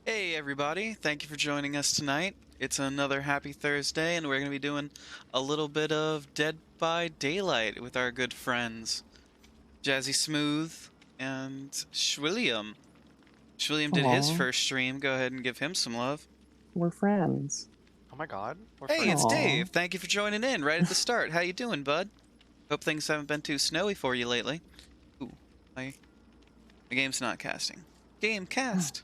Hey everybody, thank you for joining us tonight. It's another happy Thursday and we're going to be doing a little bit of Dead by Daylight with our good friends Jazzy Smooth and Schwilliam. Schwilliam did his Aw, first stream, go ahead and give him some love. we're friends. Oh my god, we're Hey, it's friends. Aw. Dave. Thank you for joining in right at the start. How you doing, bud? Hope things haven't been too snowy for you lately. Ooh, my game's not casting. Game cast.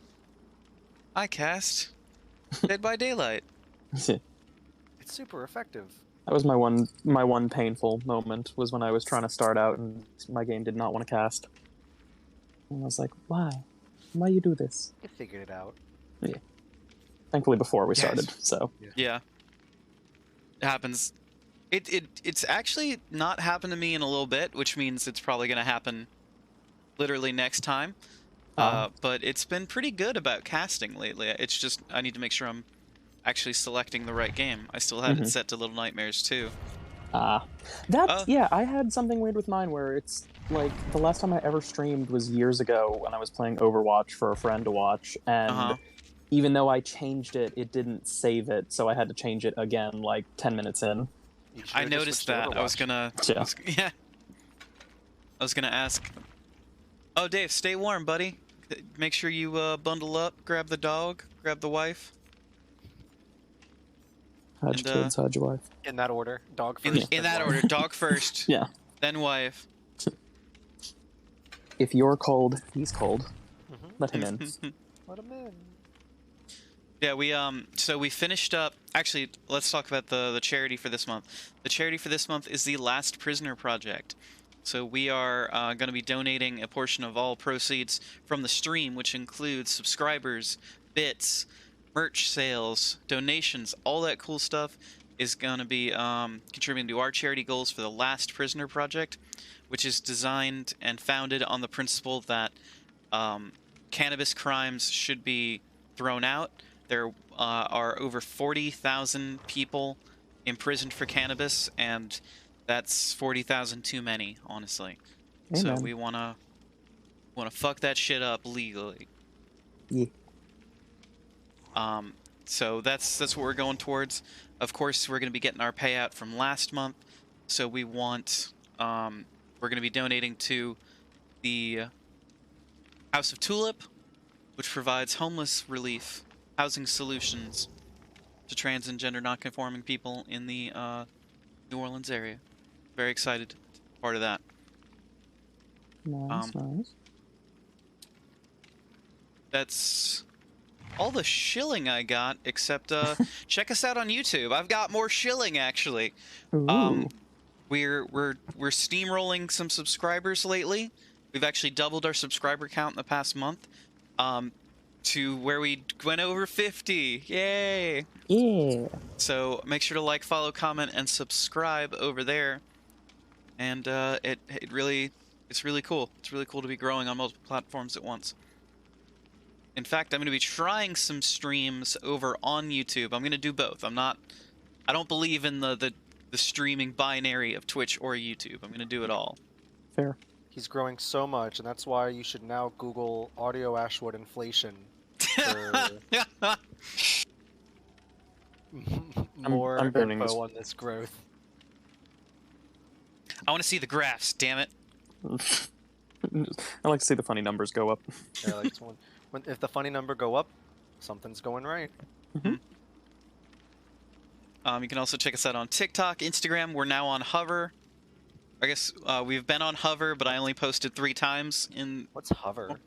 I cast Dead by Daylight. That It's super effective. was my one painful moment was when I was trying to start out and my game did not want to cast. And I was like, why? Why you do this? You figured it out. Thankfully before we Yes. started, so Yeah. It happens. It's actually not happened to me in a little bit, which means it's probably going to happen literally next time. But it's been pretty good about casting lately. It's just I need to make sure I'm actually selecting the right game. I still had it set to Little Nightmares too. yeah, I had something weird with mine where it's like the last time I ever streamed was years ago when I was playing Overwatch for a friend to watch, and even though I changed it, it didn't save it, so I had to change it again like 10 minutes in. I noticed that. I was gonna. Yeah. I was gonna ask. Oh, Dave, stay warm, buddy. Make sure you bundle up. Grab the dog. Grab the wife. How'd your And, kids, how'd your wife? In that order. Dog In, first. in then that wife. order. Dog first. Yeah. Then wife. If you're cold, he's cold. Let him in. Let him in. Yeah, so we finished up. Actually, let's talk about the charity for this month. The charity for this month is the Last Prisoner Project. So we are going to be donating a portion of all proceeds from the stream, which includes subscribers, bits, merch sales, donations, all that cool stuff is going to be contributing to our charity goals for the Last Prisoner Project, which is designed and founded on the principle that cannabis crimes should be thrown out. There are over 40,000 people imprisoned for cannabis, and that's 40,000 too many, honestly. Amen. So we wanna fuck that shit up legally. Yeah. So that's what we're going towards. Of course, we're gonna be getting our payout from last month, so we want we're gonna be donating to the House of Tulip, which provides homeless relief, housing solutions to trans and gender non-conforming people in the New Orleans area. Very excited to be part of that. Nice, nice. That's all the shilling I got, except check us out on YouTube. I've got more shilling actually. Ooh. We're steamrolling some subscribers lately. We've actually doubled our subscriber count in the past month. To where we went over 50. Yay! Yeah. So make sure to like, follow, comment, and subscribe over there. And it's really cool. It's really cool to be growing on multiple platforms at once. In fact, I'm going to be trying some streams over on YouTube. I'm going to do both. I don't believe in the streaming binary of Twitch or YouTube. I'm going to do it all. Fair. He's growing so much, and that's why you should now Google audio ashwood inflation for more I'm burning info this. on this growth. I want to see the graphs, damn it. I like to see the funny numbers go up. Yeah, like if the funny number go up, something's going right. You can also check us out on TikTok, Instagram. We're now on Hover. I guess we've been on Hover, but I only posted 3 times in... What's hover?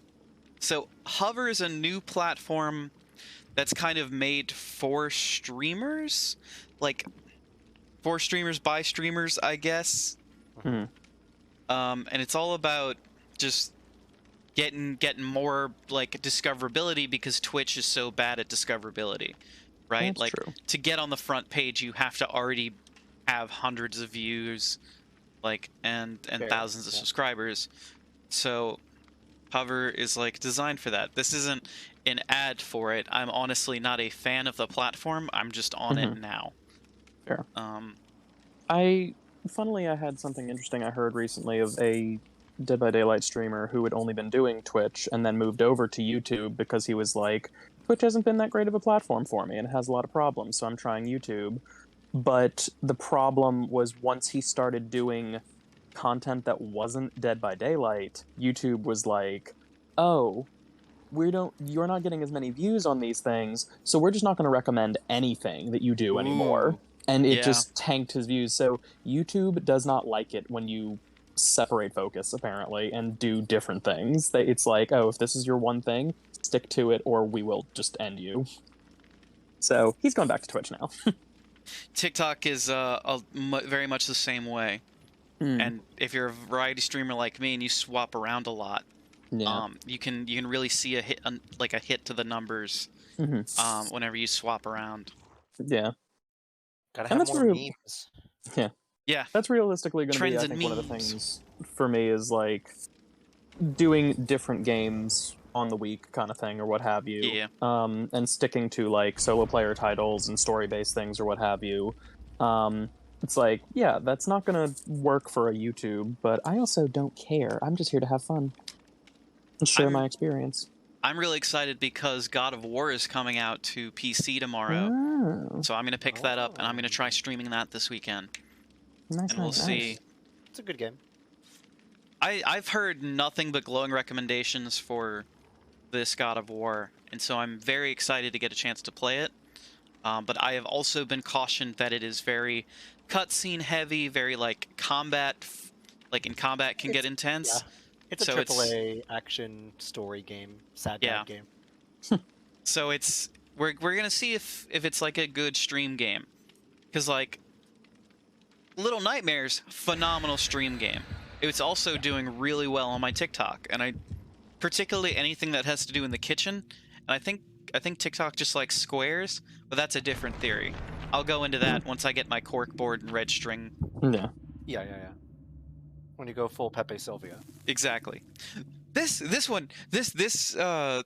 So Hover is a new platform that's kind of made for streamers, like for streamers by streamers, I guess. And it's all about just getting more like discoverability because Twitch is so bad at discoverability, right? That's like true. to get on the front page, you have to already have hundreds of views, like and Fair, thousands of yeah. subscribers. So Hover is like designed for that. This isn't an ad for it. I'm honestly not a fan of the platform. I'm just on it now. Fair. Funnily, I had something interesting I heard recently of a Dead by Daylight streamer who had only been doing Twitch and then moved over to YouTube because he was like, Twitch hasn't been that great of a platform for me, and it has a lot of problems, so I'm trying YouTube. But the problem was once he started doing content that wasn't Dead by Daylight, YouTube was like, oh, you're not getting as many views on these things, so we're just not going to recommend anything that you do anymore. Ooh. And it Yeah. just tanked his views. So YouTube does not like it when you separate focus, apparently, and do different things. It's like, oh, if this is your one thing, stick to it, or we will just end you. So he's going back to Twitch now. TikTok is very much the same way. And if you're a variety streamer like me and you swap around a lot, you can really see a hit, like a hit to the numbers, whenever you swap around. Yeah. Gotta have more memes. Yeah. Yeah. That's realistically going to be, I think, one of the things for me is like doing different games on the week kind of thing or what have you. Yeah. And sticking to like solo player titles and story-based things or what have you. It's like, yeah, that's not going to work for a YouTube, but I also don't care. I'm just here to have fun and share my experience. I'm really excited because God of War is coming out to PC tomorrow. Oh. So I'm going to pick that up, and I'm going to try streaming that this weekend. Nice, and we'll see. It's a good game. I've heard nothing but glowing recommendations for this God of War, and so I'm very excited to get a chance to play it. But I have also been cautioned that it is very cutscene heavy, very like combat, in combat can get intense. Yeah. It's a AAA action story game, sad dad game. So we're gonna see if it's like a good stream game, because like Little Nightmares, phenomenal stream game. It's also doing really well on my TikTok, and particularly anything that has to do in the kitchen. And I think TikTok just likes squares, but that's a different theory. I'll go into that once I get my cork board and red string. Yeah. When you go full Pepe Sylvia. Exactly. This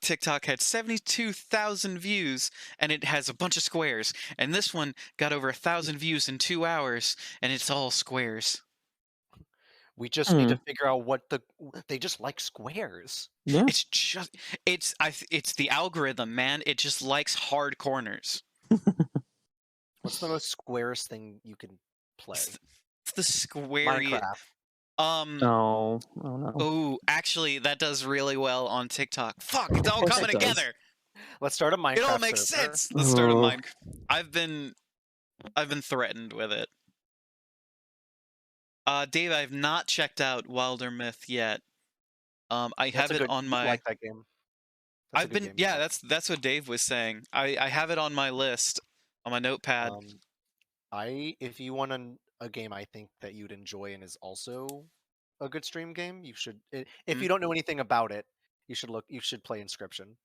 TikTok had 72,000 views, and it has a bunch of squares. And this one got over 1,000 views in 2 hours, and it's all squares. We just need to figure out they just like squares. Yeah. It's the algorithm, man. It just likes hard corners. What's the most squarest thing you can play? It's the square. Minecraft. Oh no. Oh, actually, that does really well on TikTok. Fuck, it's all coming together. Let's start a Minecraft. It all makes sense. Let's start a Minecraft. I've been threatened with it. Dave, I've not checked out Wilder Myth yet. I have it on my. I like that game. Yeah, that's what Dave was saying. I have it on my list on my notepad. If you want a game I think that you'd enjoy and is also a good stream game, you should. If you don't know anything about it, you should play Inscription.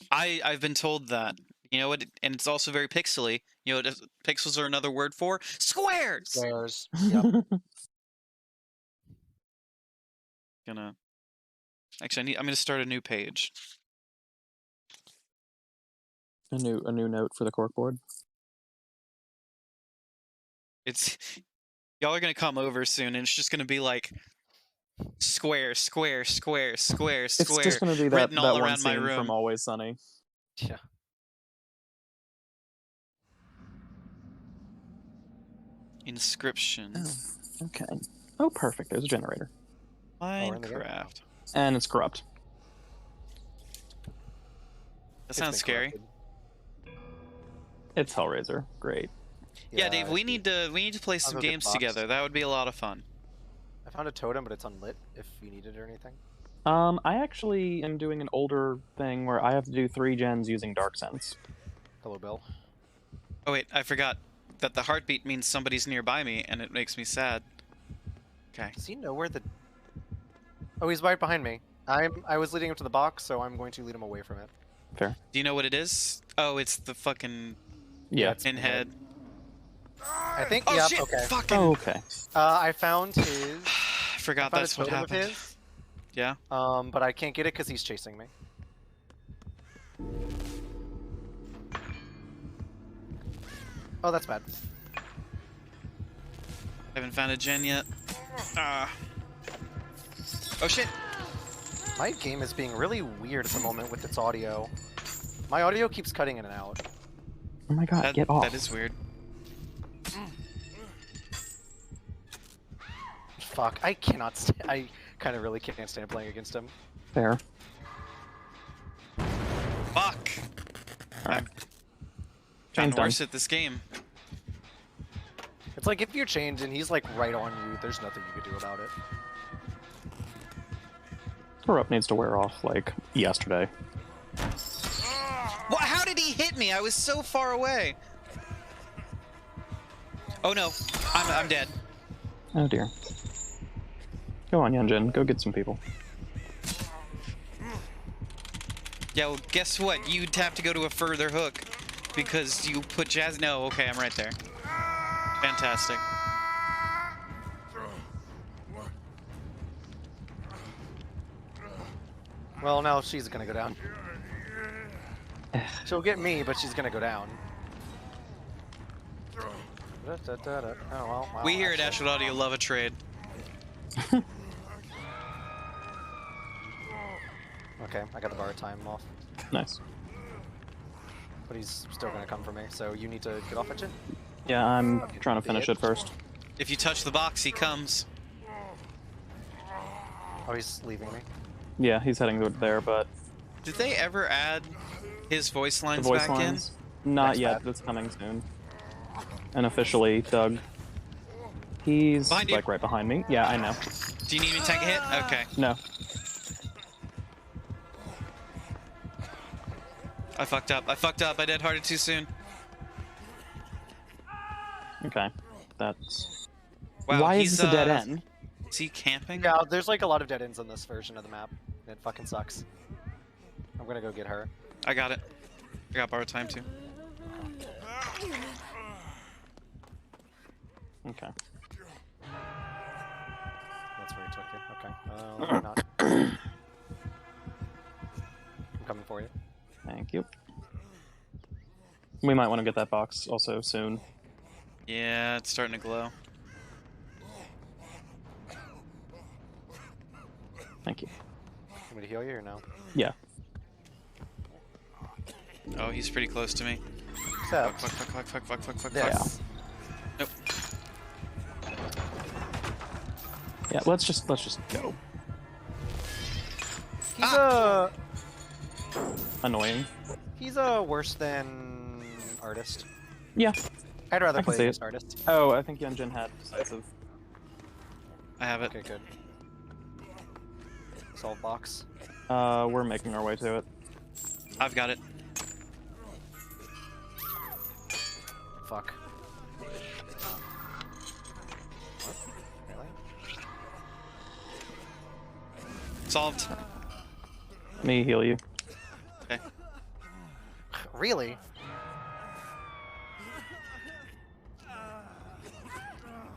I've been told that. You know what? And it's also very pixely. You know, pixels are another word for squares. Squares. Yep. I'm gonna start a new page. A new note for the corkboard. Y'all are gonna come over soon, and it's just gonna be like square, square, square, square, It's square. just gonna be written that all one around my scene room. from Always Sunny. Yeah. Inscription. Oh, okay. Oh, perfect. There's a generator. Minecraft. And it's corrupt. That sounds scary. It's Hellraiser. Great. Yeah, Dave, we need to play some games together. That would be a lot of fun. I found a totem, but it's unlit. If you need it or anything. I actually am doing an older thing where I have to do 3 gens using Dark Sense. Hello, Bill. Oh wait, I forgot that the heartbeat means somebody's nearby me, and it makes me sad. Okay. Does he know where the? Oh, he's right behind me. I was leading him to the box, so I'm going to lead him away from it. Fair. Do you know what it is? Oh, it's the fucking pinhead. I think. Oh, yep. shit! Okay. Fucking. Oh, okay. I found his. I forgot that's what happened. Of his, yeah. But I can't get it because he's chasing me. Oh, that's bad. Haven't found a gen yet. Oh shit! My game is being really weird at the moment with its audio. My audio keeps cutting in and out. Oh my god, get off. That is weird. Fuck, I cannot stand. I kind of really can't stand playing against him. Fair. Fuck! Alright. I'm Chain's worse done. at this game. It's like if you're chained and he's like right on you, there's nothing you could do about it. Her up needs to wear off like yesterday. What? How did he hit me? I was so far away. Oh no, I'm dead. Oh dear. Go on, Yunjin. Go get some people. Yeah, well, guess what? You'd have to go to a further hook because you put Jazz. No, okay, I'm right there. Fantastic. Well, now she's gonna go down. She'll get me, but she's gonna go down. Oh, well, We here at Ashwood Audio love a trade. Okay, I got the bar time off. Nice. But he's still gonna come for me, so you need to get off it, Jin. Yeah, I'm trying to finish it first. If you touch the box, he comes. Oh, he's leaving me. Yeah, he's heading there, but Did they ever add his voice the lines voice back lines, not Next yet. map. That's coming soon. And officially, Doug. He's Behind you. like right behind me. Yeah, I know. in? Do you need me to take a hit? Okay. No. I fucked up. I fucked up. I dead hearted too soon. Okay. That's. Wow, Why he's, is this a dead end? Is he camping? Yeah, there's like a lot of dead ends on this version of the map. It fucking sucks. I'm gonna go get her. I got it. I got borrowed time too. Okay. That's where he took it. Okay. Maybe not. I'm coming for you. Thank you. We might want to get that box also soon. Yeah, it's starting to glow. Thank you. Want me to heal you or no? Yeah. Oh, he's pretty close to me. Except Fuck. this. Nope. Yeah. Let's just go. Annoying. He's a worse than artist. Yeah. I'd rather I can play see against it. artist. Oh, I think Yunjin had decisive. I have it. Okay, good. Solve box. We're making our way to it. I've got it. Fuck. What? Really? Solved. Me heal you. Okay. Really?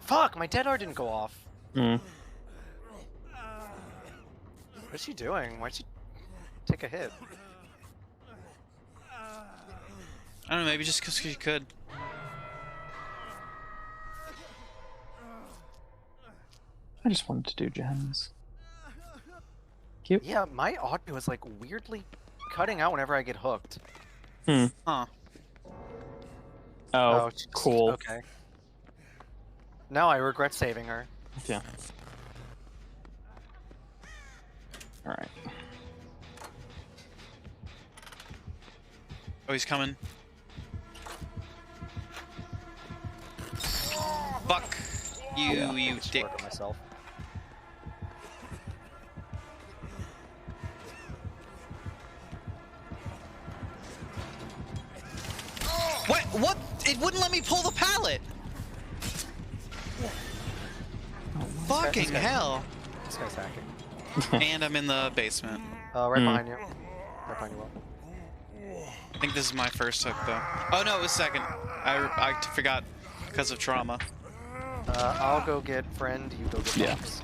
Fuck! My dead art didn't go off. Hmm. What's she doing? Why'd she take a hit? I don't know, maybe just because you could. I just wanted to do gems. Cute. Yeah, my audio is like weirdly cutting out whenever I get hooked. Hmm. Huh. Oh, jeez. cool. Okay. Now I regret saving her. Yeah. All right. Oh, he's coming. Fuck. You Just dick. work on myself. What? What? It wouldn't let me pull the pallet! Fucking guy- hell. This guy's hacking. And I'm in the basement. Right behind you. Right behind you. Will. I think this is my first hook, though. Oh, no, it was second. I forgot because of trauma. I'll go get friend, you go get Yeah. box.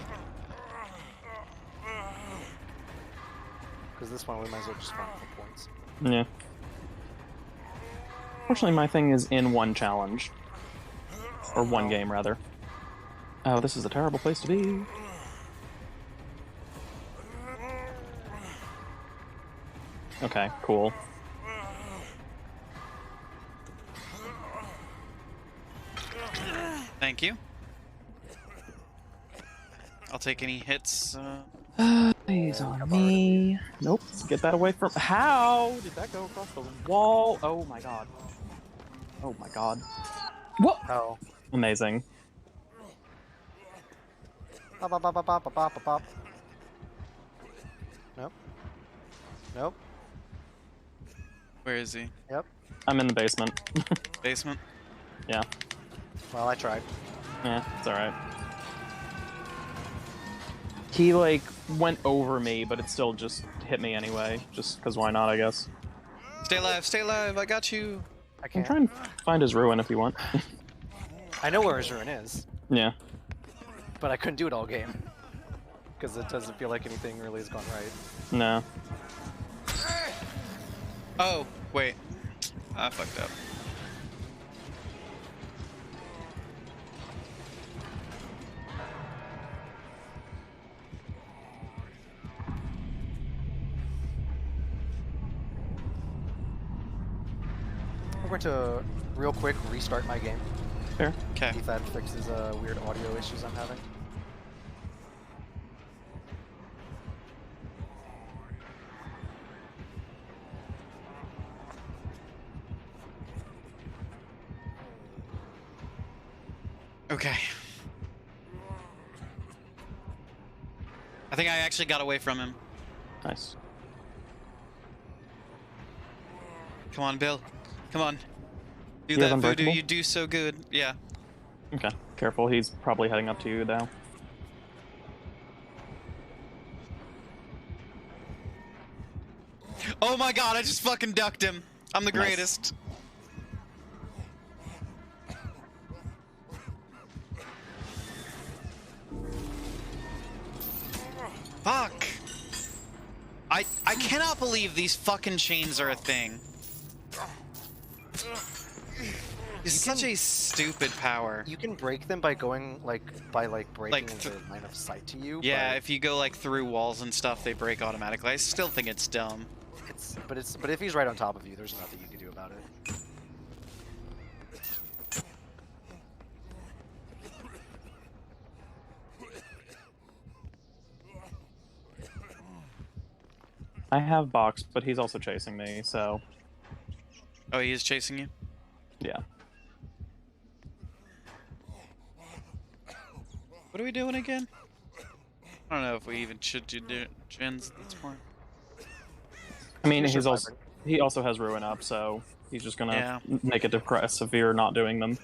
Because this one we might as well just run for points. Yeah. Fortunately, my thing is in one challenge. Or one game, rather. Oh, this is a terrible place to be. Okay, cool. Thank you. I'll take any hits. He's on me. Nope. Get that away from. How did that go across the wall? Oh my god. Oh my god. What? Oh. Amazing. Bop, bop, bop, bop, bop, bop, bop, bop. Nope. Nope. Where is he? Yep. I'm in the basement. Basement? Yeah. Well, I tried. Yeah, it's alright. He, like, went over me, but it still just hit me anyway. Just because why not, I guess. Stay alive, I got you! I I'm can't. trying to find his ruin if you want. I know where his ruin is, Yeah. but I couldn't do it all game. Because it doesn't feel like anything really has gone right. No. Oh, wait. I fucked up. I'm going to, real quick, restart my game. Fair. Okay. See if that fixes weird audio issues I'm having. Okay. I think I actually got away from him. Nice. Come on, Bill. Come on. Do He has that voodoo Unbreakable? you do so good. Yeah. Okay. Careful, he's probably heading up to you now. Oh my god, I just fucking ducked him. I'm the Nice. greatest. Fuck. I cannot believe these fucking chains are a thing. It's such a stupid power. You can break them by going, by breaking Like, into line of sight to you. Yeah, but if you go like through walls and stuff, they break automatically. I still think it's dumb. but if he's right on top of you, there's nothing you can do about it. I have box, but he's also chasing me, so Oh, he is chasing you? yeah. What are we doing again? I don't know if we even should do gens at this point. I mean, You're he also has ruin up, so he's just gonna Yeah. make it depressed if you're not doing them.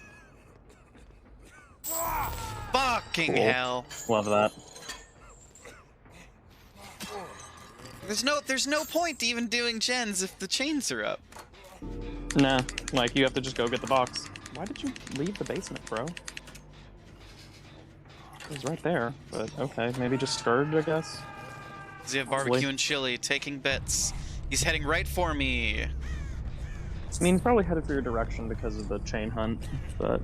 Fucking Cool. hell. Love that. There's no point to even doing gens if the chains are up. Nah, like you have to just go get the box. Why did you leave the basement, bro? It was right there, but okay, maybe just Scourge, I guess. Does he have Probably. barbecue and chili? Taking bets. He's heading right for me. I mean, probably headed for your direction because of the chain hunt, but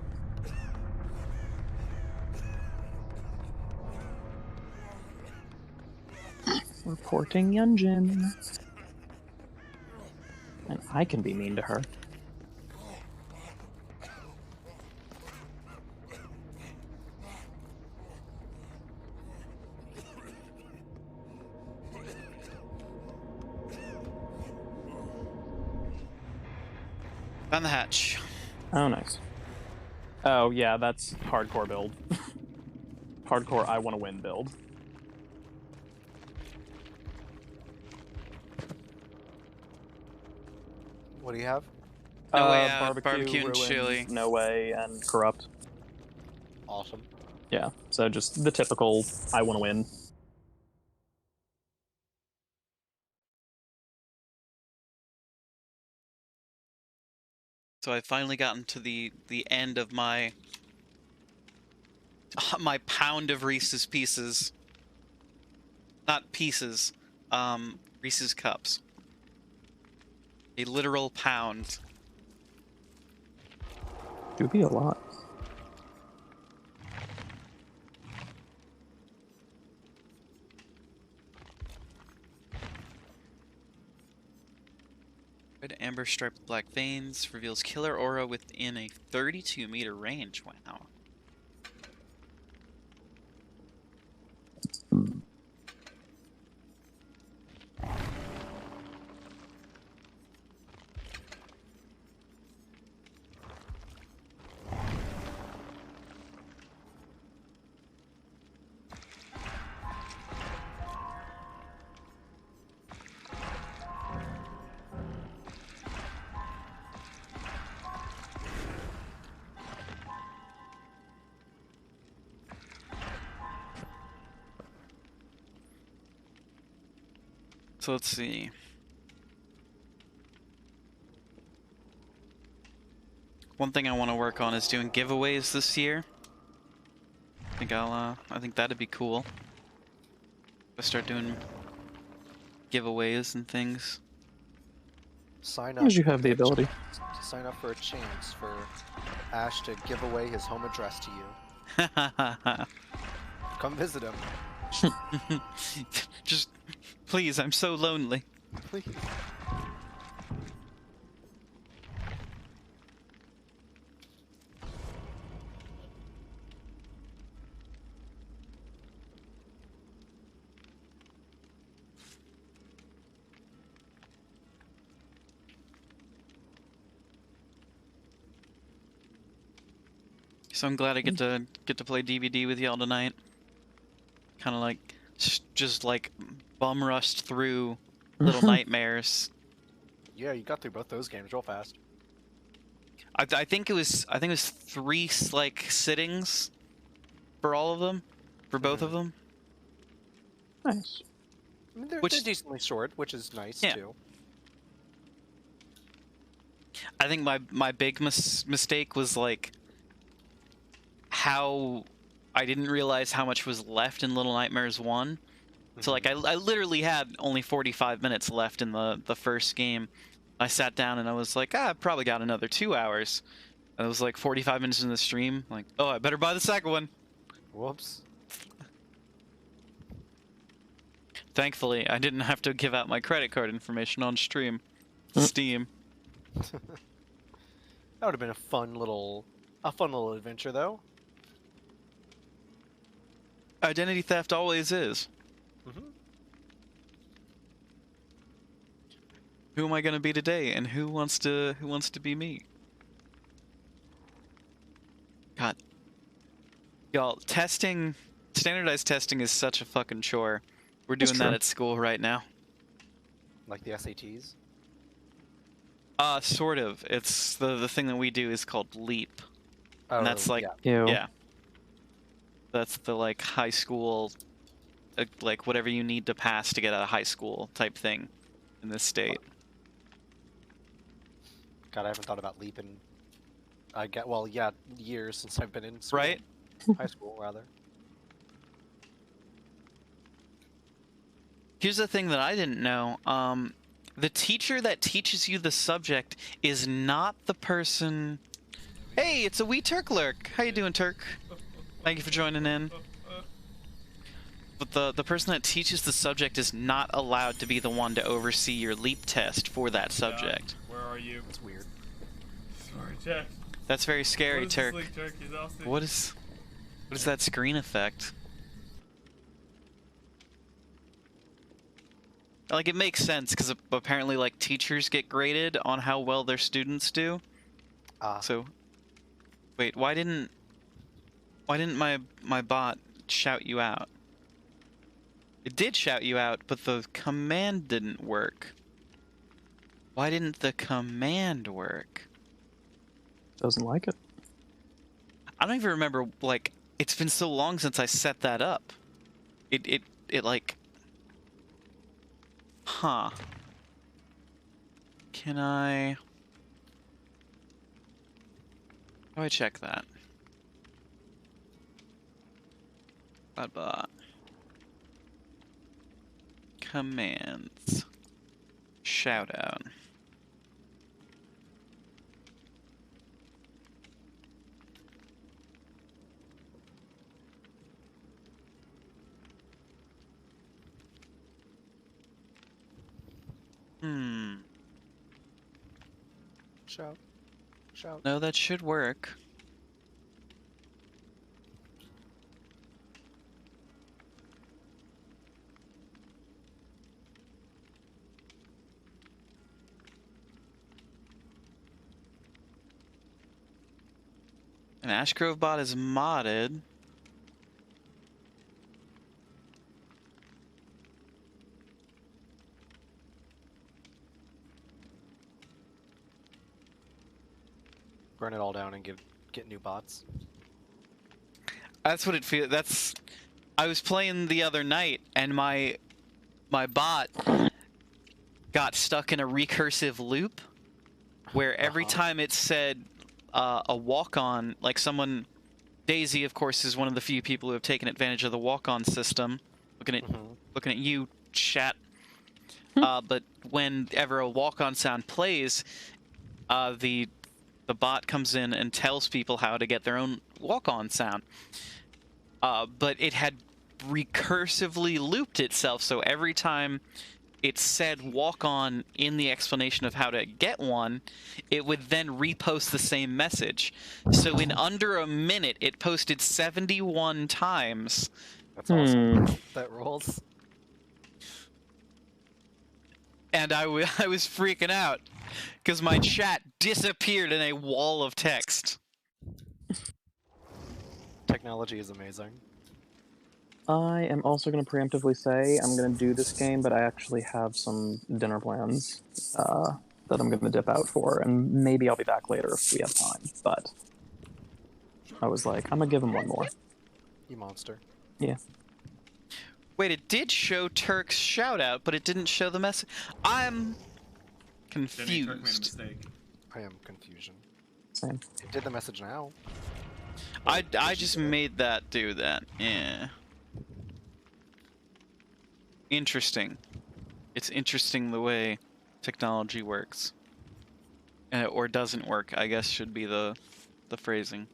reporting Yunjin. And I can be mean to her. Found the hatch. Oh, nice. Oh, yeah, that's hardcore build. Hardcore I want to win build. What do you have? No way, barbecue and Ruins, chili. No Way, and Corrupt. Awesome. Yeah, so just the typical I want to win. So I've finally gotten to the end of my my pound of Reese's Pieces. Not pieces, Reese's Cups. A literal pound. Do be a lot. Red amber striped black veins reveals killer aura within a 32-meter range. Wow. So let's see. One thing I want to work on is doing giveaways this year. I think that'd be cool. I start doing giveaways and things. Sign up. As you have the ability. Sign up for a chance for Ash to give away his home address to you. Come visit him. Just, please, I'm so lonely. Please. So I'm glad I get to play DVD with y'all tonight. Kind of like just like bum rushed through Little Nightmares. Yeah, you got through both those games real fast. I think it was 3 like sittings for all of them, for both of them. Nice. I mean, they're decently short, which is nice too. I think my big mistake was like how I didn't realize how much was left in Little Nightmares 1. So like I literally had only 45 minutes left in the first game. I sat down and I was like, I've probably got another 2 hours. And it was like 45 minutes in the stream. Like, oh, I better buy the second one. Whoops. Thankfully, I didn't have to give out my credit card information on stream. Steam. That would have been a fun little adventure, though. Identity theft always is. Who am I gonna be today, and who wants to be me? God, y'all, standardized testing is such a fucking chore. We're doing that at school right now. Like the SATs? Sort of. It's the thing that we do is called LEAP. Oh, and that's like, yeah. That's the like high school, like whatever you need to pass to get out of high school type thing in this state. God, I haven't thought about LEAP in, years since I've been in school. Right? High school, rather. Here's the thing that I didn't know. The teacher that teaches you the subject is not the person... Hey, it's a wee Turk lurk. How you doing, Turk? Thank you for joining in. But the person that teaches the subject is not allowed to be the one to oversee your LEAP test for that subject. Where are you? That's weird. Sorry, Jack. That's very scary, Turk. Turk? What is that screen effect? Like, it makes sense, because apparently, like, teachers get graded on how well their students do. So, wait, why didn't my bot shout you out? It did shout you out, but the command didn't work. Why didn't the command work? Doesn't like it. I don't even remember, like, it's been so long since I set that up. It like... Huh. Can I... How do I check that? Bot. Commands. Shout out. Shout. No, that should work. An Ashgrove bot is modded. Burn it all down and get new bots. That's what it feels. I was playing the other night, and my bot got stuck in a recursive loop where every time it said a walk-on, like someone... Daisy, of course, is one of the few people who have taken advantage of the walk-on system. Looking at you, chat. But whenever a walk-on sound plays, the bot comes in and tells people how to get their own walk-on sound. But it had recursively looped itself, so every time it said walk-on in the explanation of how to get one, it would then repost the same message. So in under a minute, it posted 71 times. That's awesome. That rolls. And I was freaking out because my chat disappeared in a wall of text. Technology is amazing. I am also going to preemptively say I'm going to do this game, but I actually have some dinner plans that I'm going to dip out for, and maybe I'll be back later if we have time. But I was like, I'm going to give him one more. You monster. Yeah. Wait, it did show Turk's shout out, but it didn't show the message. I'm confused. Turk made a mistake. I am confusion. Same. It did the message now. I just made that do that. Yeah. Interesting. It's interesting the way technology works. Or doesn't work, I guess should be the phrasing.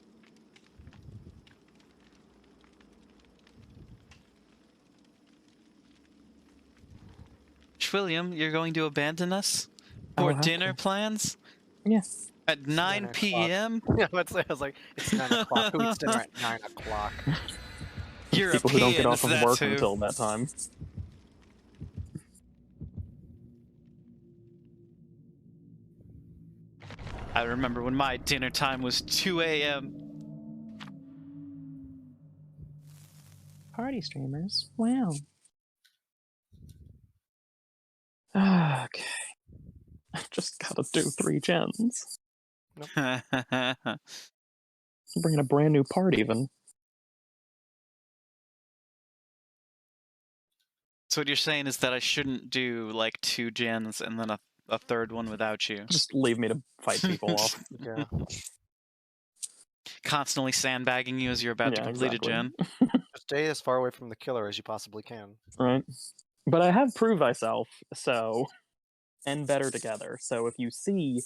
William, you're going to abandon us for dinner plans? Yes. At 9 p.m.? Yeah, I was like, it's 9 o'clock. Who eats dinner at 9 o'clock? People who don't get off of work until that time. I remember when my dinner time was 2 a.m. Party streamers. Wow. Okay. I just gotta do 3 gens. Nope. Bringing a brand new part even. So what you're saying is that I shouldn't do like 2 gens and then a third one without you. Just leave me to fight people off. Yeah. Constantly sandbagging you as you're about to complete a gen. Just stay as far away from the killer as you possibly can. Right. But I have proved myself, so... And better together. So if you see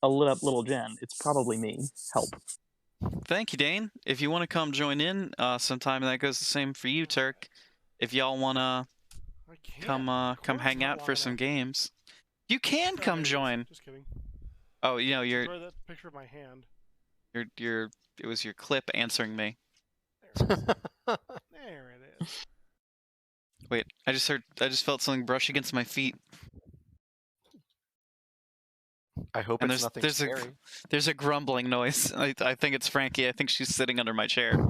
a lit up little gen, it's probably me. Help. Thank you, Dane. If you want to come join in sometime, that goes the same for you, Turk. If y'all want to come hang out for some games. You can come join. Just kidding. Oh, you know, Enjoy that picture of my hand. It was your clip answering me. There it is. Wait, I just felt something brush against my feet. I hope And it's nothing scary. There's a grumbling noise. I think it's Frankie. I think she's sitting under my chair.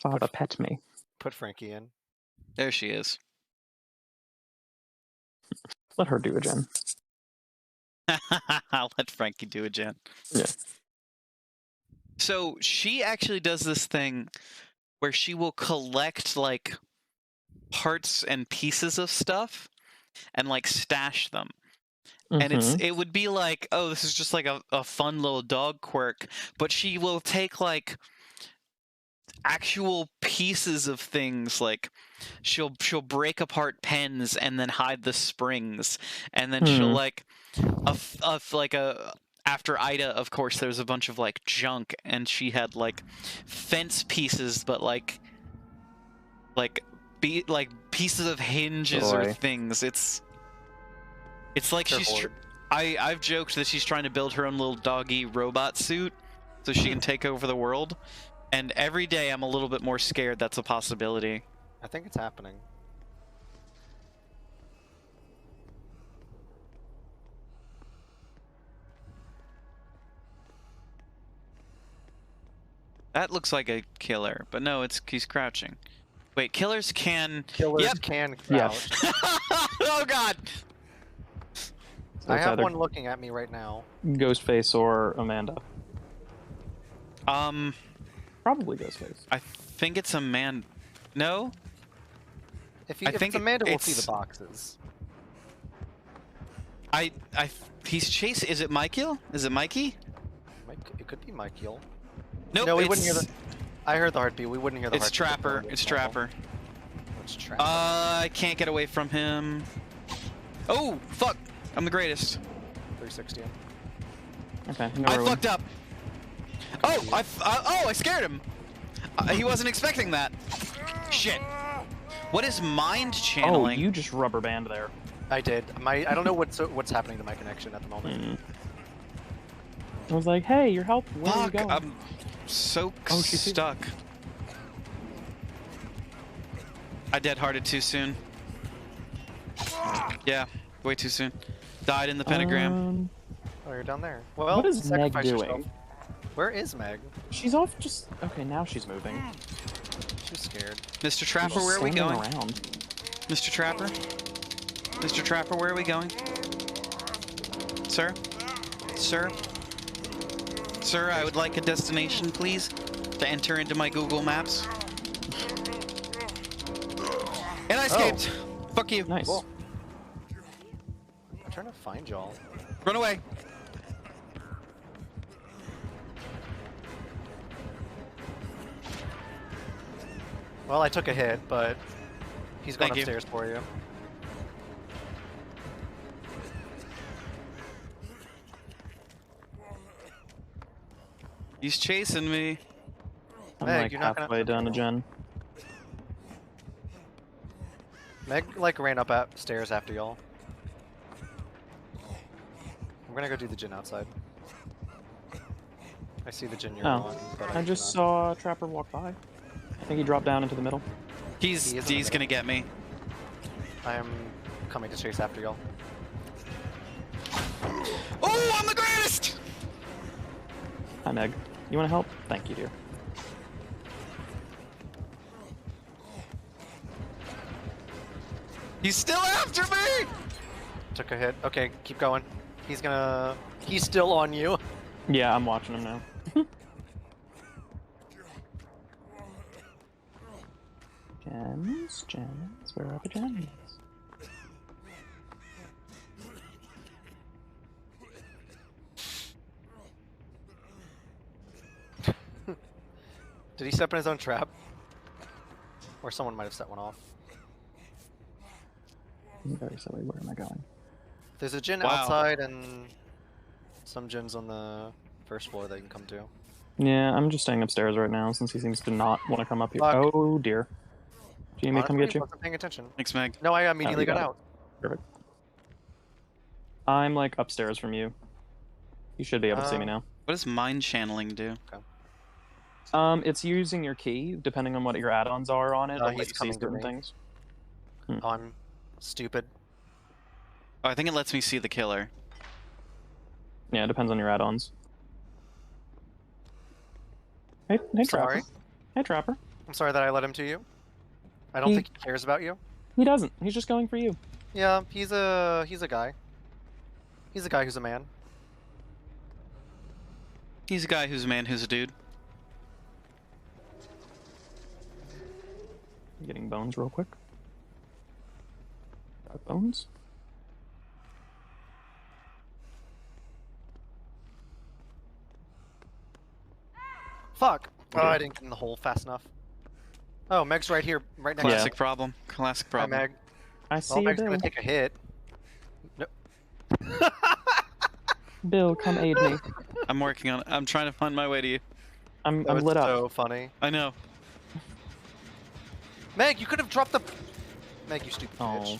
Father, pet me. Put Frankie in. There she is. Let her do a gen. I'll let Frankie do a gen. Yeah. So she actually does this thing where she will collect like parts and pieces of stuff and like stash them. And it would be like, oh, this is just like a fun little dog quirk, but she will take like actual pieces of things, like she'll break apart pens and then hide the springs, and then she'll like after Ida, of course, there's a bunch of like junk, and she had like fence pieces, but like pieces of hinges or things. It's like I've joked that she's trying to build her own little doggy robot suit so she can take over the world. And every day I'm a little bit more scared that's a possibility. I think it's happening. That looks like a killer, but no, he's crouching. Wait, killers can... Killers can crouch. Oh god! I have one looking at me right now. Ghostface or Amanda. Probably Ghostface. I think it's Amanda. No? If it's Amanda, we'll see the boxes. He's chasing. Is it Michael? Is it Mikey? It could be Michael. Nope, no, we wouldn't hear the. I heard the heartbeat. We wouldn't hear the heartbeat. Trapper. It's Trapper. It's Trapper. I can't get away from him. Oh, fuck. I'm the greatest. 360 him. Okay. I fucked up. Oh, I scared him. He wasn't expecting that. Shit. What is mind channeling? Oh, you just rubber band there. I did. I don't know what's happening to my connection at the moment. I was like, hey, your help. Where are you going? I'm so stuck. I dead-hearted too soon. Yeah, way too soon. Died in the pentagram. Oh, you're down there. Well, what is Meg doing? yourself. Where is Meg? She's off just... Okay, now she's moving. She's scared. Mr. Trapper, where are we going? Around. Mr. Trapper? Mr. Trapper, where are we going? Sir? Sir? Sir, I would like a destination, please, to enter into my Google Maps. And I escaped! Fuck you. Nice. Cool. I'm trying to find y'all. Run away! Well, I took a hit, but he's going Thank you. upstairs for you. He's chasing me. I'm Meg, like you're not halfway down to Jen. Meg, like, ran up upstairs after y'all. I'm gonna go do the gin outside. I see the gin you're on, but I just saw Trapper walk by. I think he dropped down into the middle. He's gonna get me. I am coming to chase after y'all. Oh, I'm the greatest! Hi, Meg. You want to help? Thank you, dear. He's still after me! Took a hit. Okay, keep going. He's still on you. Yeah, I'm watching him now. Gems, where are the gems? Did he step in his own trap? Or someone might have set one off. I'm very silly. Where am I going? There's a gin Wow. outside and some gins on the first floor that you can come to. Yeah, I'm just staying upstairs right now since he seems to not want to come up here. Fuck. Oh dear. Do you need me to come get you? Wasn't paying attention. Thanks, Meg. No, I immediately you got got it. out. Perfect. I'm like upstairs from you. You should be able to see me now. What does mind channeling do? It's using your key, depending on what your add-ons are on it. It'll let he's you see coming to certain me. things. Oh, I'm stupid. Oh, I think it lets me see the killer. Yeah, it depends on your add-ons. Hey, Trapper. Sorry. Hey, Trapper. I'm sorry that I let him to you. I don't think he cares about you. He doesn't. He's just going for you. Yeah, he's a guy. He's a guy who's a man. He's a guy who's a man who's a dude. I'm getting bones real quick. Got bones? Fuck! Oh, I didn't get in the hole fast enough. Oh, Meg's right here, right next to Classic problem. Classic Hi, problem. Meg. I see Well, you, Meg's Bill. gonna take a hit. No. Bill, come aid me. I'm working on it. I'm trying to find my way to you. I'm That was lit up. so funny. I know. Meg, you could have dropped the... Meg, you stupid bitch.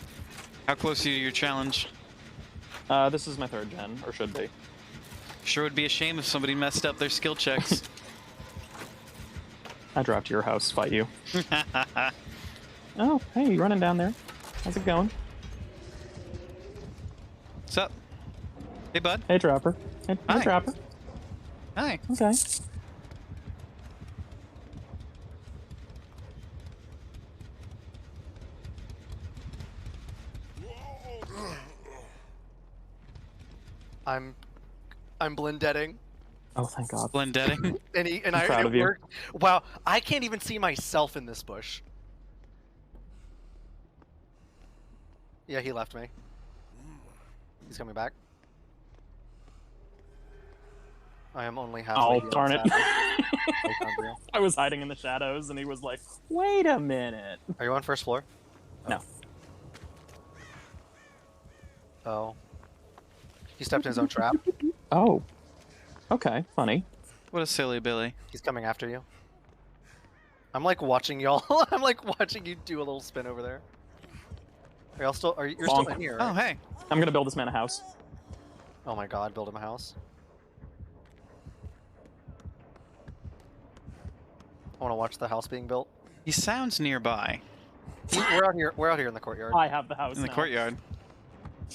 How close are you to your challenge? This is my third gen, or should be. Sure would be a shame if somebody messed up their skill checks. I dropped to your house to fight you. Oh, hey, you running down there? How's it going? What's up? Hey, bud. Hey, Trapper. Hey, Hi. Trapper. Hi. Okay. I'm blendetting. Oh, thank God. Blendetting. And I'm proud it of you. worked. Wow, I can't even see myself in this bush. Yeah, he left me. He's coming back. I am only halfway. Oh, darn it. I found you. I was hiding in the shadows, and he was like, wait a minute. Are you on first floor? No. Oh. He stepped in his own trap. Oh. Okay, funny. What a silly Billy. He's coming after you. I'm like watching y'all. I'm like watching you do a little spin over there. Are y'all still? You're still in here? Right? Oh, hey. I'm gonna build this man a house. Oh my god! Build him a house. I want to watch the house being built. He sounds nearby. We're out here. We're out here in the courtyard. I have the house In the now. courtyard.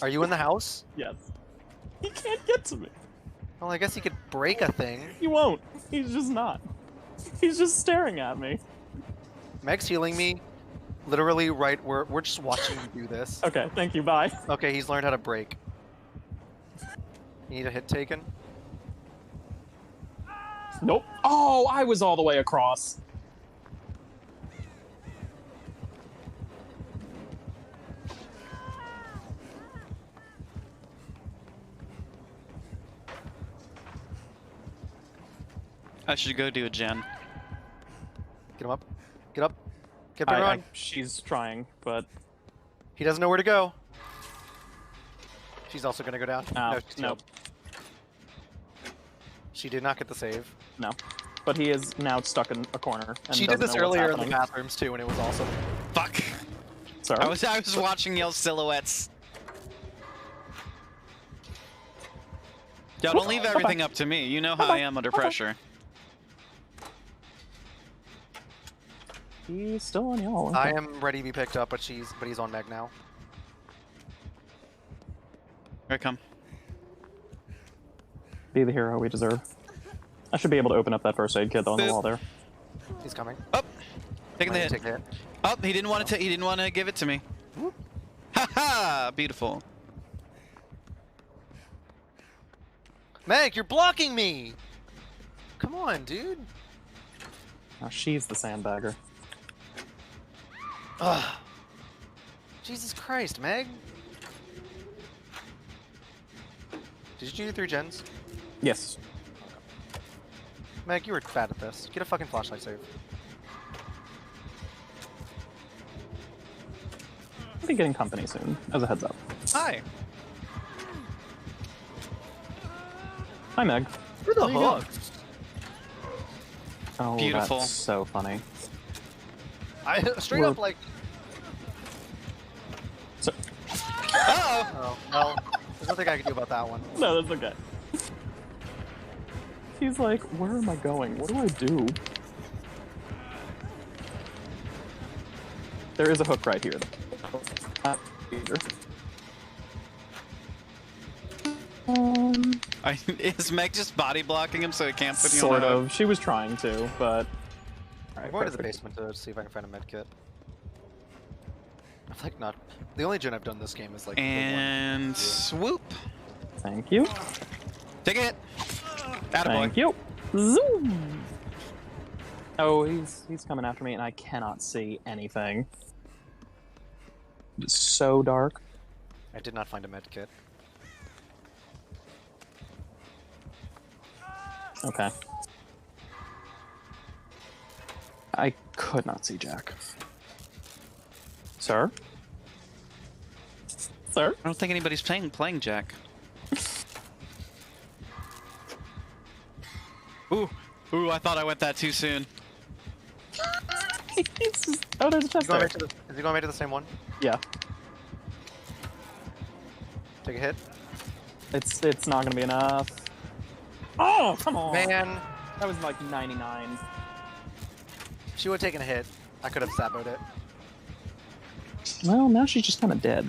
Are you in the house? Yes. He can't get to me. Well, I guess he could break a thing. He won't. He's just not. He's just staring at me. Meg's healing me. Literally, right. We're just watching you do this. Okay, thank you. Bye. Okay, he's learned how to break. You need a hit taken. Nope. Oh, I was all the way across. I should go do a gen. Get him up. Get up. Get him on. She's trying, but He doesn't know where to go. She's also gonna go down. No, she's nope. healed. She did not get the save. No. But he is now stuck in a corner. And She did doesn't this know what's earlier in the happening. bathrooms too, and it was awesome. Fuck. Sorry. I was watching y'all silhouettes. Y'all don't leave everything up to me. You know how I am under pressure. He's still on y'all. I am ready to be picked up, but he's on Meg now. Here I come. Be the hero we deserve. I should be able to open up that first aid kit on the Boop. wall there. He's coming. Up. Taking the Might hit. take the hit. Oh, he didn't want to. He didn't want to give it to me. Haha! Beautiful. Meg, you're blocking me. Come on, dude. Now she's the sandbagger. Ugh. Jesus Christ, Meg. Did you do 3 gens? Yes. Meg, you were bad at this. Get a fucking flashlight save. I'll be getting company soon, as a heads up. Hi. Hi, Meg. Where the hook? Oh, Beautiful. That's so funny. I straight up like. So, Uh-oh. Oh well, there's nothing I can do about that one. no, that's okay. He's like, where am I going? What do I do? There is a hook right here. Is Meg just body blocking him so he can't put you on Sort the hook? of. She was trying to, but. I'm going to the basement to see if I can find a med kit. I've like not. The only gen I've done this game is like. And swoop. Thank you. Take a hit. Attaboy. Thank you. Zoom. Oh, he's coming after me, and I cannot see anything. It's so dark. I did not find a med kit. Okay. I could not see Jack. Sir? Sir? I don't think anybody's playing Jack. Ooh, I thought I went that too soon. Oh, there's a chest there. Is he going back to the same one? Yeah. Take a hit. It's not gonna be enough. Oh, come on. Man, That was like 99. she would have taken a hit. I could have saboed it. Well, now she's just kind of dead.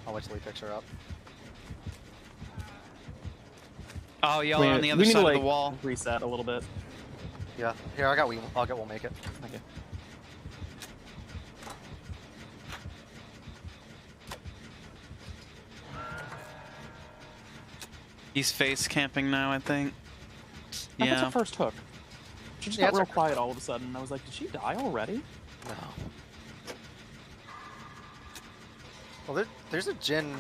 I'll wait till he picks her up. Oh, y'all are on the other need side to, of like, the wall. reset a little bit. Yeah. Here, I got we'll make it. Okay. He's face camping now, I think. That was Yeah. her first hook. She just Yeah, got it's real her- quiet all of a sudden. I was like, did she die already? No. Well, there's a Jin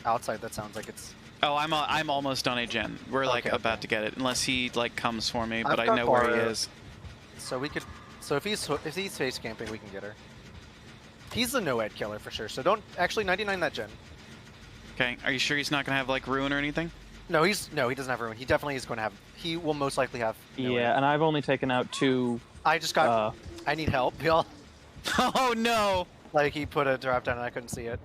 outside that sounds like it's... Oh, I'm almost on a gen. We're like Okay, about okay. to get it, unless he like comes for me. But I've I got know where he Bara. is. So we could... So if he's face camping, we can get her. He's the no-ed killer for sure, so don't... Actually, 99 that Jin. Okay, are you sure he's not gonna have like ruin or anything? No, he doesn't have ruin. He definitely is going to have... He will most likely have no-ed. Yeah, and I've only taken out 2. I just got... I need help, y'all. Oh no! Like, he put a drop down and I couldn't see it.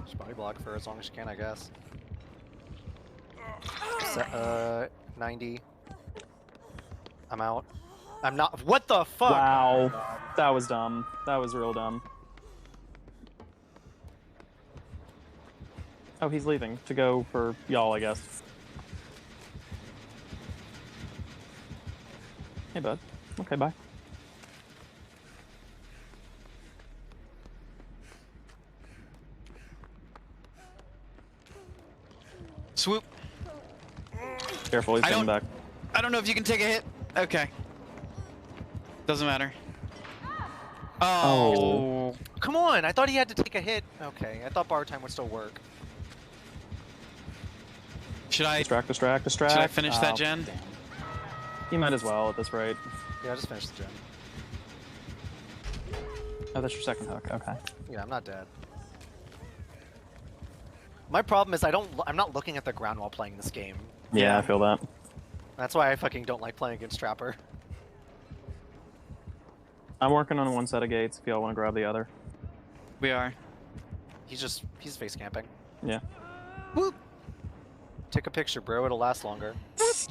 Just body block for as long as you can, I guess. 90. I'm out. I'm not... What the fuck? Wow. That was dumb. That was real dumb. Oh, he's leaving to go for y'all, I guess. Hey, bud. Okay, bye. Swoop. Careful, he's coming back. I don't know if you can take a hit. Okay. Doesn't matter. Oh. Come on, I thought he had to take a hit. Okay, I thought bar time would still work. Should I Distract. Should I finish that gen? Damn. You might as well at this rate. Yeah, I just finished the gen. Oh, that's your second hook. Okay. Yeah, I'm not dead. My problem is I'm not looking at the ground while playing this game. Yeah, I feel that. That's why I fucking don't like playing against Trapper. I'm working on one set of gates if y'all want to grab the other. We are. He's face camping. Yeah. Whoop! Take a picture, bro. It'll last longer. It's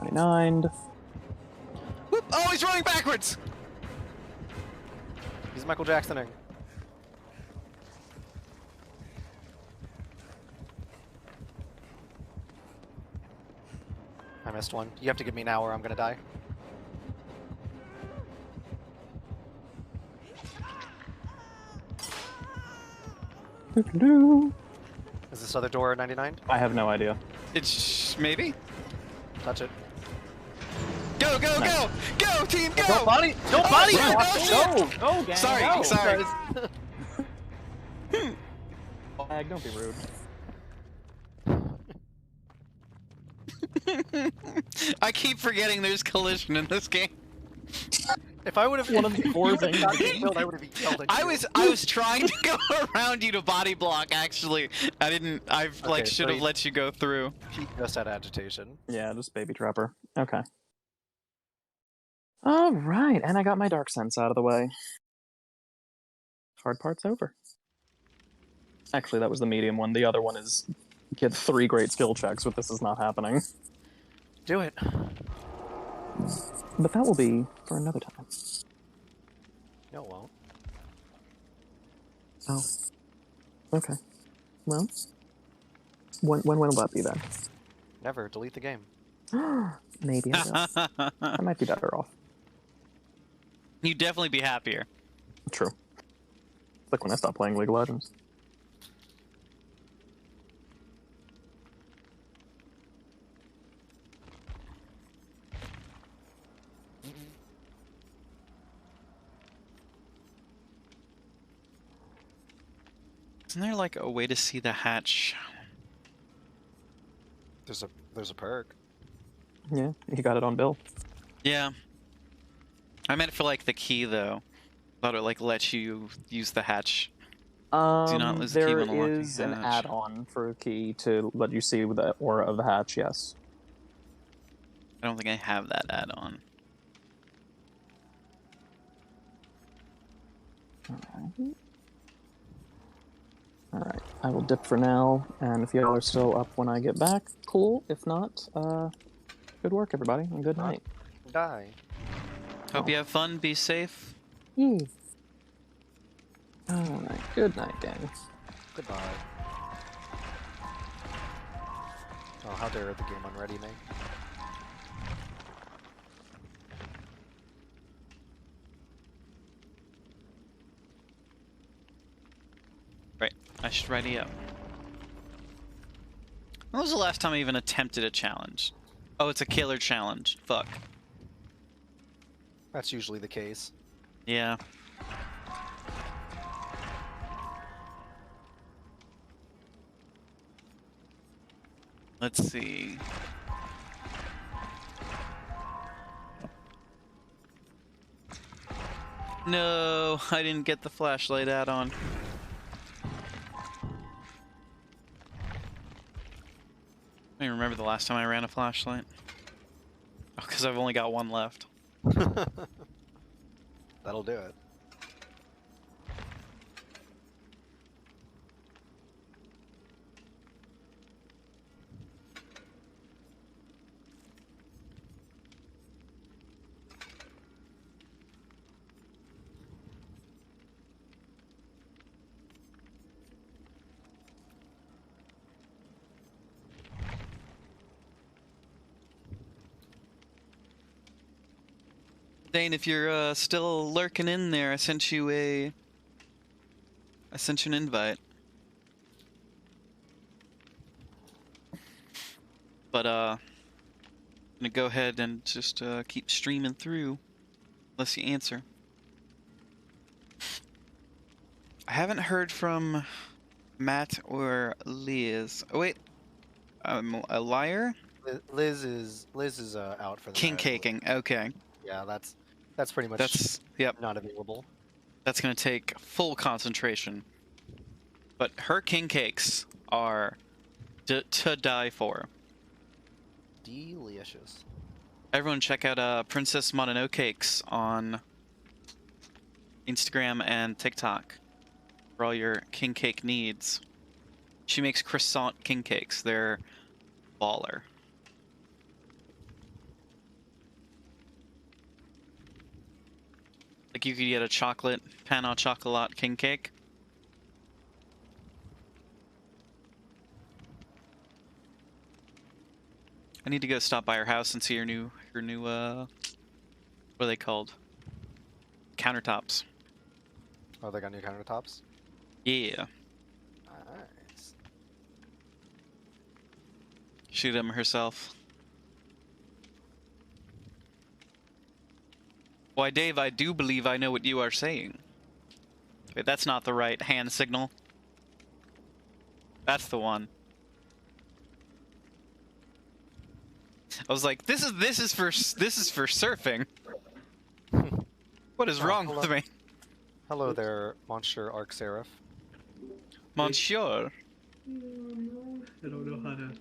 99. Whoop. Oh, he's running backwards. He's Michael Jacksoning. I missed one. You have to give me an hour. I'm gonna die. Is this other door 99? I have no idea. It's maybe. Touch it. Go, go, Nice. go, go, team, go! Don't body! Don't body! shit, oh, shit. Go, gang, Sorry, go. sorry. Lag, don't be rude. I keep forgetting there's collision in this game. If I would have One of the four things. not been killed, I would have yelled at you. I was trying to go around you to body block. Actually, I didn't. I like Okay, should have so let you go through. He just had agitation. Yeah, just baby trapper. Okay. All right, and I got my dark sense out of the way. Hard part's over. Actually, that was the medium one. The other one is get 3 great skill checks, but this is not happening. Do it. But that will be for another time. No, it won't. Oh. Okay. Well, when will that be then? Never. Delete the game. Maybe I will. I might be better off. You'd definitely be happier. True. Like when I stopped playing League of Legends. Isn't there like a way to see the hatch? There's a perk. Yeah, you got it on Bill. Yeah. I meant for like the key though. Thought it like lets you use the hatch. Do not lose the key There when unlocking is an hatch. add-on for a key to let you see the aura of the hatch, yes. I don't think I have that add-on. Alright, I will dip for now, and if y'all are still up when I get back, cool. If not, good work everybody, and good night. Die. Hope you have fun. Be safe. Yeah. Alright, good night, gang. Goodbye. Oh, how dare the game unready me. Right. I should ready up. When was the last time I even attempted a challenge? Oh, it's a killer challenge. Fuck. That's usually the case. Yeah. Let's see. No, I didn't get the flashlight add-on. I don't even remember the last time I ran a flashlight. Oh, because I've only got one left. That'll do it. Dane, if you're still lurking in there, I sent you an invite. But I'm gonna go ahead and just keep streaming through, unless you answer. I haven't heard from Matt or Liz. Oh wait, a liar? Liz is out for the King night. caking. Okay, Yeah, that's pretty much yep. not available. That's gonna take full concentration. But her king cakes are to die for. Delicious. Everyone check out Princess Mononoke Cakes on Instagram and TikTok for all your king cake needs. She makes croissant king cakes. They're baller. Like you could get a chocolate pan au chocolat king cake. I need to go stop by her house and see her new what are they called? Countertops. Oh, they got new countertops? Yeah. Nice. She did them herself. Why, Dave, I do believe I know what you are saying. Wait, that's not the right hand signal. That's the one. I was like, this is for surfing. What is wrong with me? Hello there, Monsieur Arc Seraph. Monsieur. I don't know how to.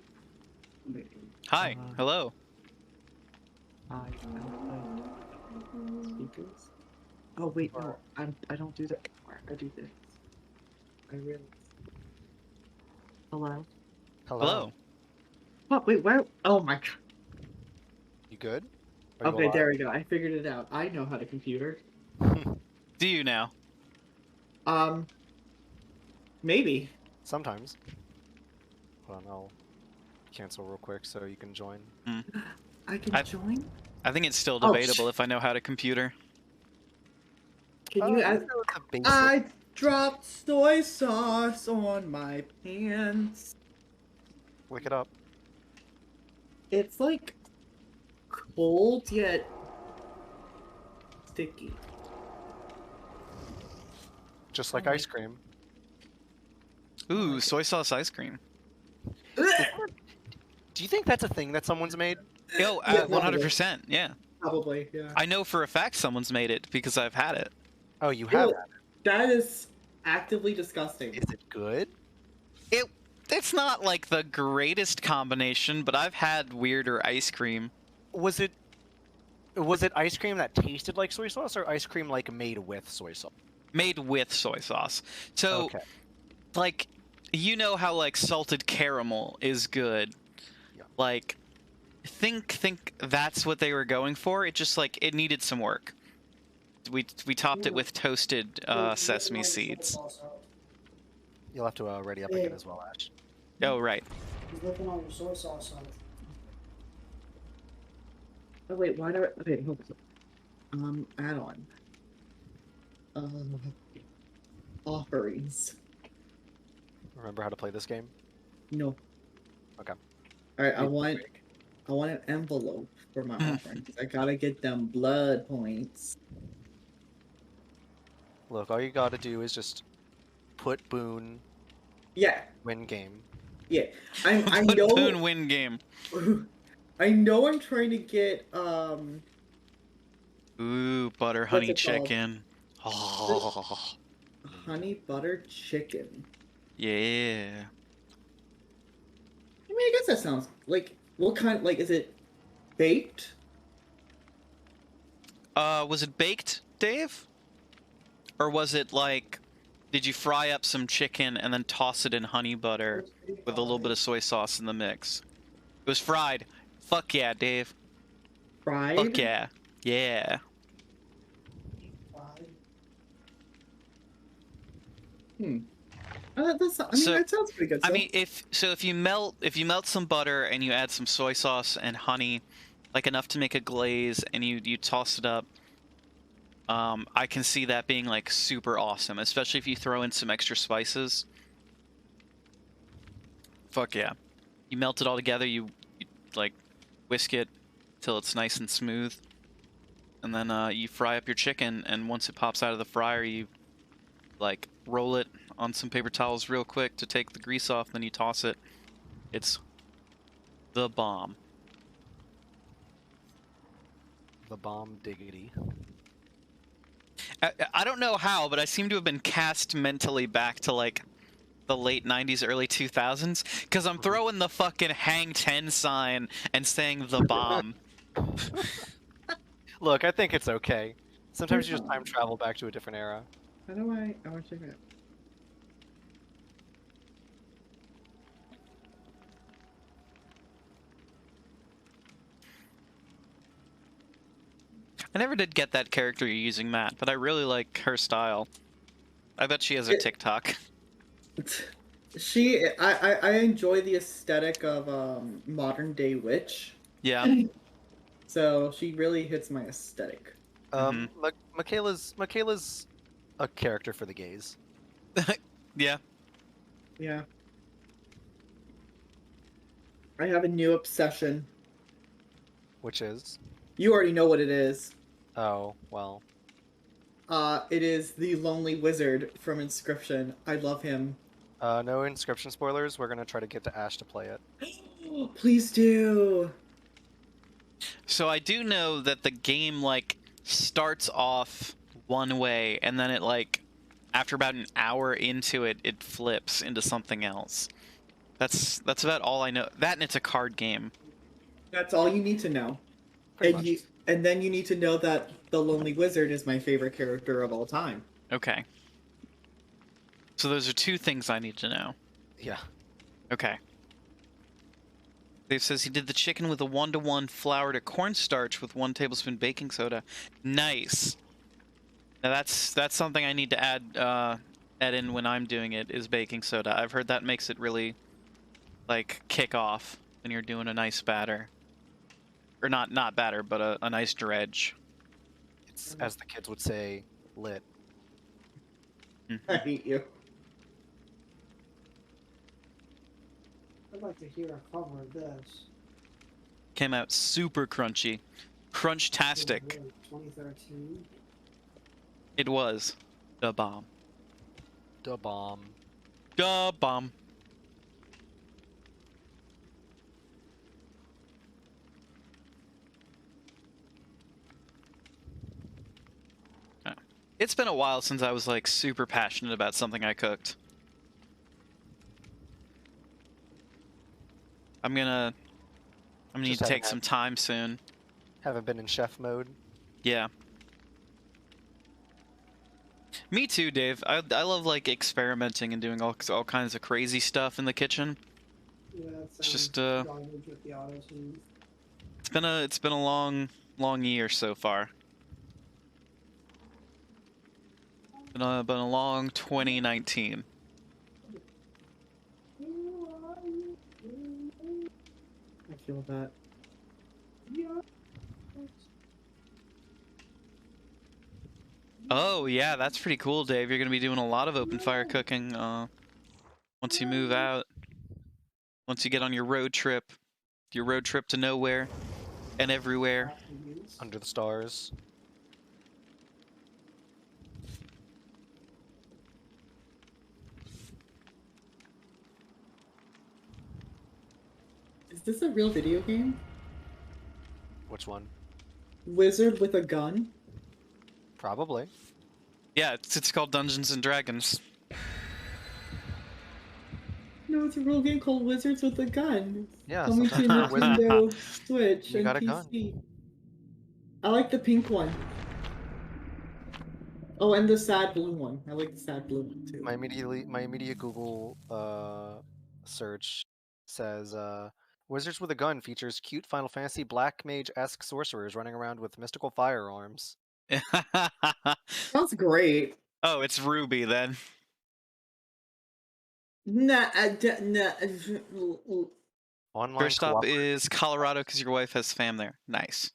Wait. Hi. Hello. Hi. Speakers. Oh wait, no. I don't do that anymore. I do this. I realize. Hello. Hello. Oh wait, where? Oh my god. You good? Are you Okay, alive? there we go. I figured it out. I know how to computer. Do you now? Maybe. Sometimes. Hold on, I'll cancel real quick so you can join. I can join. I think it's still Oh, debatable if I know how to computer. Can you add? I dropped soy sauce on my pants. Look it up. It's like cold yet sticky. Just like ice cream. Ooh, soy sauce ice cream. Do you think that's a thing that someone's made? Yo, Yeah, 100%. Yeah. Probably, yeah. I know for a fact someone's made it because I've had it. Oh, you have? That is actively disgusting. Is it good? It's not like the greatest combination, but I've had weirder ice cream. Was it ice cream that tasted like soy sauce, or ice cream like made with soy sauce? Made with soy sauce. So, Okay. like, you know how like salted caramel is good. Yeah. Like, think that's what they were going for. It just like it needed some work. We topped it with toasted sesame seeds. You'll have to ready up again as well, Ash. Oh right. He's looking on your soy sauce on. Oh wait, why do I? Okay, hold on. Add-on. Offerings. Remember how to play this game? No. Okay. All right, I want an envelope for my offering because I gotta get them blood points. Look, all you gotta do is just put Boone. Yeah. Win game. Yeah. I Put know. Boone win game. I know. I'm trying to get Ooh, butter What's honey it called? chicken. Oh. honey butter chicken. Yeah. I mean, I guess that sounds like what kind? Like, is it baked? Was it baked, Dave? Or was it like, did you fry up some chicken and then toss it in honey butter with a little bit of soy sauce in the mix? It was fried. Fuck yeah, Dave. Fried? Fuck yeah. Yeah. That sounds pretty good. I mean, if you melt some butter and you add some soy sauce and honey, like enough to make a glaze, and you toss it up, I can see that being like super awesome, especially if you throw in some extra spices. Fuck yeah. You melt it all together, you like whisk it till it's nice and smooth, and then you fry up your chicken, and once it pops out of the fryer, you like roll it on some paper towels real quick to take the grease off, then you toss it. It's the bomb. The bomb diggity. I don't know how, but I seem to have been cast mentally back to like the late 90s, early 2000s, because I'm throwing the fucking hang 10 sign and saying the bomb. Look, I think it's okay. Sometimes you just time travel back to a different era. How do I want to check it out. I never did get that character you're using, Matt, but I really like her style. I bet she has a TikTok. I enjoy the aesthetic of modern day witch. Yeah. So she really hits my aesthetic. Michaela's a character for the gays. Yeah. Yeah. I have a new obsession. Which is? You already know what it is. Oh, well. It is the Lonely Wizard from Inscription. I love him. No Inscription spoilers. We're gonna try to get to Ash to play it. Please do. So I do know that the game like starts off one way and then it like after about an hour into it, it flips into something else. That's about all I know. That and it's a card game. That's all you need to know. And then you need to know that the Lonely Wizard is my favorite character of all time. Okay. So those are two things I need to know. Yeah. Okay. Dave says he did the chicken with a 1-to-1 flour to cornstarch with 1 tablespoon baking soda. Nice. Now that's something I need to add in when I'm doing it, is baking soda. I've heard that makes it really like kick off when you're doing a nice batter. Or not batter, but a nice dredge. It's, as the kids would say, lit. I hate you. I'd like to hear a cover of this. Came out super crunchy. Crunch-tastic. 2013. It was the bomb. Da bomb. Da bomb. It's been a while since I was like super passionate about something I cooked. I'm gonna need to take some time soon. Haven't been in chef mode. Yeah. Me too, Dave. I love like experimenting and doing all kinds of crazy stuff in the kitchen. Yeah, that It's just garbage with the auto-tune. it's been a long year so far. Been a long 2019. I feel that. Oh yeah, that's pretty cool, Dave. You're gonna be doing a lot of open fire cooking once you move out. Once you get on your road trip to nowhere and everywhere. Under the stars. Is this a real video game? Which one? Wizard with a gun? Probably. Yeah, it's called Dungeons and Dragons. No, it's a real game called Wizards with a Gun. Yeah. Coming to sometimes you're a wizard. Nintendo Switch You and got a PC. gun. I like the pink one. Oh, and the sad blue one. I like the sad blue one too. My immediate Google search says Wizards with a Gun features cute Final Fantasy Black Mage-esque sorcerers running around with mystical firearms. Sounds great. Oh, it's Ruby then. Nah, Online First stop cooperative- is Colorado because your wife has fam there. Nice.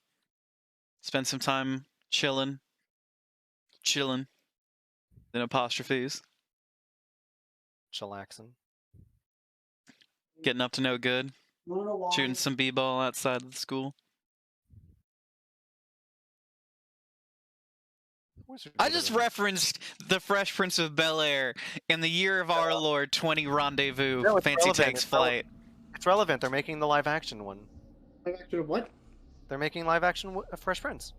Spend some time chilling. Then apostrophes. chillaxing. Getting up to no good. Shooting some b-ball outside of the school. Wizards I with a just Gun. referenced the Fresh Prince of Bel-Air in the year of our Lord 20 Rendezvous. No, it's Fancy relevant, takes it's flight. It's relevant. They're making the live action one. Live action of what? They're making live action Fresh Prince.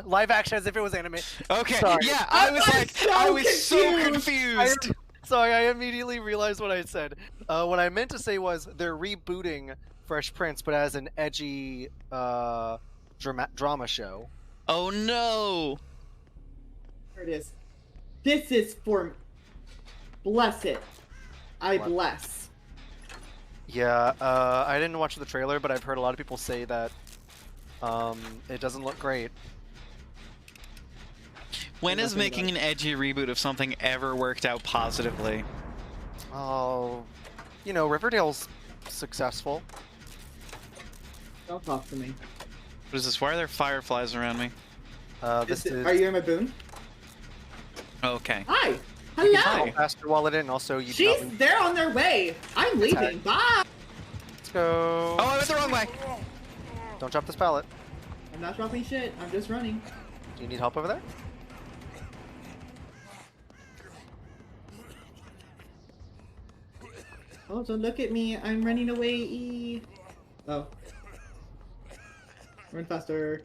Live action as if it was anime. Okay, Sorry. yeah, I was like, so I was so confused. confused. Sorry, I immediately realized what I had said. What I meant to say was they're rebooting Fresh Prince, but as an edgy drama show. Oh no! There it is. This is for. Bless it. I What? bless. Yeah, I didn't watch the trailer, but I've heard a lot of people say that it doesn't look great. When has Nothing making an edgy reboot of something ever worked out positively? Oh, you know, Riverdale's successful. Don't talk to me. What is this? Why are there fireflies around me? This is Are you in my boon? Okay. Hi. Hi. Hello. Faster while it in. Also, you do not She's leave- they're on their way. I'm leaving. Bye. Let's go. Oh, I went the wrong way! Don't drop this pallet. I'm not dropping shit. I'm just running. Do you need help over there? Oh, don't look at me. I'm running away. Oh. Run faster.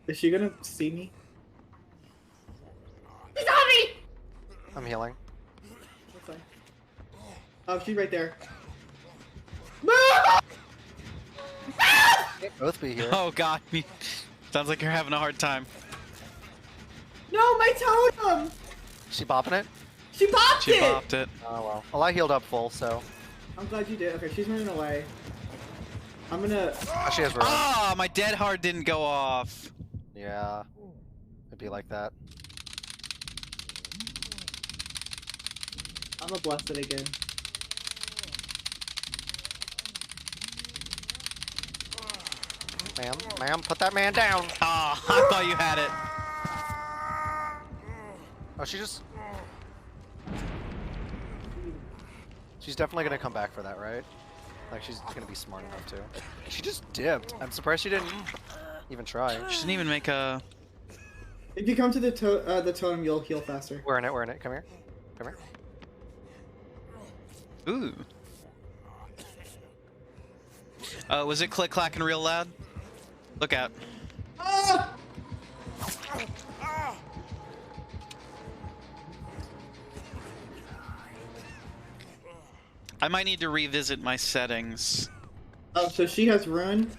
Is she gonna see me? She's on me! I'm healing. That's fine. Oh, she's right there. Both be here. Oh god. Sounds like you're having a hard time. No, my totem! She bopping it? She popped She it! bopped it. Oh well. Well, I healed up full, so. I'm glad you did. Okay, she's running away. I'm gonna. Oh, she has run. Ah, my dead hard didn't go off. Yeah. It'd be like that. I'm gonna bless it again. Ma'am, put that man down. Ah, I thought you had it. Oh, she just. She's definitely gonna come back for that, right? Like, she's gonna be smart enough to. She just dipped. I'm surprised she didn't even try. She didn't even make a... If you come to the totem, you'll heal faster. We're in it, we're in it. Come here. Come here. Ooh. Was it click-clacking real loud? Look out. Ah! I might need to revisit my settings. Oh, so she has run?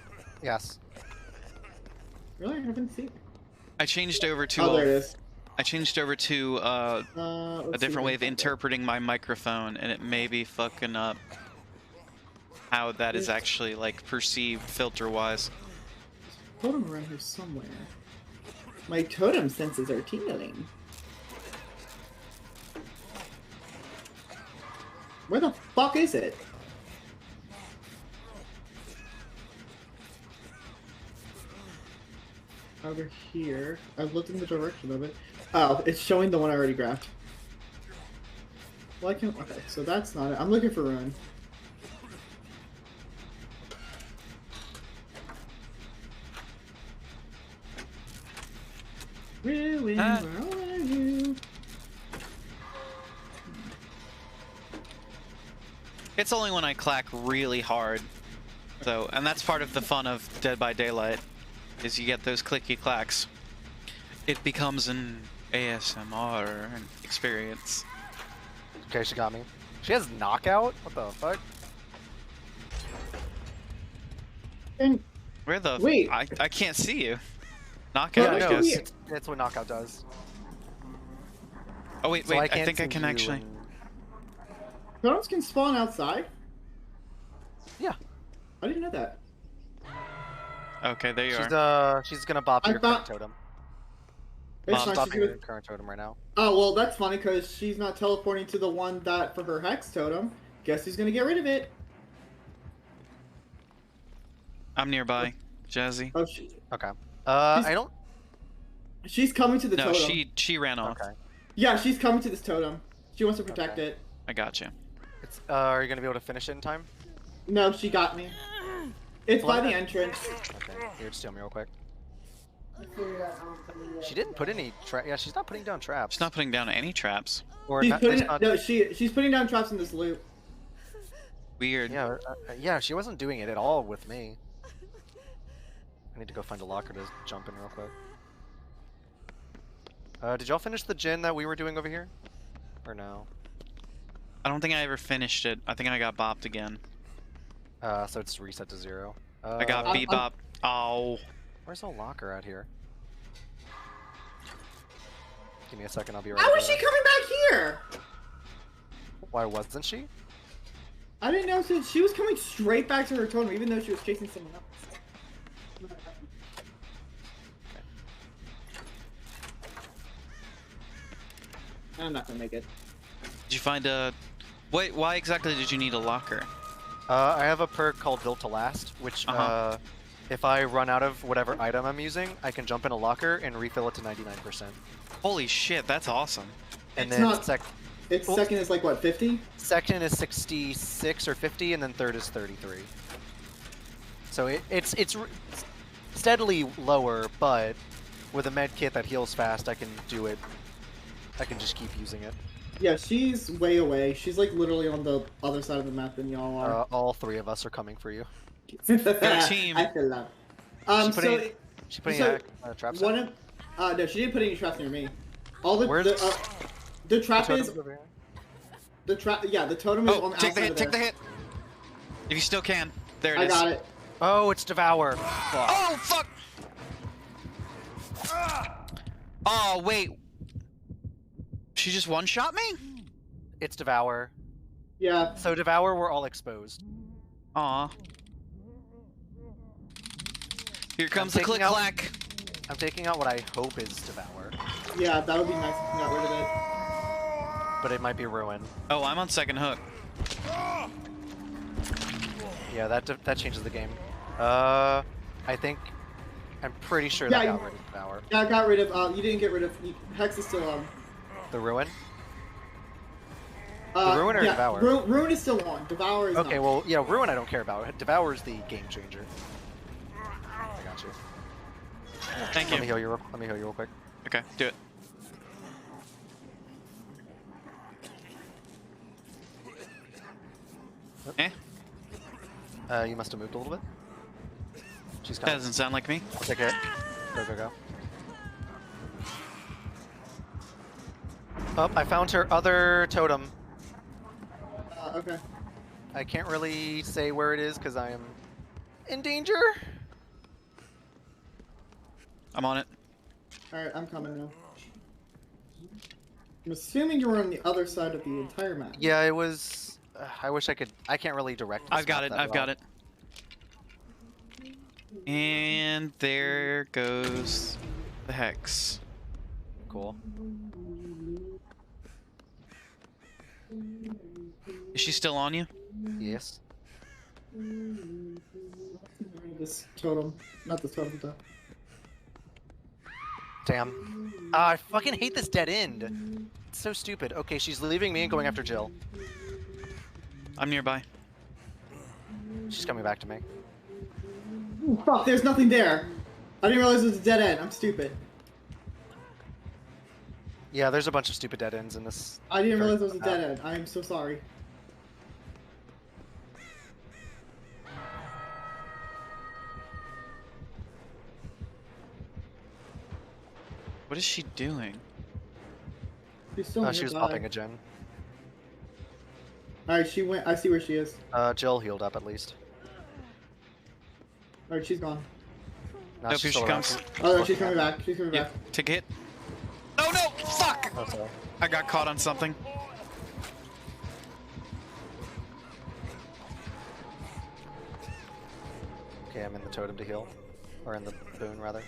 Yes. Really? I haven't seen it. I changed over to Oh, there it is. I changed over to a Let's see different way of what- interpreting my microphone, and it may be fucking up how that is actually like perceived filter-wise. Totem around here somewhere. My totem senses are tingling. Where the fuck is it? Over here. I've looked in the direction of it. Oh, it's showing the one I already grabbed. Well, I can. Okay, so that's not it. I'm looking for Ruin. Ruin, where are you? It's only when I clack really hard. So, and that's part of the fun of Dead by Daylight, is you get those clicky clacks. It becomes an ASMR experience. Okay, she got me. She has knockout? What the fuck? And Where the... Wait. I can't see you. Knockout, Yeah, I no, guess. That's what knockout does. Oh, wait, So wait, I can't think I see can you actually... and- totems can spawn outside? Yeah. I didn't know that. Okay, there you are. She's gonna bop I your thought- current totem. It's She's not, bopping she's your gonna... current totem right now. Oh, well, that's funny because she's not teleporting to the one that for her Hex totem. Guess who's gonna get rid of it? I'm nearby. Jazzy. Oh, Okay. I don't... she's coming to the No, totem. she ran off. Okay. Yeah, she's coming to this totem. She wants to protect it. I gotcha. It's, are you gonna be able to finish it in time? No, she got me. It's by the What? entrance. Okay. Here, just steal me real quick. I figured out how to do that. She didn't put any yeah, she's not putting down traps. She's not putting down any traps. Or She's not, putting it's not- no, she's putting down traps in this loop. Weird. Yeah, yeah, she wasn't doing it at all with me. I need to go find a locker to jump in real quick. Did y'all finish the gen that we were doing over here? Or no? I don't think I ever finished it. I think I got bopped again. So it's reset to 0. I got bebop. Oh. Where's the locker out here? Give me a second, I'll be right How is she back. coming back here? Why wasn't she? I didn't know she was coming straight back to her totem, even though she was chasing someone else. I'm not gonna make it. Did you find a... Wait, why exactly did you need a locker? I have a perk called Built to Last, which if I run out of whatever item I'm using, I can jump in a locker and refill it to 99%. Holy shit, that's awesome. And It's then not- sec Its Oh. second is like what, 50? second is 66 or 50, and then third is 33. So it's steadily lower, but with a med kit that heals fast, I can do it. I can just keep using it. Yeah, she's way away. She's like literally on the other side of the map than y'all are. All 3 of us are coming for you. team. I feel that. She putting so traps. one of no, she didn't put any traps near me. All the Where's the trap totem's is over here? the trap. Yeah, the totem is Oh, on the take the outside hit, of take the there. hit! If you still can. There it I is. got it. Oh, it's Devour. Fuck. Oh, fuck! Oh, wait. She just one-shot me? It's Devour. Yeah. So Devour, we're all exposed. Aw. Here comes the taking click out- clack. I'm taking out what I hope is Devour, Yeah, that would be nice if you got rid of it. but it might be Ruin. Oh, I'm on second hook. Yeah, that changes the game. I'm pretty sure Yeah, that you- got rid of Devour. Yeah, I got rid of. You didn't get rid of. Hex is still on. The Ruin? The Ruin or yeah, Devour? Ruin is still on. Devour is Okay, not. well, yeah, Ruin I don't care about. Devour is the game changer. I got you. Thank Let me you. heal you real quick. Okay, do it. Eh? You must have moved a little bit. She's That coming. doesn't sound like me. I'll take it. Go, go, go. Oh, I found her other totem. Okay. I can't really say where it is because I am in danger. I'm on it. All right, I'm coming now. I'm assuming you were on the other side of the entire map. Yeah, it was. I wish I could. I can't really direct. this I've got map it, that I've got well. it. And there goes the hex. Cool. Is she still on you? Yes. This totem, not this totem. Damn. I fucking hate this dead end. That's so stupid. Okay, she's leaving me and going after Jill. I'm nearby. She's coming back to me. Ooh, fuck, there's nothing there. I didn't realize it was a dead end. I'm stupid. Yeah, there's a bunch of stupid dead ends in this. I didn't realize it was a dead end. I am so sorry. What is she doing? She's still She was nearby. popping a gen. Alright, she went. I see where she is. Jill healed up at least. Alright, she's gone. No, Nope, she's here she still around. comes. Oh, no, she's coming back. She's coming back. Yep. Take a hit. Oh no! Fuck! Oh, sorry. I got caught on something. Okay, I'm in the totem to heal. Or in the boon, rather.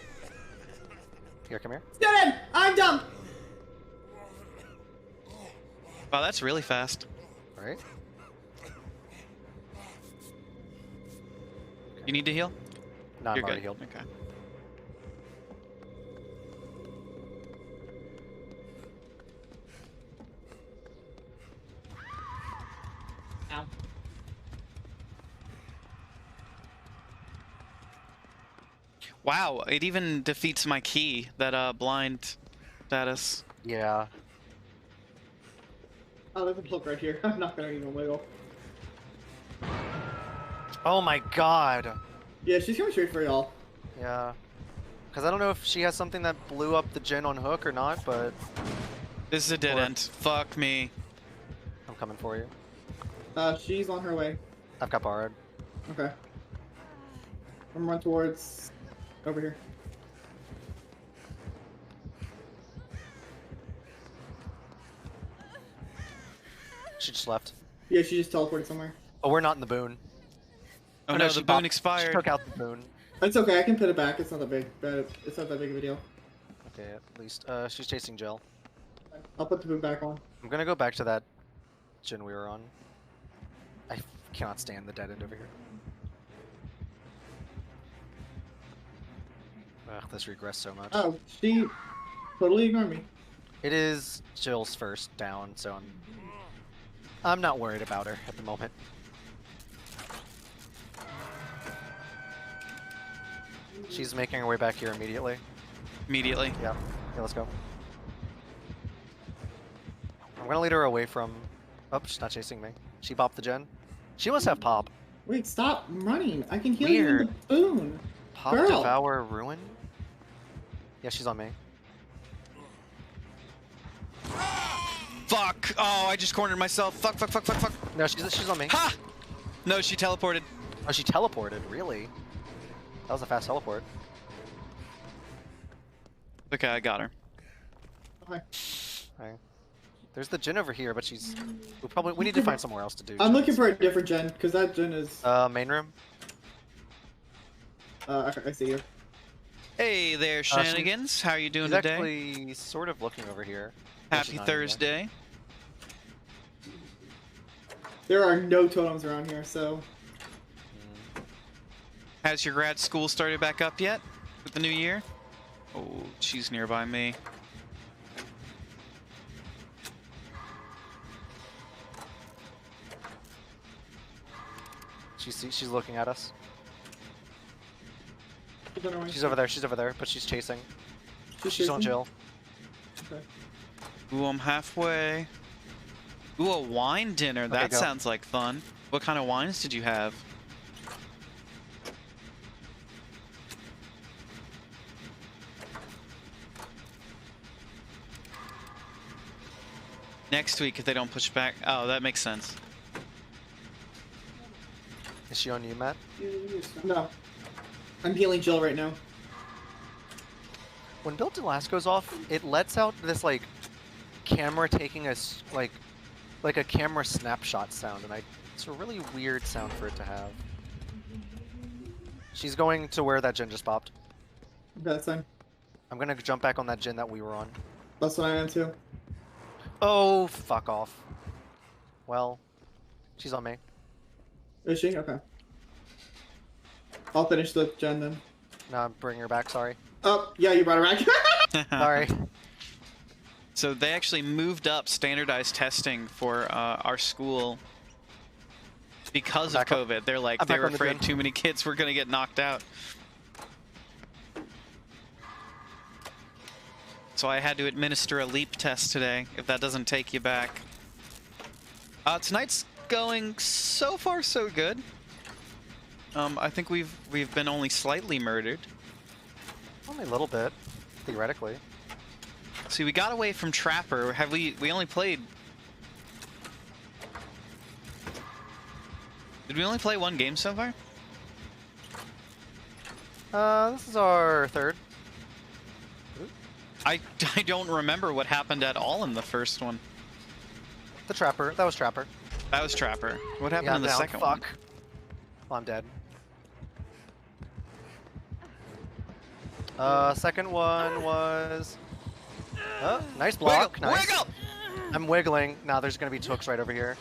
Here, come here. Dead end! I'm dumb! Wow, that's really fast. Alright. You need to heal? No, I'm You're already good. healed. Okay. Ow. Wow, it even defeats my key, that blind status. Yeah. Oh, there's a book right here. I'm not gonna even wiggle. Oh my god! Yeah, she's coming straight for y'all. Yeah. Because I don't know if she has something that blew up the gen on hook or not, but This is a dead Or- end. Fuck me. I'm coming for you. She's on her way. I've got borrowed. Okay. I'm run towards over here. She just left. Yeah, she just teleported somewhere. Oh, we're not in the boon. Oh no, she the boon popped- She expired. took out the boon. It's okay. I can put it back. It's not that big. It's not that big of a deal. Okay, at least. She's chasing Jill. I'll put the boot back on. I'm gonna go back to that gen we were on. I cannot stand the dead end over here. Ugh, this regressed so much. Oh, she totally ignored me. It is Jill's first down, so I'm not worried about her at the moment. She's making her way back here immediately. Immediately. Yeah. Yeah, let's go. I'm gonna lead her away from... Oh, she's not chasing me. She popped the gen. She must have pop. Wait, stop running. I can heal Weird. you in the boon. Pop, Girl. devour, ruin? Yeah, she's on me. Fuck! Oh, I just cornered myself. Fuck, fuck, fuck, fuck, fuck. No, she's on me. Ha! No, she teleported. Oh, she teleported, really? That was a fast teleport. Okay, I got her. Okay. Okay. There's the gen over here, but she's... We need to find somewhere else to do. I'm looking for a different gen, because that gen is... Main room? I see you. Hey there, shenanigans. How are you doing She's today? actually sort of looking over here. Well, she's Happy not anymore. Thursday. There are no totems around here, so... Has your grad school started back up yet? With the new year? Oh, she's nearby me. She's looking at us. I don't know why. She's over there, but she's chasing. She's on chasing? Jill. Okay. Ooh, I'm halfway. Ooh, a wine dinner. That go. sounds like fun. What kind of wines did you have? Next week, if they don't push back. Oh, that makes sense. Is she on you, Matt? No. I'm healing Jill right now. When Built to Last goes off, it lets out this like camera taking a like a camera snapshot sound, and it's a really weird sound for it to have. She's going to where that gen just popped. Okay, that's fine. I'm gonna jump back on that gen that we were on. That's what I am too. Oh, fuck off. Well, she's on me. Is she? Okay. I'll finish the gen then. No, I'm bringing her back. Sorry. Oh, yeah, you brought her back. Sorry. So they actually moved up standardized testing for our school because of COVID. They're like, they were afraid too many kids were going to get knocked out. So I had to administer a leap test today, if that doesn't take you back. Tonight's going so far so good. I think we've been only slightly murdered. Only a little bit, theoretically. See, we got away from Trapper. Have we only played... Did we only play one game so far? This is our third. I don't remember what happened at all in the first one. The Trapper. That was Trapper. That was Trapper. What happened in the second one? Well, I'm dead. Second one was... Oh, nice block. Wiggle! Nice. Wiggle! I'm wiggling. Now there's going to be hooks right over here.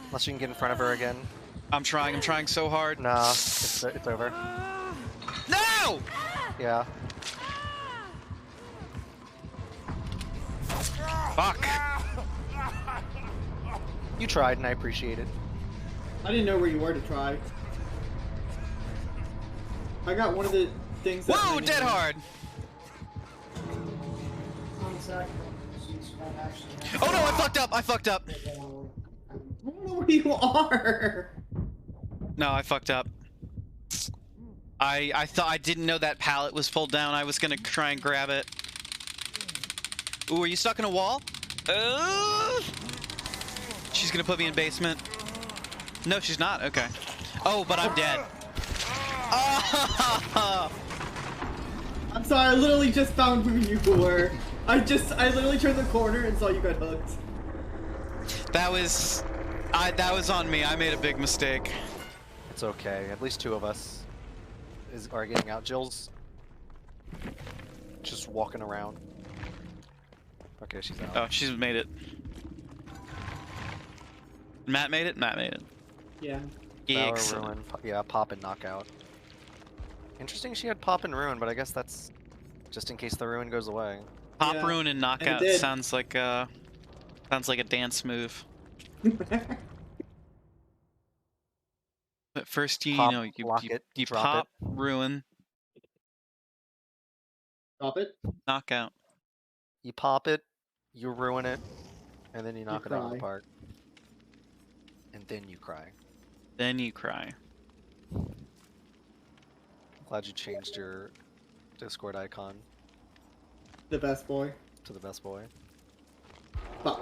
Unless you can get in front of her again. I'm trying so hard. Nah, it's over. No! Yeah. Fuck. You tried, and I appreciate it. I didn't know where you were to try. I got one of the things that... Whoa, dead hard! One sec. She's not actually. Oh no, I fucked up! I fucked up! I don't know where you are! No, I fucked up. I thought I didn't know that pallet was pulled down. I was gonna try and grab it. Ooh, are you stuck in a wall? She's gonna put me in basement. No, she's not. Okay. Oh, but I'm dead. Oh! I'm sorry, I literally just found who you were. I literally turned the corner and saw you got hooked. That was on me. I made a big mistake. It's okay. At least two of us are getting out. Jill's just walking around. Okay, she's out. Oh, she's made it. Matt made it? Matt made it. Yeah. Power, Excellent. ruin, yeah, pop and knockout. Interesting she had pop and ruin, but I guess that's just in case the ruin goes away. Pop, Yeah, ruin, and knockout did. sounds like a dance move. But first, you Pop, know, lock it, you drop pop, ruin, Stop it. knockout. You pop it, you ruin it, and then you knock it out of the cry. park. And then you cry. Then you cry. Glad you changed your Discord icon The best boy. to the best boy. But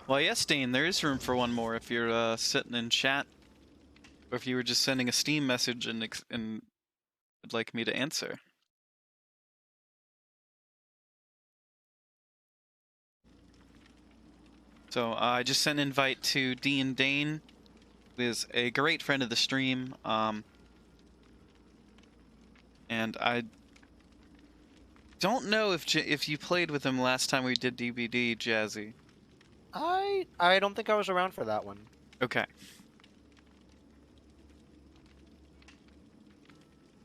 Well, yes, Dane, there is room for one more if you're sitting in chat, or if you were just sending a Steam message and would like me to answer. So I just sent an invite to D and Dane, who is a great friend of the stream, and I don't know if you played with him last time we did DBD, Jazzy. I don't think I was around for that one. Okay.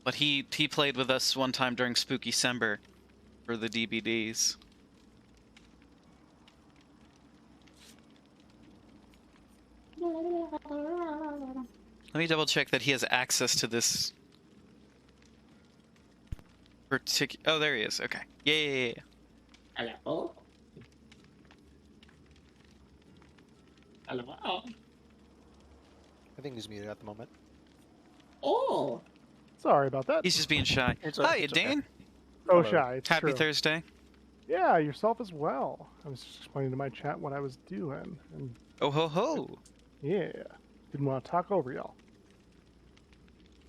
But he played with us one time during Spooky Sember for the DBDs. Let me double check that he has access to this particular... Oh, there he is. Okay. Yeah. hello. Hello. I think he's muted at the moment. Oh. Sorry about that. He's just being shy. It's Hiya, it's okay. Dane. So Hello. shy. It's Happy true. Thursday. Yeah, yourself as well. I was just explaining to my chat what I was doing, and Oh ho ho. yeah, didn't want to talk over y'all.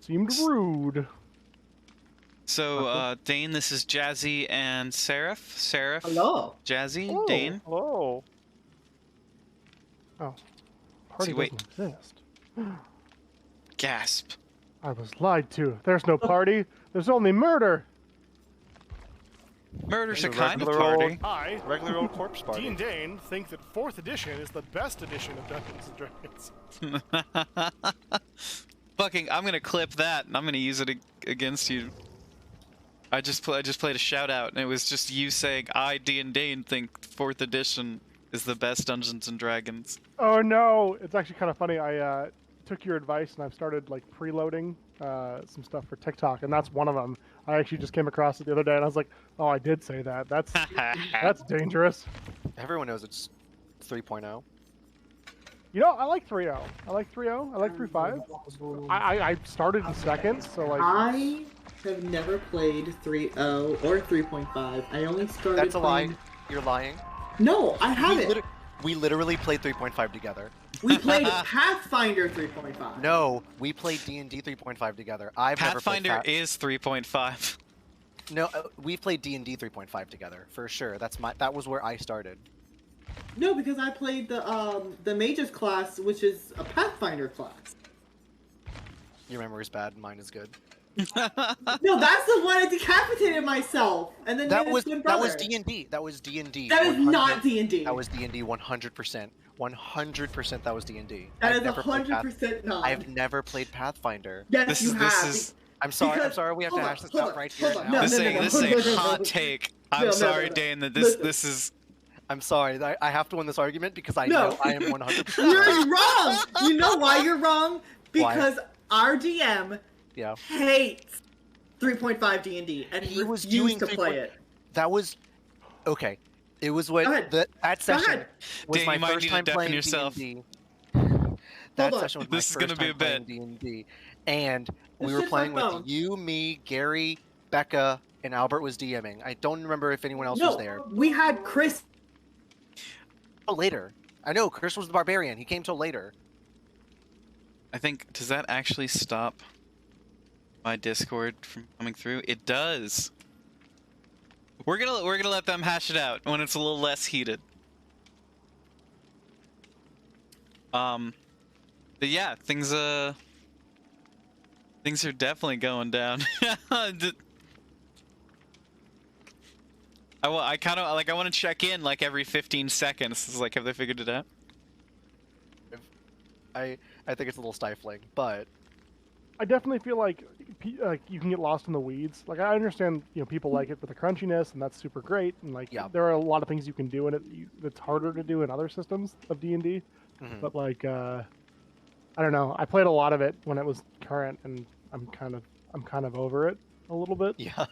Seemed rude. So, Dane, this is Jazzy and Seraph. Seraph. Hello. Jazzy, Hello. Dane. Hello. Oh, party wait. doesn't exist. Gasp. I was lied to. There's no party. There's only murder. Murder's a It's a kind of regular party. I, Regular old corpse party. D and Dane, think that 4th edition is the best edition of Dungeons and Dragons. Fucking, I'm gonna clip that and I'm gonna use it against you. I just played a shout out, and it was just you saying, "I D&D and think 4th edition is the best Dungeons and Dragons." Oh no, it's actually kind of funny. I took your advice and I've started like preloading some stuff for TikTok, and that's one of them. I actually just came across it the other day, and I was like, "Oh, I did say that. That's dangerous." Everyone knows it's 3.0. You know, I like 3.0. I like 3.0. I like 3.5. I started in second, so like. I have never played 3.0 or 3.5. I only started. That's a lie. playing... You're lying. No, I haven't. We literally played 3.5 together. We played Pathfinder 3.5. No, we played D&D 3.5 together. I've never played Pathfinder is 3.5. No, we've played D&D 3.5 together for sure. That was where I started. No, because I played the Mage's class, which is a Pathfinder class. Your memory's bad. Mine is good. No, that's the one I decapitated myself, and then That made was a twin brother. D&D. That was D&D. That is not D&D. That was D&D 100%. 100% that was D&D. That is 100% not. I've never played Pathfinder. Yes, you have. I'm sorry. Because- We have to hash this out right here now. No, This ain't no. hot take. I'm sorry, Dane, that this is. I'm sorry. I have to win this argument because I know I am 100%. You're wrong. You know why you're wrong? Because our DM hates 3.5 D&D, and he was used to play it. That was okay. It was what that session was Dane, my you might first need to time deafen playing yourself. D&D. That session was my This is first gonna be time a playing bit. D&D, and we This were shit's playing my with phone. you, me, Gary, Becca, and Albert was DMing. I don't remember if anyone else was there. We had Chris. Oh, later. I know Chris was the barbarian. He came till later. I think, does that actually stop my Discord from coming through? It does. We're gonna let them hash it out when it's a little less heated. But yeah, things are definitely going down. I kind of like, I want to check in like every 15 seconds. It's like, have they figured it out? I think it's a little stifling, but I definitely feel like you can get lost in the weeds. Like I understand, people like it for the crunchiness, and that's super great. And like, there are a lot of things you can do in it that's harder to do in other systems of D&D. But like, I don't know. I played a lot of it when it was current, and I'm kind of over it a little bit. yeah,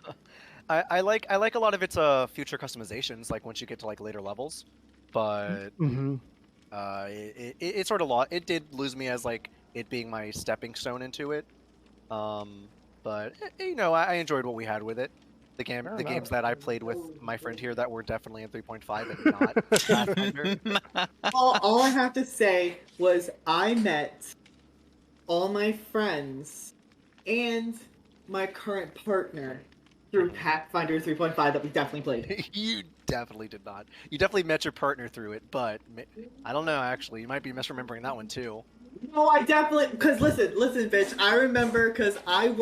I like a lot of its future customizations, like once you get to like later levels. But it sort of it did lose me as like it being my stepping stone into it. But I enjoyed what we had with it. The games that I played with my friend here that were definitely in 3.5 and not Pathfinder. All I have to say was I met all my friends and my current partner through Pathfinder 3.5 that we definitely played. You definitely did not. You definitely met your partner through it, but I don't know, actually. You might be misremembering that one, too. No, I definitely... Because listen, bitch. I remember because I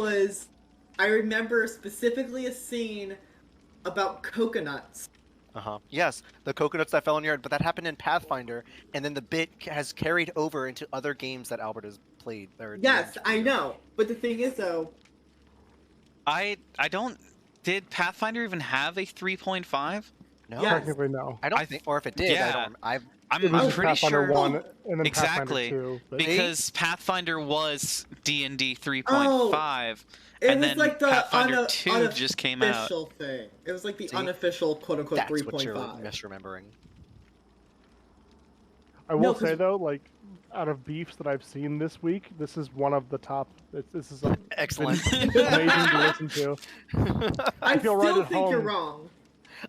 remember specifically a scene about coconuts. Yes, the coconuts that fell on your head, but that happened in Pathfinder, and then the bit has carried over into other games that Albert has played. Yes, I know. But the thing is, though... I don't... Did Pathfinder even have a 3.5? No. Yes. Technically, no. I don't think... Or if it did, Yeah. I'm It was pretty Pathfinder sure... 1 and then Exactly. Pathfinder 2. But... Because Pathfinder was D&D 3.5, It and was then like the Pathfinder 2 just came out. unofficial thing. It was like the unofficial quote-unquote 3.5. That's what you're misremembering. I will say, though, like, out of beefs that I've seen this week, this is one of the top. This is Excellent. It's amazing to listen to. I feel still right at think you're home.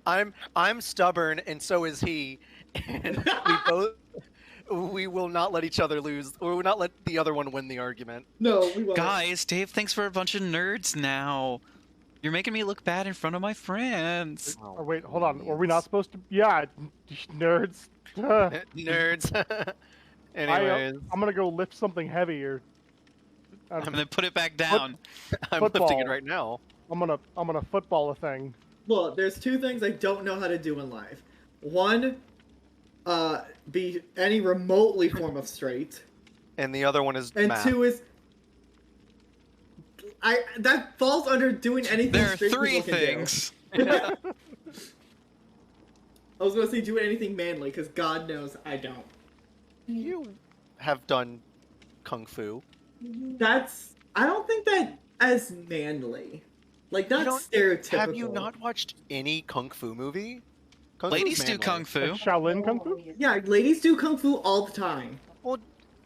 wrong. I'm stubborn, and so is he. And we will not let each other lose, or we will not let the other one win the argument. No, we won't. Guys, Dave thinks we're a bunch of nerds now. You're making me look bad in front of my friends. Oh, wait, hold on. Were we not supposed to? Yeah, nerds. Nerds. Anyways, I'm gonna go lift something heavier. And then put it back down. I'm football. lifting it right now. I'm gonna football a thing. Look, there's two things I don't know how to do in life. One, be any remotely form of straight. And the other one is And math. two is... that falls under doing anything. There are straight 3 people can do. things. I was gonna say do anything manly, because God knows I don't. You have done kung fu. I don't think that as manly. Like, not stereotypical. Have you not watched any kung fu movie? Ladies do kung fu. Like Shaolin Kung Fu? Yeah, ladies do kung fu all the time. Well,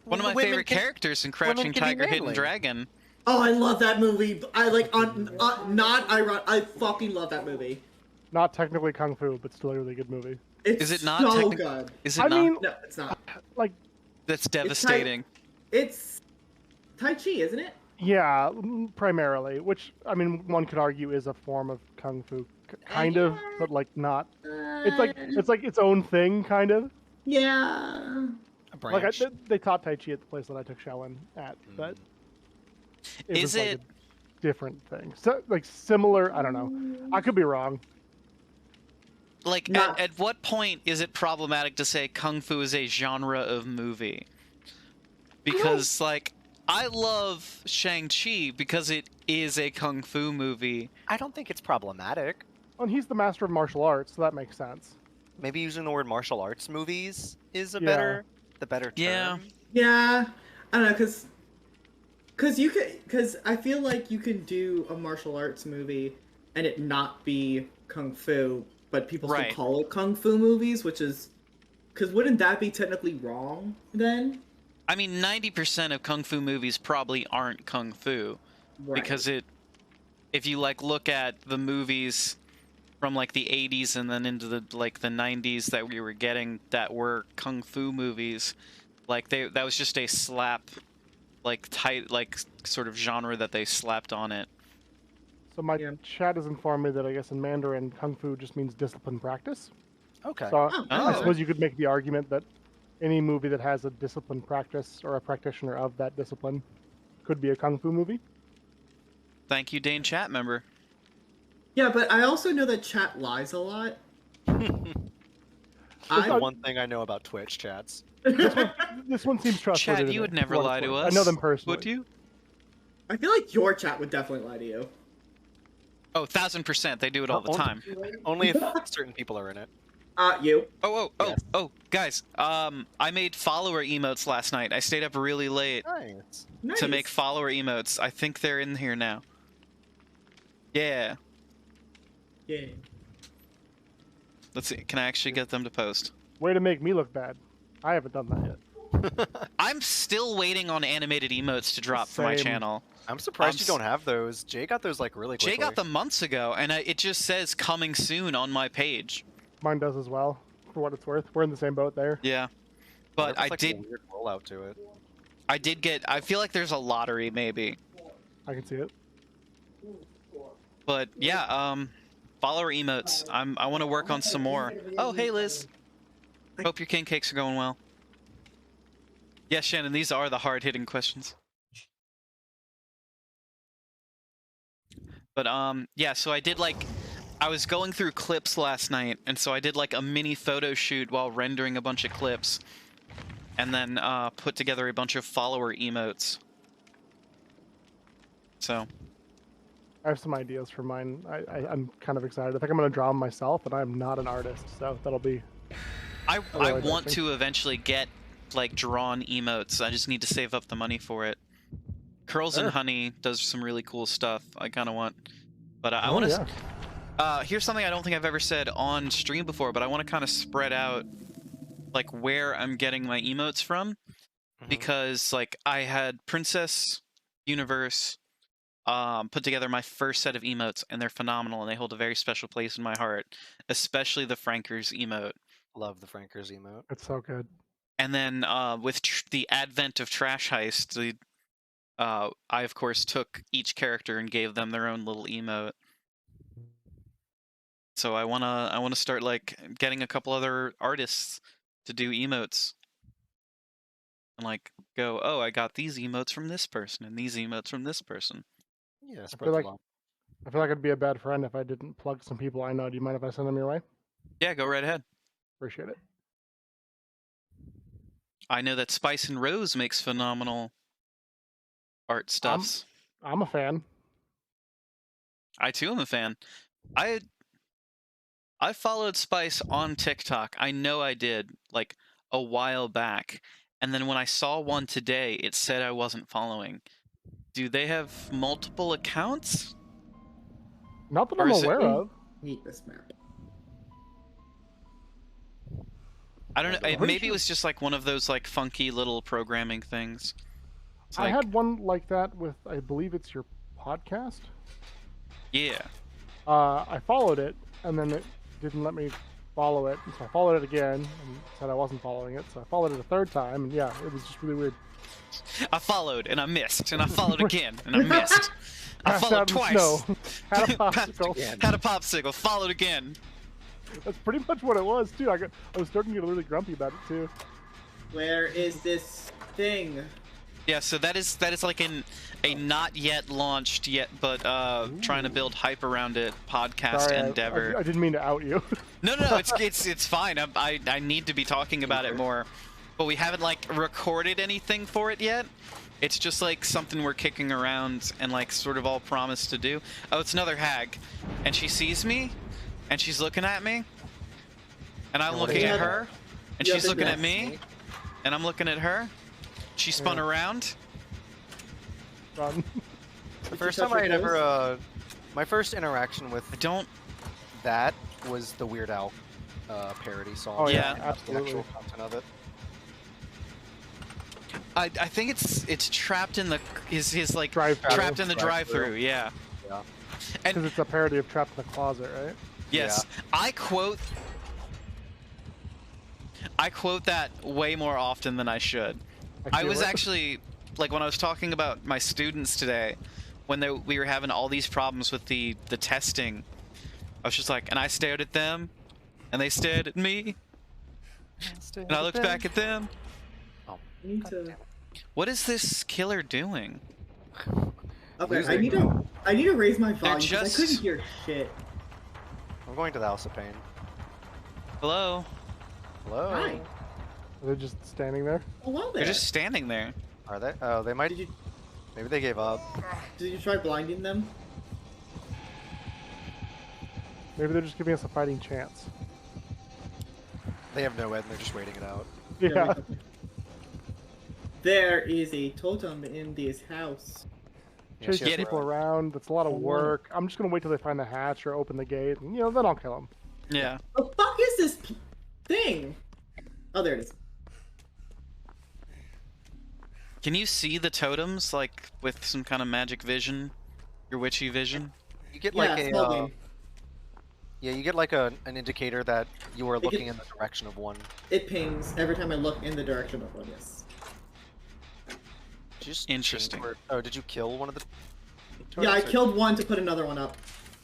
One of my favorite characters in Crouching Tiger, Hidden Dragon. Oh, I love that movie. I like not ironic. I fucking love that movie. Not technically Kung Fu, but still a really good movie. Is it not so good? Is it I not? mean, No, it's not. like, That's devastating. It's Tai Chi, isn't it? yeah, primarily. Which, I mean, one could argue is a form of Kung Fu, kind of, but like not. It's like its own thing, kind of. Yeah. A branch. Like they taught Tai Chi at the place that I took Shaolin at, but Is like it a different thing? So like similar. I don't know. I could be wrong. like at what point is it problematic to say kung fu is a genre of movie? Because like I love Shang-Chi because it is a kung fu movie. I don't think it's problematic. And he's the master of martial arts, so that makes sense. Maybe using the word martial arts movies is the better term. Yeah. I don't know, because I feel like you can do a martial arts movie and it not be kung fu, but people still call it kung fu movies, which is because wouldn't that be technically wrong then? I mean, 90% of kung fu movies probably aren't kung fu, because if you like look at the movies from like the 80s and then into the like the 90s that we were getting that were kung fu movies, like that was just a slap, like tight, like sort of genre that they slapped on it. So my chat has informed me that I guess in Mandarin, kung fu just means disciplined practice. Okay. So I suppose you could make the argument that any movie that has a disciplined practice or a practitioner of that discipline could be a kung fu movie. Thank you, Dane chat member. Yeah, but I also know that chat lies a lot. One thing I know about Twitch chats. This one seems trustworthy. Chat, you would never lie to us. I know them personally. Would you? I feel like your chat would definitely lie to you. Oh, 1000%. They do it all the time. Only if certain people are in it. You. Oh, guys. I made follower emotes last night. I stayed up really late to make follower emotes. I think they're in here now. Yeah. Yeah. Let's see. Can I actually get them to post? Way to make me look bad. I haven't done that yet. I'm still waiting on animated emotes to drop for my channel. I'm surprised you don't have those. Jay got those like really quickly. Jay got them months ago, and it just says coming soon on my page. Mine does as well, for what it's worth. We're in the same boat there. Yeah. But I did. A weird rollout to it. I did get. I feel like there's a lottery, maybe. I can see it. But yeah, follower emotes. I want to work on some more. Oh, hey Liz. Hope your king cakes are going well. Yeah, Shannon, these are the hard-hitting questions. But yeah, so I did like, I was going through clips last night, and so I did like a mini photo shoot while rendering a bunch of clips, and then put together a bunch of follower emotes. So. I have some ideas for mine. I'm kind of excited. I think I'm going to draw them myself, and I'm not an artist, so that'll be... I want to eventually get like drawn emotes. I just need to save up the money for it. Curls and Honey does some really cool stuff. I kind of want, but I want to. Here's something I don't think I've ever said on stream before, but I want to kind of spread out like where I'm getting my emotes from, because like I had Princess Universe put together my first set of emotes, and they're phenomenal, and they hold a very special place in my heart, especially the Frankers emote. Love the Frankers emote. It's so good. And then with the advent of Trash Heist, I of course took each character and gave them their own little emote. So I wanna start like getting a couple other artists to do emotes. And like go, oh, I got these emotes from this person and these emotes from this person. Yeah, I feel like I'd be a bad friend if I didn't plug some people I know. Do you mind if I send them your way? Yeah, go right ahead. Appreciate it. I know that Spice and Rose makes phenomenal art stuffs. I'm a fan. I too am a fan. I followed Spice on TikTok. I know I did, like, a while back. And then when I saw one today, it said I wasn't following. Do they have multiple accounts? Not that Or I'm is it- aware of. Hate this map. I don't know. Pretty Maybe it sure- was just like one of those like funky little programming things. It's I like, had one like that with, I believe it's your podcast. yeah. I followed it, and then it didn't let me follow it, and so I followed it again, and said I wasn't following it, so I followed it a third time, and yeah, it was just really weird. I followed and I missed, and I followed again and I missed. I Passed followed out in the twice. snow. Had a popsicle. Had a popsicle. Followed again. That's pretty much what it was, too. I was starting to get really grumpy about it, too. Where is this thing? Yeah, so that is like a not yet launched yet, but trying to build hype around it podcast Sorry, endeavor. I didn't mean to out you. No, it's fine. I need to be talking about it more, but we haven't like recorded anything for it yet. It's just like something we're kicking around and like sort of all promised to do. Oh, it's another hag, and she sees me, and she's looking at me, and I'm looking at her, and Yeah, she's looking at that's me, and I'm looking at her. She spun around. Run. The first touch time I had your ever, my first interaction with I don't. that was the Weird Al parody song. Oh, yeah, The absolutely. actual content of it. I think it's trapped in the his like Drive-thru. trapped in the Drive-thru. drive-through. Yeah. Yeah. Because And it's a parody of Trapped in the Closet, right? yes, I quote that way more often than I should. I feel was it. actually like when I was talking about my students today, when we were having all these problems with the testing. I was just like, and I stared at them, and they stared at me, and I looked back at them. Oh, I need to. What is this killer doing? Okay, I need to raise my volume because just- I couldn't hear shit. I'm going to the House of Pain. Hello? Hello. Hi. Are they just standing there? Hello there. They're just standing there. Are they? Oh, they might. Did you Maybe they gave up. try blinding them? Maybe they're just giving us a fighting chance. They have no ed and they're just waiting it out. Yeah. There is a totem in this house. Yeah, Chase she has people to- around. That's a lot of work. I'm just gonna wait till they find the hatch or open the gate, and then I'll kill them. Yeah. The fuck is this thing? Oh, there it is. Can you see the totems like with some kind of magic vision? Your witchy vision? You get Yeah, like a. smoking. Yeah, you get like an indicator that you are It looking gets- in the direction of one. It pings every time I look in the direction of one. Yes. Did you just change Interesting. where- Oh, did you kill one of the? Yeah, I totems, or- killed one to put another one up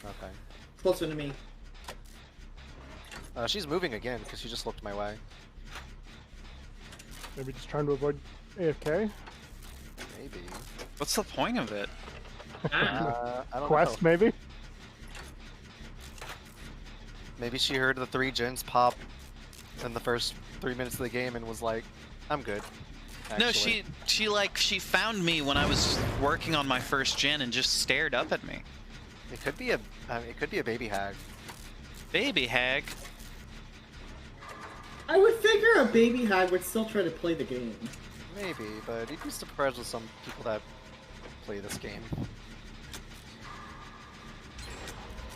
Okay. closer to me. She's moving again because she just looked my way. Maybe just trying to avoid AFK. Maybe. What's the point of it? I don't Quest, know. maybe. Maybe she heard the 3 gens pop in the first 3 minutes of the game and was like, "I'm good." No, actually." she found me when I was working on my first gen and just stared up at me. It could be a baby hag. Baby hag. I would figure a baby hag would still try to play the game. Maybe, but you'd be surprised with some people that play this game.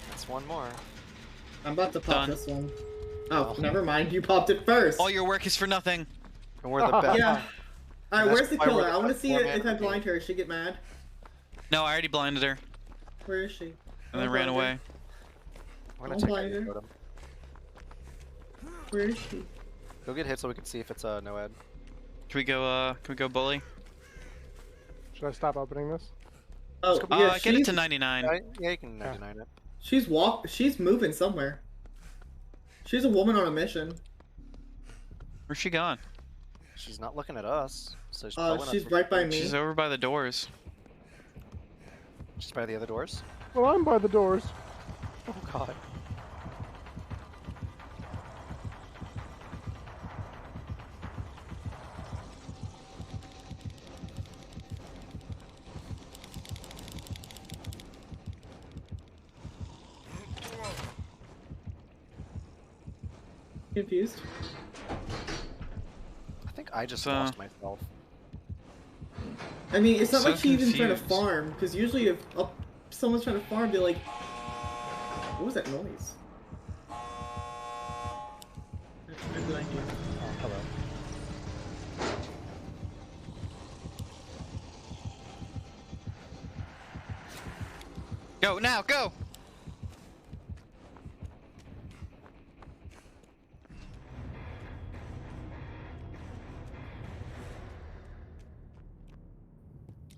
That's one more. I'm about to pop Done. this one. Oh, Oh. never mind. You popped it first. All your work is for nothing. And we're the best. Yeah. Alright, That's where's the why we're killer? the I want to best see format if I of the blind her. Is she get mad? No, I already blinded her Where is she? and then ran away. We're gonna Don't take blind her. her. Where is she? Go get hit so we can see if it's no ed. Can we go bully? Should I stop opening this? Oh, yeah, Get it she's, to 99. Yeah, you can 99 it. she's moving somewhere. She's a woman on a mission. Where's she gone? She's not looking at us, so she's probably not She's supposed right by to- me. She's over by the doors. She's by the other doors. Well, I'm by the doors. Oh god. confused. I think I just lost myself. I mean, it's not So like she's even trying to confused. farm, because usually if someone's trying to farm, they're like, what was that noise? What did I hear? Oh, hello. Go now, go!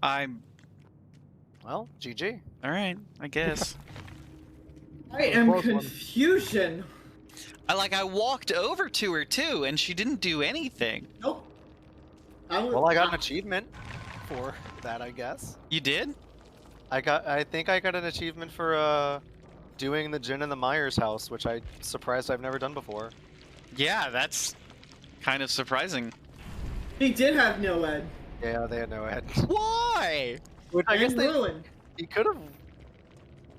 I'm Well, GG. all right, I guess. I am close one. confusion. I walked over to her too, and she didn't do anything. Nope. Well, I got an achievement for that, I guess. You did? I think I got an achievement for doing the Jin and the Myers house, which I'm surprised I've never done before. Yeah, that's kind of surprising. He did have no ed. Yeah, they had no head. Why? Which I guess And ruin. he could have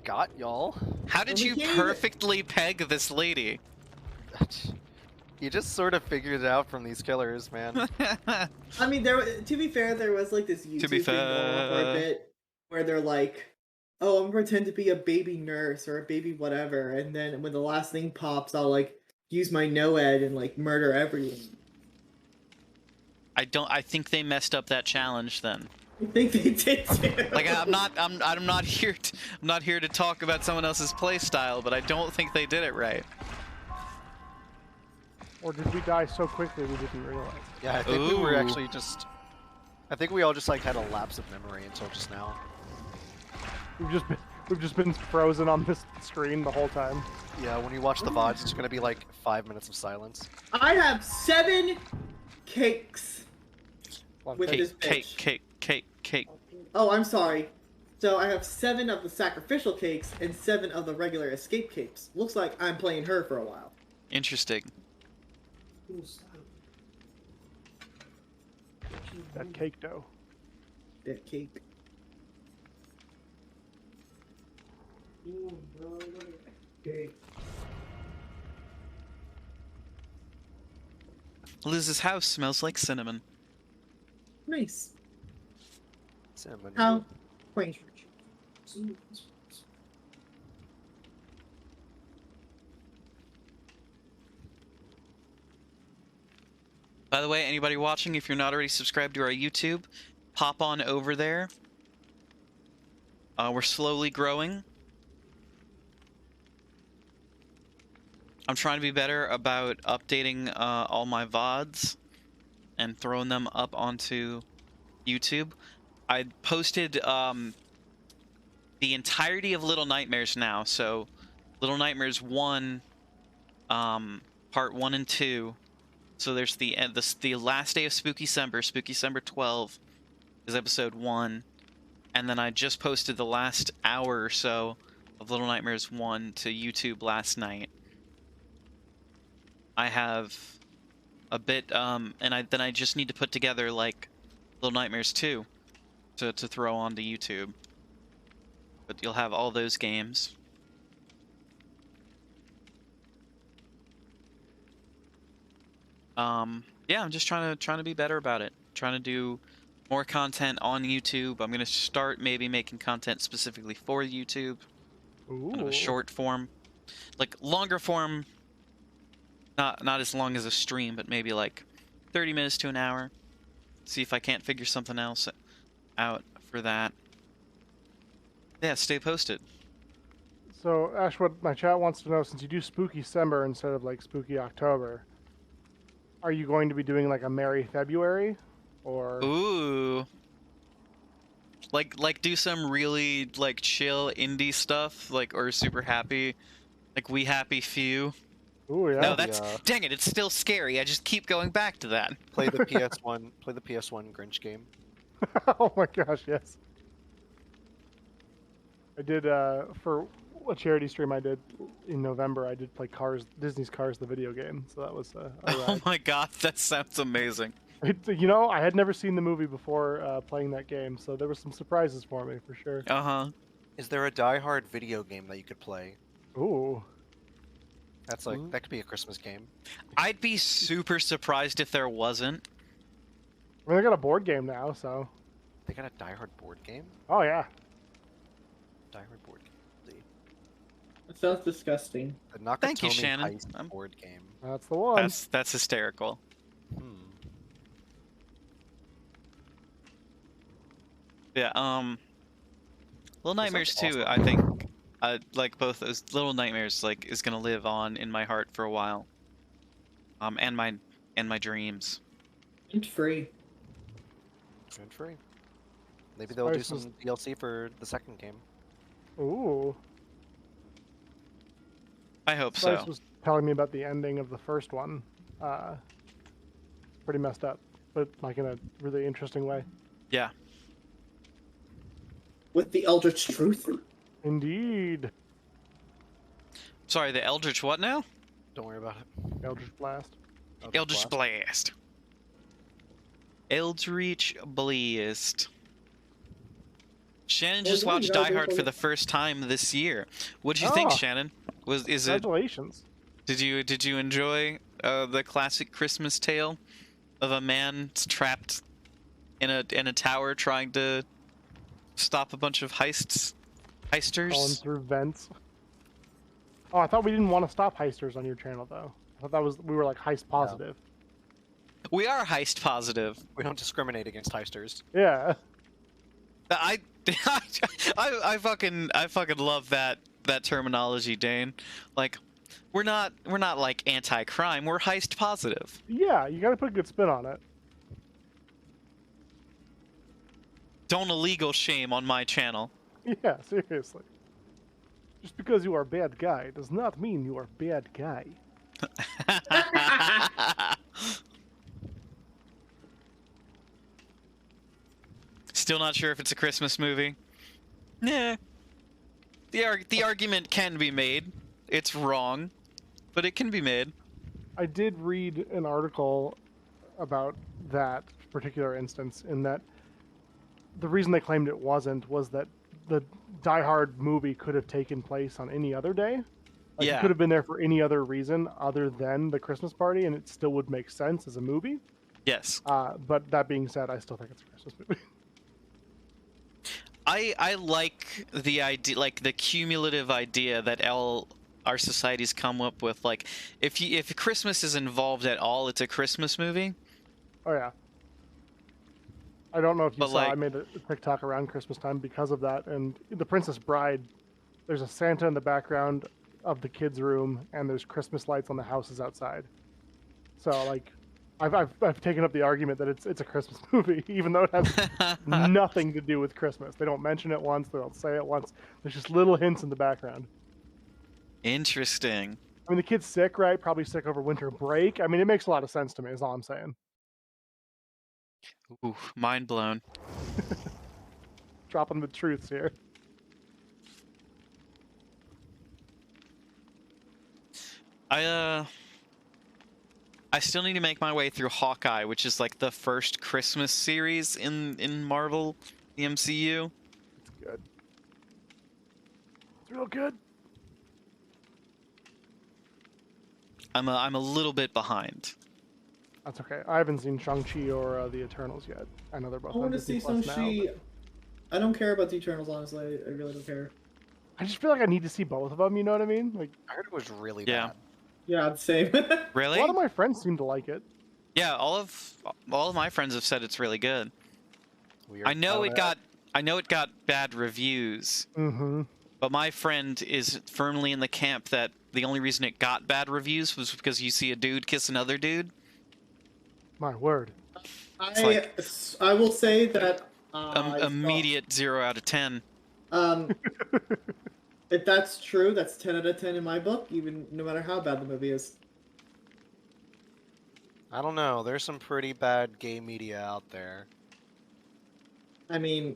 got y'all. How did Well, you he gave it- perfectly peg this lady? You just sort of figured it out from these killers, man. I mean, to be fair, there was like this YouTube be thing going on for a fair. bit where they're like, "Oh, I'm gonna pretend to be a baby nurse or a baby whatever," and then when the last thing pops, I'll like use my no-ed and like murder everyone. I think they messed up that challenge then. I think they did too. Like I'm not here to talk about someone else's play style, but I don't think they did it right. Or did we die so quickly we didn't realize? Yeah, I think we were Ooh. actually just... I think we all just like had a lapse of memory until just now. We've just been frozen on this screen the whole time. Yeah, when you watch the VODs, it's gonna be like 5 minutes of silence. I have 7 cakes with this bitch. Cake. Oh, I'm sorry. So I have 7 of the sacrificial cakes and 7 of the regular escape cakes. Looks like I'm playing her for a while. Interesting. That cake dough. That cake. Liz's house smells like cinnamon. Nice. Cinnamon. How quaint. By the way, anybody watching, if you're not already subscribed to our YouTube, pop on over there. We're slowly growing. I'm trying to be better about updating all my VODs and throwing them up onto YouTube. I posted the entirety of Little Nightmares now, so Little Nightmares 1, Part 1 and 2. So there's the last day of Spookysummer 12 is episode 1, and then I just posted the last hour or so of Little Nightmares 1 to YouTube last night. I have a bit, and then I just need to put together like Little Nightmares 2 to throw onto YouTube. But you'll have all those games. Yeah, I'm just trying to be better about it. Trying to do more content on YouTube. I'm gonna start maybe making content specifically for YouTube. Ooh. Kind of a short form, like longer form. Not as long as a stream, but maybe like 30 minutes to an hour. See if I can't figure something else out for that. Yeah, stay posted. So, Ash, what my chat wants to know, since you do Spooky December instead of like Spooky October, are you going to be doing like a Merry February, or? Ooh. Like do some really like chill indie stuff, like, or super happy, like We Happy Few. Ooh, yeah. No, that's dang it. It's still scary. I just keep going back to that. Play the PS1. Play the PS1 Grinch game. Oh my gosh, yes. I did for a charity stream I did in November. I did play Disney's Cars, the video game. So that was a Oh ride. my god, that sounds amazing. You know, I had never seen the movie before playing that game, so there were some surprises for me for sure. Uh huh. Is there a Die Hard video game that you could play? Ooh. That's like that could be a Christmas game. I'd be super surprised if there wasn't. I mean, they got a board game now, so. They got a Die Hard board game. Oh yeah. Die Hard board game. That sounds disgusting. The Nakatomi Thank you, Shannon. Heist board game. That's the one. That's hysterical. Hmm. Yeah. Little Nightmares sounds 2. I think, like both those Little Nightmares, like is gonna live on in my heart for a while. And my dreams. And free. And free. Maybe they'll do some DLC for the second game. Ooh. I hope Spice so. was telling me about the ending of the first one. Pretty messed up, but like in a really interesting way. Yeah. With the Eldritch Truth. Indeed. Sorry, the Eldritch what now? Don't worry about it. Eldritch Blast. Eldritch Blast. Eldritch Blast. Shannon just watched Die Hard for the first time this year. What'd you think, Shannon? Congratulations. Did you enjoy the classic Christmas tale of a man trapped in a tower trying to stop a bunch of heisters? Falling through vents. Oh, I thought we didn't want to stop heisters on your channel though. I thought we were like heist positive. No. We are heist positive. We don't discriminate against heisters. Yeah. I fucking love that terminology, Dane. Like, we're not like anti-crime. We're heist positive. Yeah, you gotta put a good spin on it. Don't illegal shame on my channel. Yeah, seriously. Just because you are a bad guy does not mean you are a bad guy. Still not sure if it's a Christmas movie. Nah. The argument can be made. It's wrong, but it can be made. I did read an article about that particular instance in that the reason they claimed it wasn't was that the Die Hard movie could have taken place on any other day. Like, yeah. It could have been there for any other reason other than the Christmas party, and it still would make sense as a movie. Yes. But that being said, I still think it's a Christmas movie. I like the idea, like the cumulative idea that our society's come up with. Like, if Christmas is involved at all, it's a Christmas movie. Oh yeah. I don't know if you saw. Like, I made a TikTok around Christmas time because of that. And The Princess Bride, there's a Santa in the background of the kids' room, and there's Christmas lights on the houses outside. So like, I've taken up the argument that it's a Christmas movie, even though it has nothing to do with Christmas. They don't mention it once. They don't say it once. There's just little hints in the background. Interesting. I mean, the kid's sick, right? Probably sick over winter break. I mean, it makes a lot of sense to me. Is all I'm saying. Ooh, mind blown. Dropping the truths here. I still need to make my way through Hawkeye, which is like the first Christmas series in Marvel, the MCU. It's good. It's real good. I'm a little bit behind. That's okay. I haven't seen Shang-Chi or the Eternals yet. I know they're both. I want to Disney see Plus Shang-Chi. now, but I don't care about the Eternals, honestly. I really don't care. I just feel like I need to see both of them. You know what I mean? Like, I heard it was really Yeah. bad. Yeah, same. Really? a lot of my friends seem to like it. Yeah, all of my friends have said it's really good. Weird. I know it got bad reviews. Mm-hmm. But my friend is firmly in the camp that the only reason it got bad reviews was because you see a dude kiss another dude. My word. I will say that immediate 0 out of 10. If that's true, that's 10 out of 10 in my book, even no matter how bad the movie is. I don't know. There's some pretty bad gay media out there. I mean,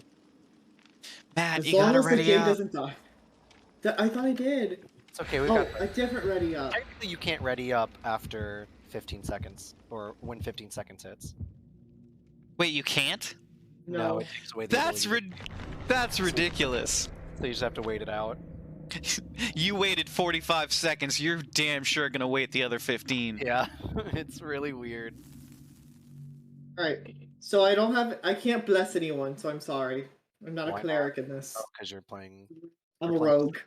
Matt, as you long gotta as the ready gay up. doesn't die. I thought I did. It's okay. We've Oh, got. a different ready up. Technically, you can't ready up after 15 seconds, or when 15 seconds hits. Wait, you can't? No. It takes away the That's ability. that's ridiculous. So you just have to wait it out. You waited 45 seconds. You're damn sure gonna wait the other 15. Yeah, it's really weird. Alright, so I can't bless anyone, so I'm sorry. I'm not Why a cleric in this. Oh, because you're playing. I'm you're a playing- rogue.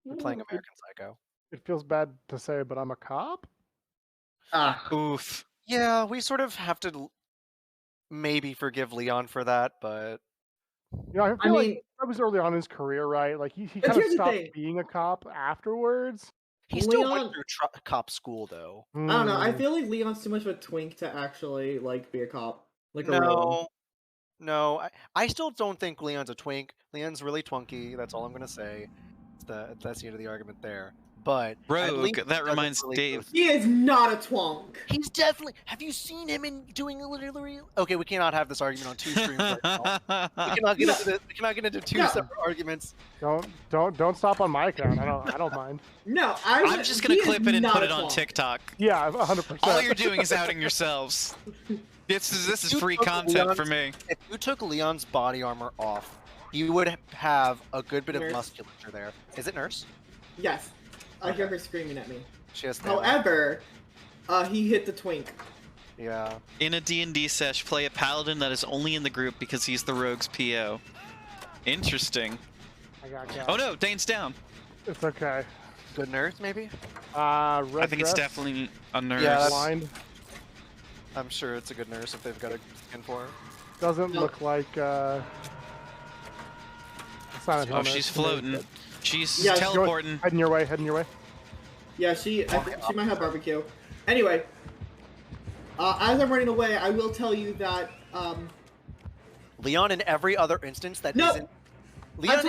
You're playing American Psycho. It feels bad to say, but I'm a cop. Ah, Oof. Yeah, we sort of have to maybe forgive Leon for that, but You know, I I feel mean, like that was early on in his career, right? Like he But kind of here's the stopped thing. being a cop afterwards. he still Leon- went through cop school though. I don't know. I Hmm. feel like Leon's too much of a twink to actually like be a cop, like a rogue. No, no, I still don't think Leon's a twink. Leon's really twunky. That's all I'm gonna say. That's the end of the argument there. But at Rogue, least that he doesn't reminds really Dave. go He is not a twonk. He's definitely. Have you seen him in doing literally? Okay, we cannot have this argument on two streams right now. We cannot get into this. We cannot get into two No. separate arguments. Don't stop on my account. I don't mind. No, I'm just gonna he is clip it and not put a it on twonk. TikTok. Yeah, 100%. All you're doing is outing yourselves. This is You free took content for Leon's- me. If you took Leon's body armor off, you would have a good bit of Nurse. musculature there. Is it Nurse? Yes, I hear her screaming at me. She has. stamina. However, he hit the twink. Yeah. In a D&D sesh, play a paladin that is only in the group because he's the rogue's PO. Interesting. I got Oh no, Dane's down. It's okay. Good Nurse, maybe. Red I think it's dress, definitely a nurse. Yeah, that's- blind. I'm sure it's a good Nurse if they've got a skin for her. Doesn't No. look like Silent Hill Oh, nurse she's to me, floating. but- She's Yeah, Go- teleporting. Heading your way. Heading your way. Yeah, she might have barbecue. Anyway, as I'm running away, I will tell you that Leon in every other instance that No! not Leon I'm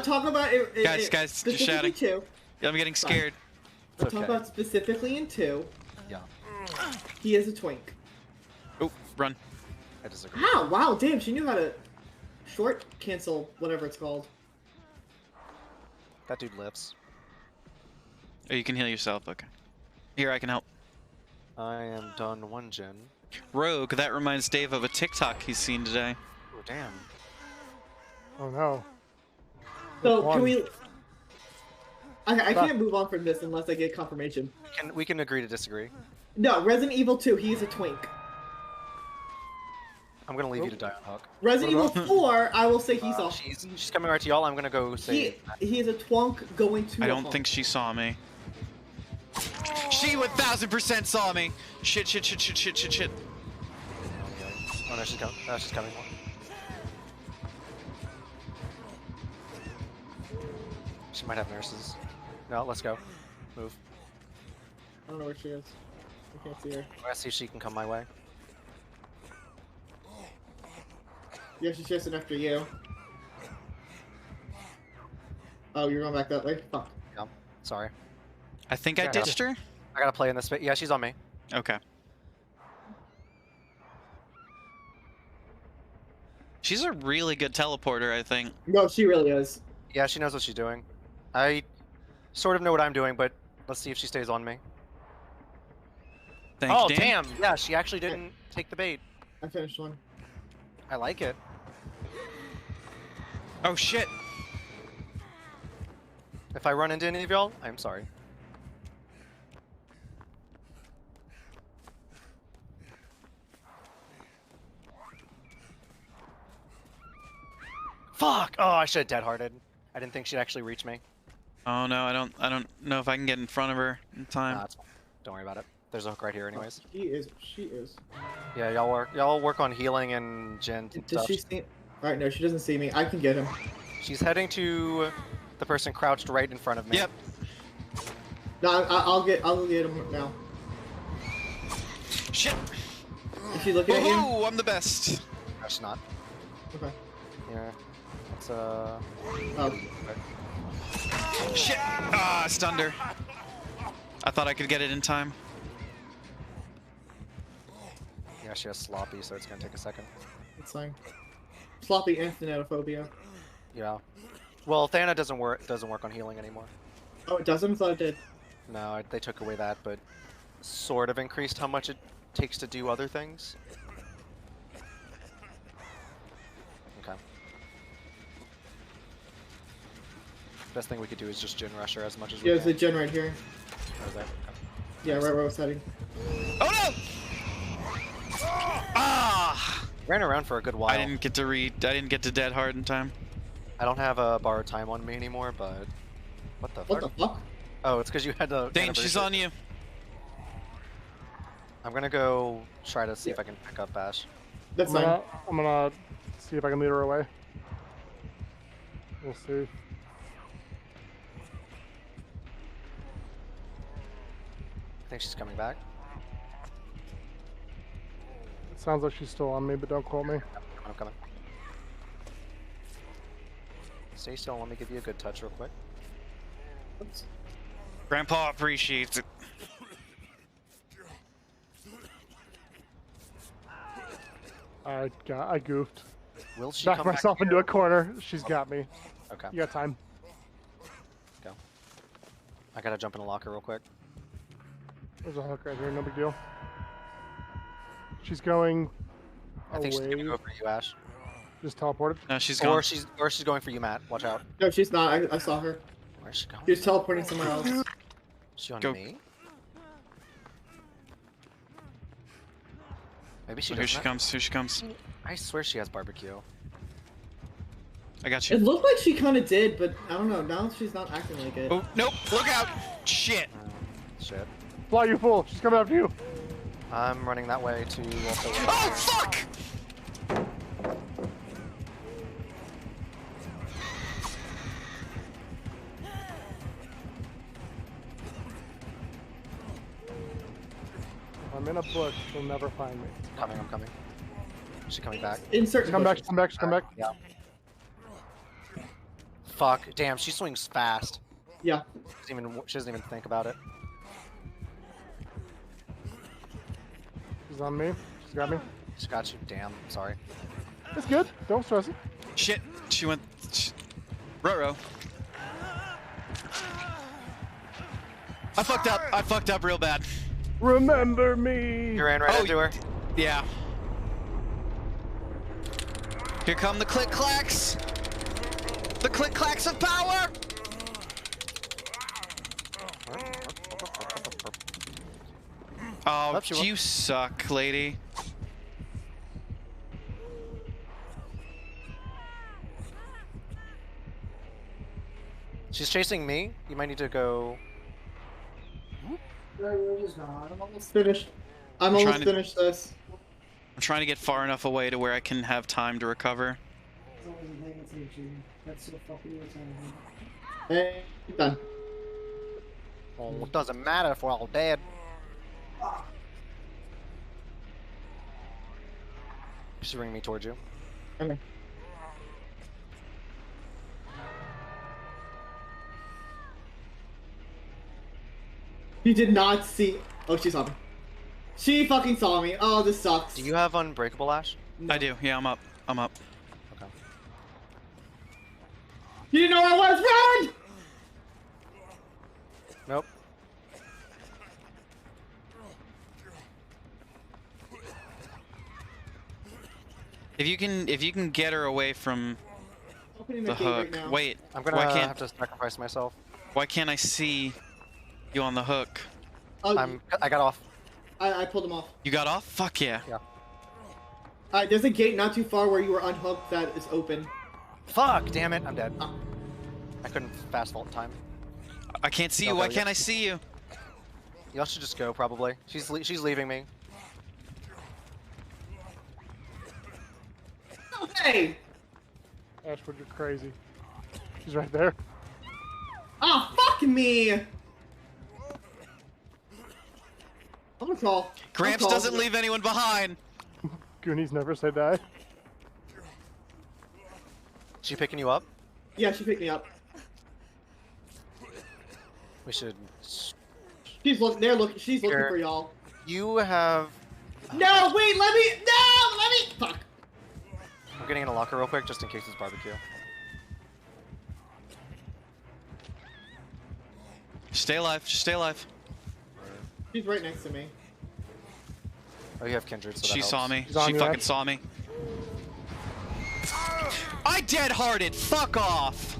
talking about it, Guys, you're specifically shouting. two. I'm getting scared. I'm It's talking okay. about specifically in two. Yeah, He is a twink. Oh, run. I disagree. Wow, wow, damn, she knew how to short cancel whatever it's called. That dude lifts. Oh, you can heal yourself. Okay. Here, I can help. I am done one gen. Rogue, that reminds Dave of a TikTok he's seen today. Oh damn. Oh no. So One. can we? I can't move on from this unless I get confirmation. We can agree to disagree. No, Resident Evil 2, he is a twink. I'm gonna leave you to die on Hook. Resident Evil What 4, I will say he's a She's coming right to y'all. I'm gonna go say. he is a twonk going to. I a don't hunk. think she saw me. She 1000% saw me. Shit. Oh no, she's coming. No, she's coming. She might have nurses. No, let's go. Move. I don't know where she is. I can't see her. Let's see if she can come my way. Yeah, she's chasing after you. Oh, you're going back that way? Fuck. Yeah. Sorry. I think I Yeah. ditched her. I gotta play in this space. Yeah, she's on me. Okay. She's a really good teleporter, I think. No, she really is. Yeah, she knows what she's doing. I sort of know what I'm doing, but let's see if she stays on me. Thank Oh, you, Dan. damn! Yeah, she actually didn't take the bait. I finished one. I like it. Oh shit. If I run into any of y'all, I'm sorry. Fuck! Oh, I should have dead-hearted. I didn't think she'd actually reach me. Oh no, I don't know if I can get in front of her in time. Nah, it's fine. Don't worry about it. There's a hook right here, anyways. She is. Yeah, y'all work on healing and gen and Does stuff. she see? Alright, no, she doesn't see me. I can get him. She's heading to the person crouched right in front of me. Yep. No, I'll get him now. Shit. Is she looking at you? Woohoo! I'm the best. No, she's not. Okay. Yeah. It's Oh. Shit. Ah, stunned her. I thought I could get it in time. Yeah, she has sloppy, so it's gonna take a second. It's fine. Sloppy and thanatophobia. Yeah. Well, Thana doesn't work on healing anymore. Oh, it doesn't? I thought it did. No, they took away that, but sort of increased how much it takes to do other things. Okay. Best thing we could do is just Jin rush her as much as we Yeah, can. there's a gen right here. Oh, is there? Okay. Yeah, right where I was heading. Oh no! Ah! Ran around for a good while. I didn't get to dead hard in time. I don't have a borrowed time on me anymore, but what the What fuck? the fuck? Oh, it's because you had the. Dane, she's on you. I'm gonna go try to see if I can pick up Bash. That's fine. I'm gonna see if I can lead her away. We'll see. I think she's coming back. It sounds like she's still on me, but don't quote me. I'm coming. Stay still. Let me give you a good touch real quick. Oops. Grandpa appreciates it. I goofed. Will she Backed come back myself here? into a corner. She's got me. Okay. You got time. Go. I gotta jump in a locker real quick. There's a hook right here. No big deal. She's going I think she's away. gonna go for you, Ash. Just teleported. No, she's gone. Or she's going for you, Matt. Watch out. No, she's not. I saw her. Where's she going? She was teleporting somewhere else. Is she on Go. me? Maybe she Oh, here doesn't. she comes. Here she comes. I swear she has barbecue. I got It you. looked like she kind of did, but I don't know. Now she's not acting like it. Oh nope! Look out! Shit! Shit. Fly, you fool! She's coming after you. I'm running that way to also. Oh fuck! I'm in a bush. She'll never find me. I'm coming. Is she coming back? In certain Come back. bushes. Come back. Come back. Yeah. Fuck. Damn, she swings fast. Yeah. She doesn't even think about it. She's on me. She's got me. She got you. Damn. Sorry. It's good. Don't stress it. Shit! She went. Ruh-roh. I fucked up. I fucked up real bad. Remember me. You ran right Oh, into her. Yeah. Here come the click clacks. The click clacks of power. Oh, Left you you suck, lady. She's chasing me. You might need to go. I'm almost finished. I'm trying almost to- finished this. I'm trying to get far enough away to where I can have time to recover. That's so fucking irritating. Hey, done. Oh, it doesn't matter if we're all dead. She's bringing me towards you. Okay. You did not see. Oh, she saw me. She fucking saw me. Oh, this sucks. Do you have Unbreakable Ash? No. I do. Yeah, I'm up. I'm up. Okay. You didn't know where I was. Run! Nope. If you can get her away from Opening the the gate right hook. now. Wait. I'm gonna Why have can't to sacrifice myself. Why can't I see you on the hook? Oh, I got off. I pulled him off. You got off? Fuck yeah. Yeah. There's a gate not too far where you were unhooked that is open. Fuck! Damn it! I'm dead. Ah. I couldn't fast vault in time. I can't see you. Don't Why go can't yet. I see you? Y'all should just go probably. She's leaving me. No way! Ashwood, you're crazy. She's right there. Oh, fuck me! I'm gonna call. Gramps I'm doesn't calling. leave anyone behind. Goonies never say die. She picking you up? Yeah, she picked me up. We should. She's looking. They're looking. She's looking Here. for y'all. You have. No, wait. Let me. No, let me. Fuck. I'm getting in a locker real quick just in case it's barbecue. Stay alive. Just stay alive. She's right next to me. Oh, you have kindred. So that She saw helps. me. She's on She you, fucking Ash. saw me. I dead-hearted. Fuck off.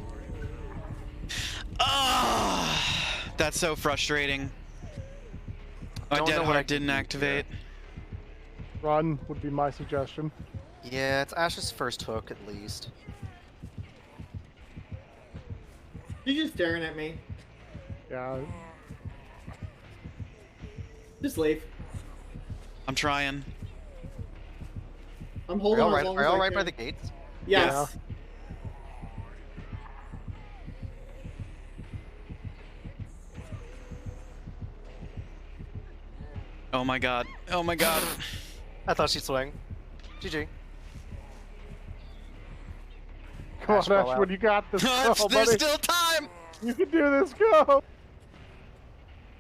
Ah, that's so frustrating. My Don't dead know what I heart can didn't do activate. Run would be my suggestion. Yeah, it's Ash's first hook at least. She's just staring at me. Yeah. Just leave. I'm trying. I'm Are holding y'all on right? as long Are as y'all I right by can. the gates? Yes. Oh my god. Oh my god. I thought she'd swing. GG. Come Ash, on, roll Ash, out. when you got this, go, There's buddy. still time! You can do this. Go.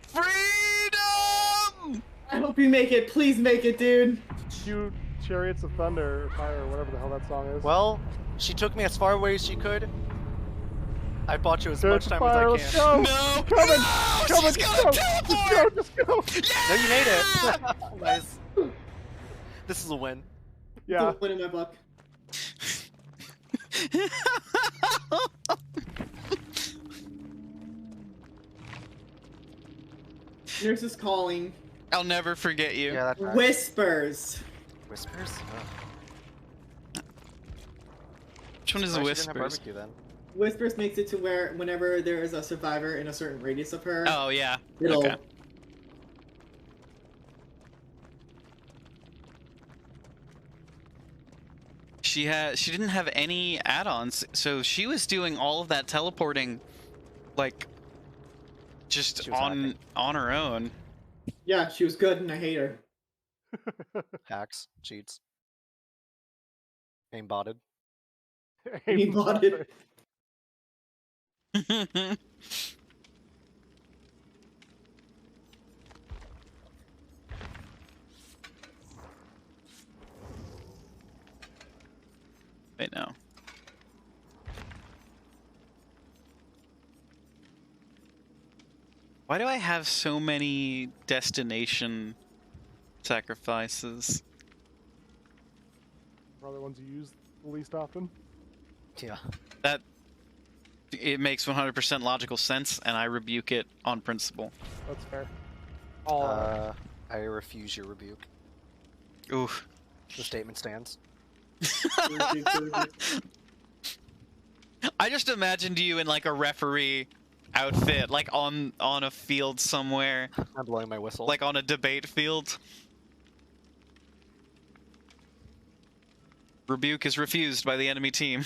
Freedom! I hope you make it. Please make it, dude. Cue Chariots of Thunder or Fire or whatever the hell that song is. Well, she took me as far away as she could. I bought you as Good much time fire, as I let's can. go. No! Coming. No! Coming. She's Just gonna go. teleport! Just go. No, you made it. Nice. This is a win. Yeah. It's a win in my book. Nurse is calling. I'll never forget you. Yeah, that's right. Whispers. Whispers? Oh. Which one is the Surprised she didn't have whispers? barbecue then. Whispers makes it to where whenever there is a survivor in a certain radius of her, Oh, yeah. it'll. Okay. She didn't have any add-ons, so she was doing all of that teleporting, like, just She was hacking. on her own. Yeah, she was good, and I hate her. Hacks, cheats. Aimbotted. He bought it. Wait, no. Why do I have so many destination sacrifices? Probably the ones you use the least often. Yeah. That it makes 100% logical sense, and I rebuke it on principle. That's fair. I refuse your rebuke. Oof. The statement stands. I just imagined you in like a referee outfit, like on a field somewhere, I'm blowing my whistle. like on a debate field. Rebuke is refused by the enemy team.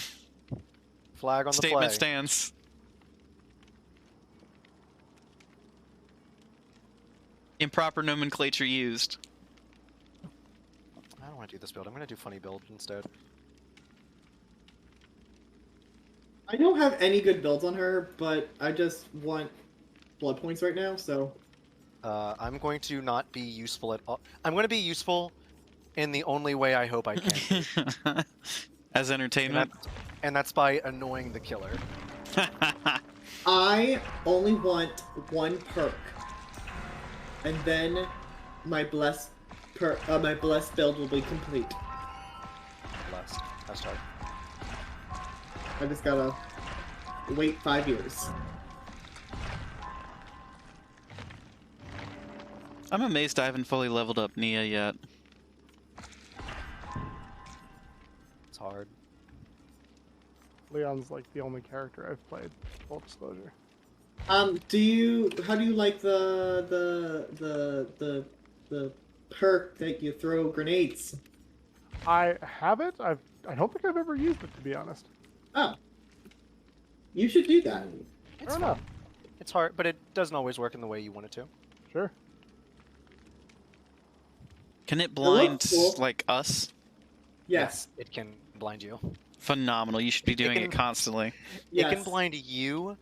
Flag on the Statement play. stands. Improper nomenclature used. I don't want to do this build. I'm going to do funny build instead. I don't have any good builds on her, but I just want blood points right now, so. I'm going to not be useful at all. I'm going to be useful in the only way I hope I can be. As entertainment. And that's by annoying the killer. I only want one perk, and then my blessed build will be complete. Blessed. Hashtag. I just gotta wait 5 years. I'm amazed I haven't fully leveled up Nia yet. It's hard. Leon's like the only character I've played. Full disclosure. How do you like the perk that you throw grenades? I have it. I don't think I've ever used it, to be honest. Oh. You should do that. It's Fair fun. enough. It's hard, but it doesn't always work in the way you want it to. Sure. Can it blind cool. like us? Yes. It can blind you. Phenomenal. You should be doing it can- constantly. Yes. It can blind you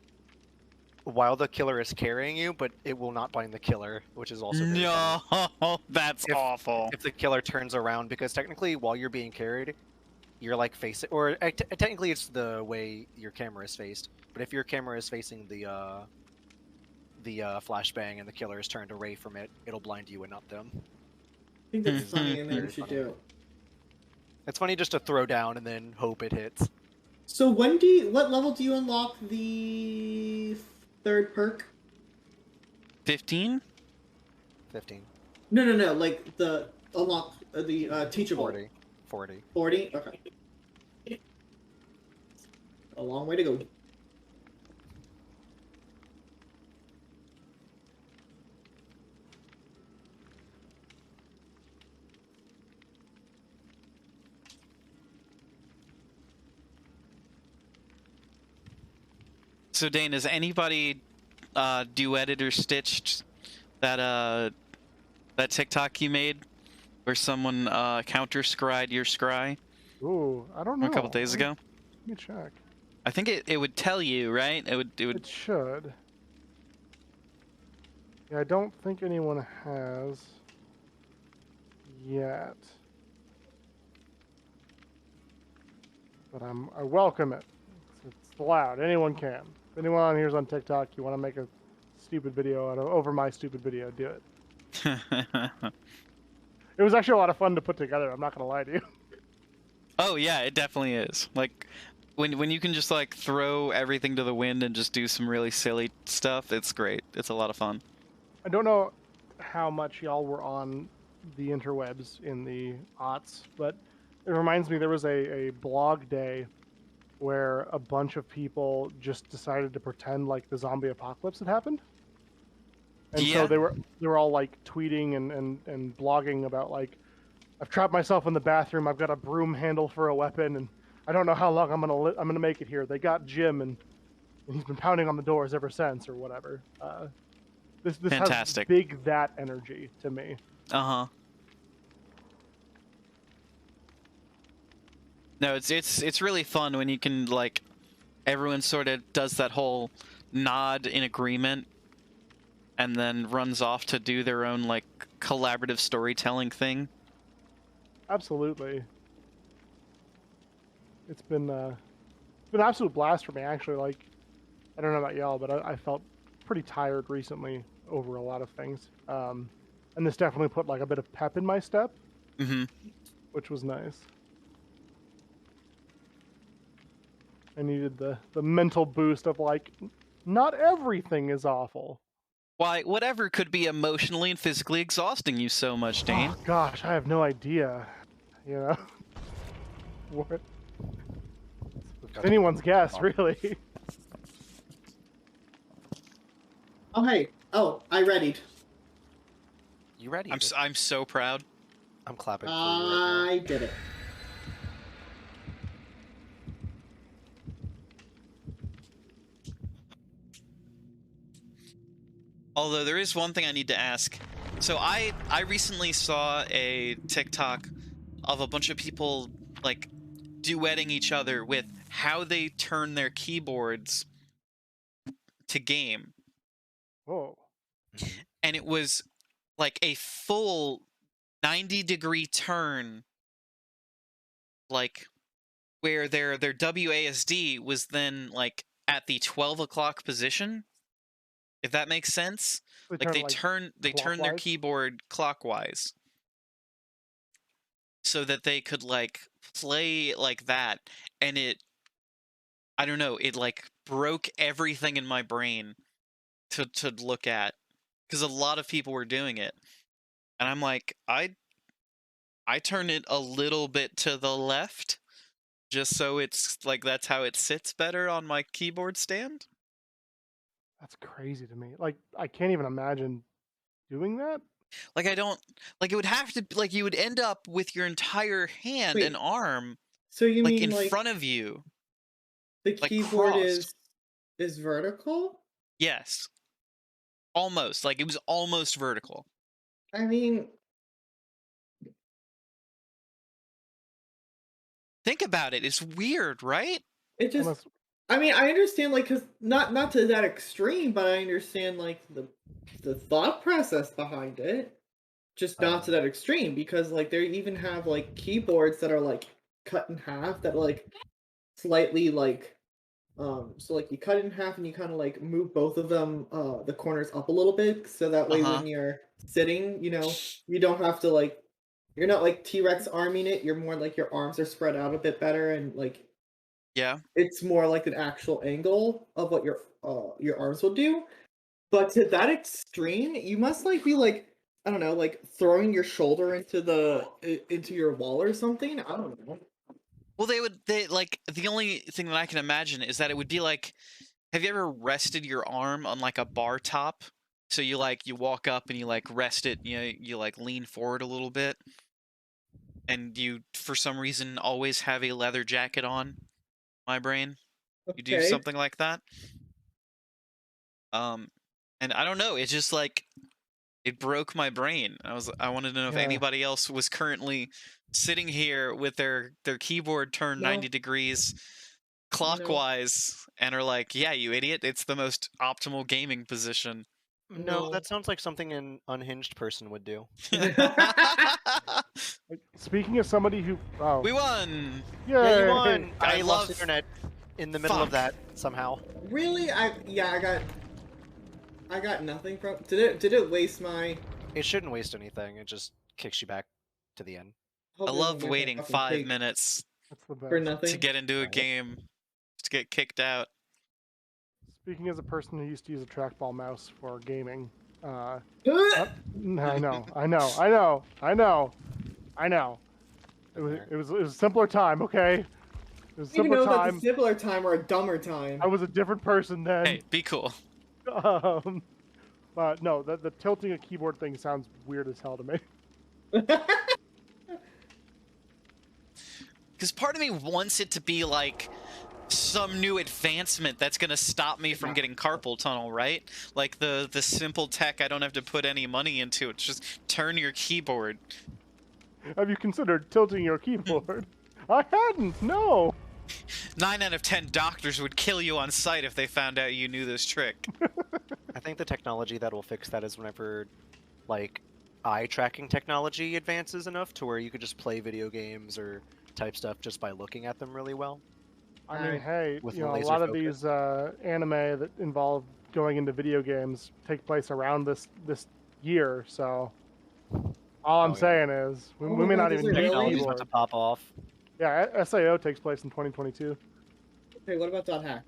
while the killer is carrying you, but it will not blind the killer, which is also very funny. No, that's If- awful. If the killer turns around, because technically while you're being carried, you're like facing, or technically it's the way your camera is faced. But if your camera is facing the flashbang and the killer is turned away from it, it'll blind you and not them. I think that's funny, and then you Very should funny. do it. It's funny just to throw down and then hope it hits. So what level do you unlock the third perk? 15? 15. No, like the unlock the teachable. 40. 40. 40? Okay. A long way to go. So Dane, has anybody duetted or stitched that that TikTok you made where someone counter scried your scry Ooh, I don't know. a couple days ago? Let me check. I think it would tell you, right? It would. It should. Yeah, I don't think anyone has yet. But I welcome it. It's allowed. Anyone can. If anyone on here's on TikTok, you want to make a stupid video over my stupid video, do it. It was actually a lot of fun to put together. I'm not gonna lie to you. Oh yeah, it definitely is. Like when you can just like throw everything to the wind and just do some really silly stuff, it's great. It's a lot of fun. I don't know how much y'all were on the interwebs in the aughts, but it reminds me there was a blog day where a bunch of people just decided to pretend like the zombie apocalypse had happened. And Yeah. so they were all like tweeting and blogging about like, I've trapped myself in the bathroom, I've got a broom handle for a weapon, and I don't know how long I'm gonna make it here. They got Jim and he's been pounding on the doors ever since or whatever. This Fantastic. has big that energy to me. Uh-huh. No, it's really fun when you can like everyone sort of does that whole nod in agreement and then runs off to do their own like collaborative storytelling thing. Absolutely. It's been an absolute blast for me actually. Like, I don't know about y'all, but I felt pretty tired recently over a lot of things. And this definitely put like a bit of pep in my step, which was nice. I needed the mental boost of like, not everything is awful. Why, whatever could be emotionally and physically exhausting you so much, Dane? Oh gosh, I have no idea. You know, what? It's anyone's guess, really. Oh hey. Oh, I readied. You ready? I'm so proud. I'm clapping for you right I did it. Although there is one thing I need to ask. So I recently saw a TikTok of a bunch of people like duetting each other with how they turn their keyboards to game. Whoa. And it was like a full 90-degree turn, like where their WASD was then like at the 12 o'clock position. If that makes sense. Like they turn their keyboard clockwise so that they could like play like that, and I don't know, it like broke everything in my brain to look at, because a lot of people were doing it, and I'm like, I turn it a little bit to the left just so it's like that's how it sits better on my keyboard stand. That's crazy to me. Like, I can't even imagine doing that. Like, I don't, like, it would have to, like, you would end up with your entire hand and arm, so you like, mean in like front of you. the like, keyboard crossed. is vertical? Yes. Almost. Like, it was almost vertical. I mean, think about it. It's weird, right? It just, I mean, I understand, like, because not to that extreme, but I understand, like, the thought process behind it. Just not to that extreme, because, like, they even have, like, keyboards that are, like, cut in half, that, like, slightly, like, so, like, you cut it in half and you kind of, like, move both of them, the corners up a little bit, so that way when you're sitting, you know, you don't have to, like, you're not, like, T-Rex arming it, you're more, like, your arms are spread out a bit better, and, like, yeah, it's more like an actual angle of what you're your arms will do. But to that extreme, you must like be like, I don't know, like throwing your shoulder into your wall or something. I don't know. Well, they like the only thing that I can imagine is that it would be like, have you ever rested your arm on like a bar top? So you walk up and you like rest it, you like lean forward a little bit, and you for some reason always have a leather jacket on. My brain, you do Okay. something like that. And I don't know, it just like it broke my brain. I wanted to know if anybody else was currently sitting here with their keyboard turned 90 degrees clockwise and are like, yeah, you idiot, it's the most optimal gaming position. No, that sounds like something an unhinged person would do. Speaking of somebody who... Oh. We won! Yeah, you won! I lost love internet in the middle of that somehow. Really? I got nothing from... Did it waste my... It shouldn't waste anything, it just kicks you back to the end. I love waiting 5 minutes for nothing to get into a game, to get kicked out. Speaking as a person who used to use a trackball mouse for gaming, I know. It was a simpler time, okay? It was a simpler time. That's a simpler time or a dumber time. I was a different person then. Hey, be cool. But no, the tilting a keyboard thing sounds weird as hell to me. Because part of me wants it to be like some new advancement that's going to stop me from getting carpal tunnel, right? Like the simple tech I don't have to put any money into. It's just turn your keyboard. Have you considered tilting your keyboard? I hadn't, no! 9 out of 10 doctors would kill you on sight if they found out you knew this trick. I think the technology that will fix that is whenever, like, eye tracking technology advances enough to where you could just play video games or type stuff just by looking at them really well. I mean, hey, With a laser lot of focus. these anime that involve going into video games take place around this year, so all I'm saying is we may not even need a Technology's about keyboard. to pop off. Yeah, SAO takes place in 2022. Okay, what about .hack?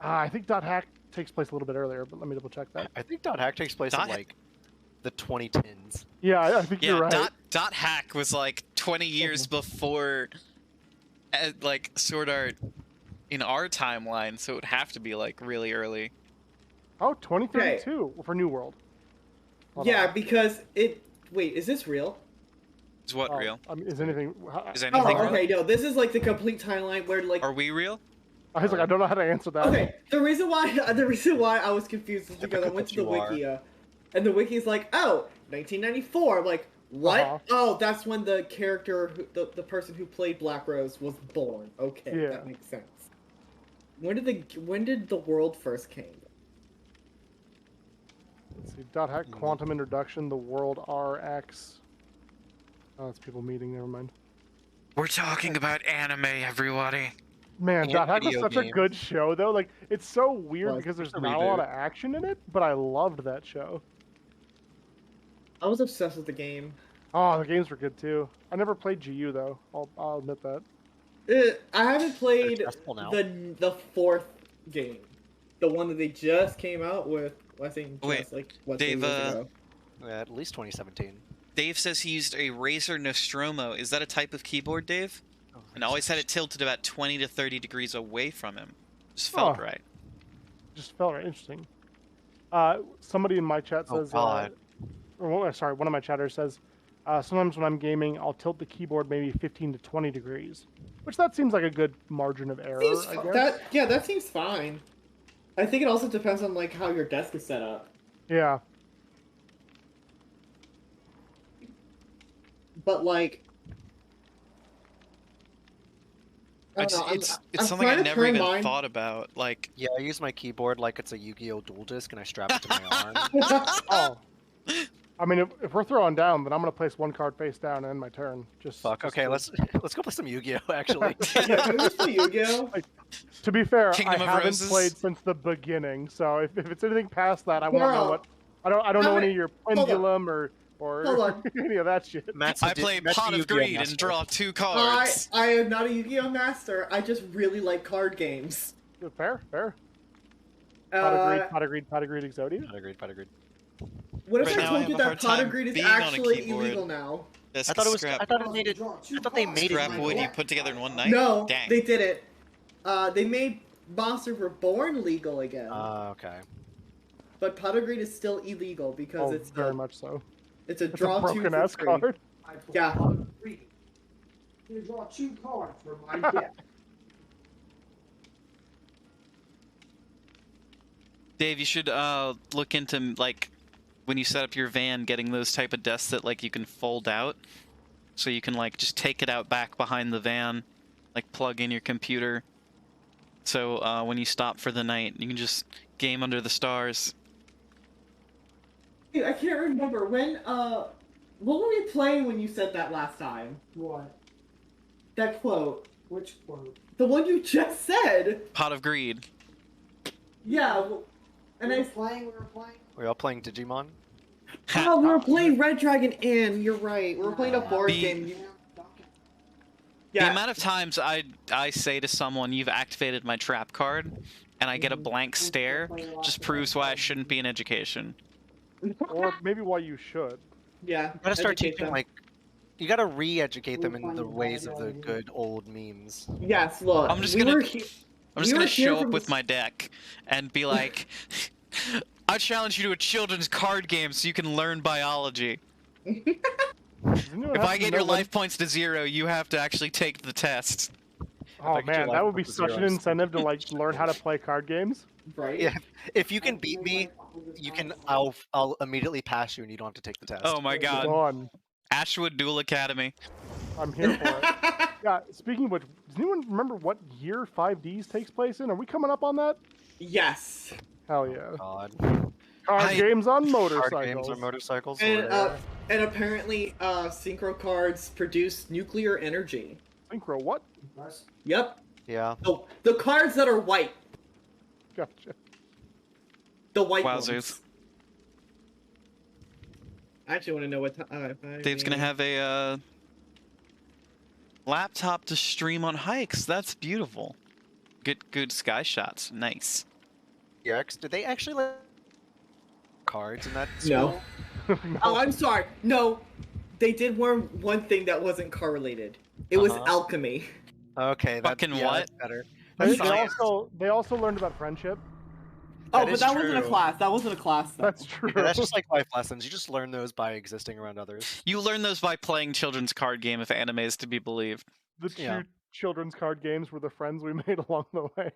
I think .hack takes place a little bit earlier, but let me double check that. I think .hack takes place in, like, the 2010s. Yeah, I think you're right. Dot hack was like 20 years before, like, Sword Art in our timeline, so it would have to be like really early. Oh, 2032 for New World. Hold Yeah, on. because it... Wait, is this real? Is what real? I mean, is anything Oh, real? okay, no, this is like the complete timeline where like... Are we real? I was like, I don't know how to answer that. Okay, the reason why I was confused is because I went to the Wikia, and the Wiki's like, oh, 1994. I'm like, what? Oh, that's when the character, the person who played Black Rose was born. Okay, Yeah. that makes sense. When did the world first came? Let's see, .hack Quantum Introduction, the World RX. Oh, it's people meeting, never mind. We're talking about anime, everybody. Man, And .hack was video such a games. good show, though. Like, it's so weird Well, because there's it's a not a lot reboot. of action in it, but I loved that show. I was obsessed with the game. Oh, the games were good, too. I never played GU, though. I'll admit that. I haven't played Successful now. the fourth game, the one that they just came out with. I think just Wait, like what, Dave, 2 years ago. Yeah, at least 2017. Dave says he used a Razer Nostromo. Is that a type of keyboard, Dave? And always had it tilted about 20 to 30 degrees away from him. Just felt right. Just felt right. Interesting. Somebody in my chat says, God. sorry, one of my chatters says, sometimes when I'm gaming, I'll tilt the keyboard maybe 15 to 20 degrees, which that seems like a good margin of error, I guess. That seems fine. I think it also depends on like how your desk is set up. Yeah. But like, I don't know, It's I'm something I trying to never turn even mine- thought about. Like, Yeah, I use my keyboard like it's a Yu-Gi-Oh! Dual Disc and I strap it to my arm. Oh. I mean, if we're throwing down, then I'm gonna place one card face down and end my turn. Fuck. Okay, let's go play some Yu-Gi-Oh! Actually. Yeah, can we just play Yu-Gi-Oh? To be fair, Kingdom I of haven't Roses? played since the beginning, so if it's anything past that, I won't know Girl. what. I don't know any of your Hold on. pendulum or Hold on. any of that shit. Matt's I play Matt's a Pot of Yu-Gi-Oh! Greed and master. draw 2 cards. I am not a Yu-Gi-Oh master. I just really like card games. Fair. Pot agreed, Exodia? Pot agreed. What if Right I now I told have you a that hard pot time agreed is being on a actually keyboard. illegal now? That's I thought it was. scrap. I thought they made it Scrap wood illegal. you put together in one night? No, Dang. they didn't. They made Monsters Reborn legal again. Okay. But pot agreed is still illegal because Oh, it's very much so. It's a It's a draw two broken for ass free. card. Yeah. You draw 2 cards from my deck. Dave, you should look into, like, when you set up your van, getting those type of desks that, like, you can fold out. So you can, like, just take it out back behind the van, like, plug in your computer. So when you stop for the night, you can just game under the stars. Dude, I can't remember when. What were we playing when you said that last time? What? That quote. Which quote? The one you just said. Pot of Greed. Yeah. And We I. were playing. We're all playing Digimon. Oh, we were playing Red Dragon Inn. You're right. We were playing a board Be- game. The Yeah. amount of times I say to someone, "You've activated my trap card," and I get a blank stare, just proves why I shouldn't be in education. Or maybe why you should. Yeah. You gotta start educate teaching them. like. You gotta re-educate them in the ways of the good old memes. Yes. Look. I'm just we gonna- were I'm just we gonna were here show up from with the- my deck and be like, "I challenge you to a children's card game so you can learn biology. If I get your life points to 0, you have to actually take the test." Oh I get your man, life that would be points to such an 0. incentive to like learn how to play card games. Right. Yeah. If you can beat me, you can. I'll immediately pass you, and you don't have to take the test. Oh my god. Done. Ashwood Duel Academy. I'm here for it. Yeah. Speaking of which, does anyone remember what year 5Ds takes place in? Are we coming up on that? Yes. Hell yeah. God. Card games on Card motorcycles. games on motorcycles. And apparently, synchro cards produce nuclear energy. Synchro what? Yep. Yeah. Oh, the cards that are white. Gotcha. The white Wowzers. ones. I actually want to know what. Dave's gonna have a laptop to stream on hikes. That's beautiful. Good sky shots. Nice. Yerks, did they actually let cards in that No. school? Oh, I'm sorry. No, they did one thing that wasn't car related. It was alchemy. Okay, that's Fucking yeah, what? that's better. They also learned about friendship. Oh, That but is that wasn't a true. class. That wasn't a class. Though. That's true. Yeah, that's just like life lessons. You just learn those by existing around others. You learn those by playing children's card game, if anime is to be believed. The two Yeah. children's card games were the friends we made along the way.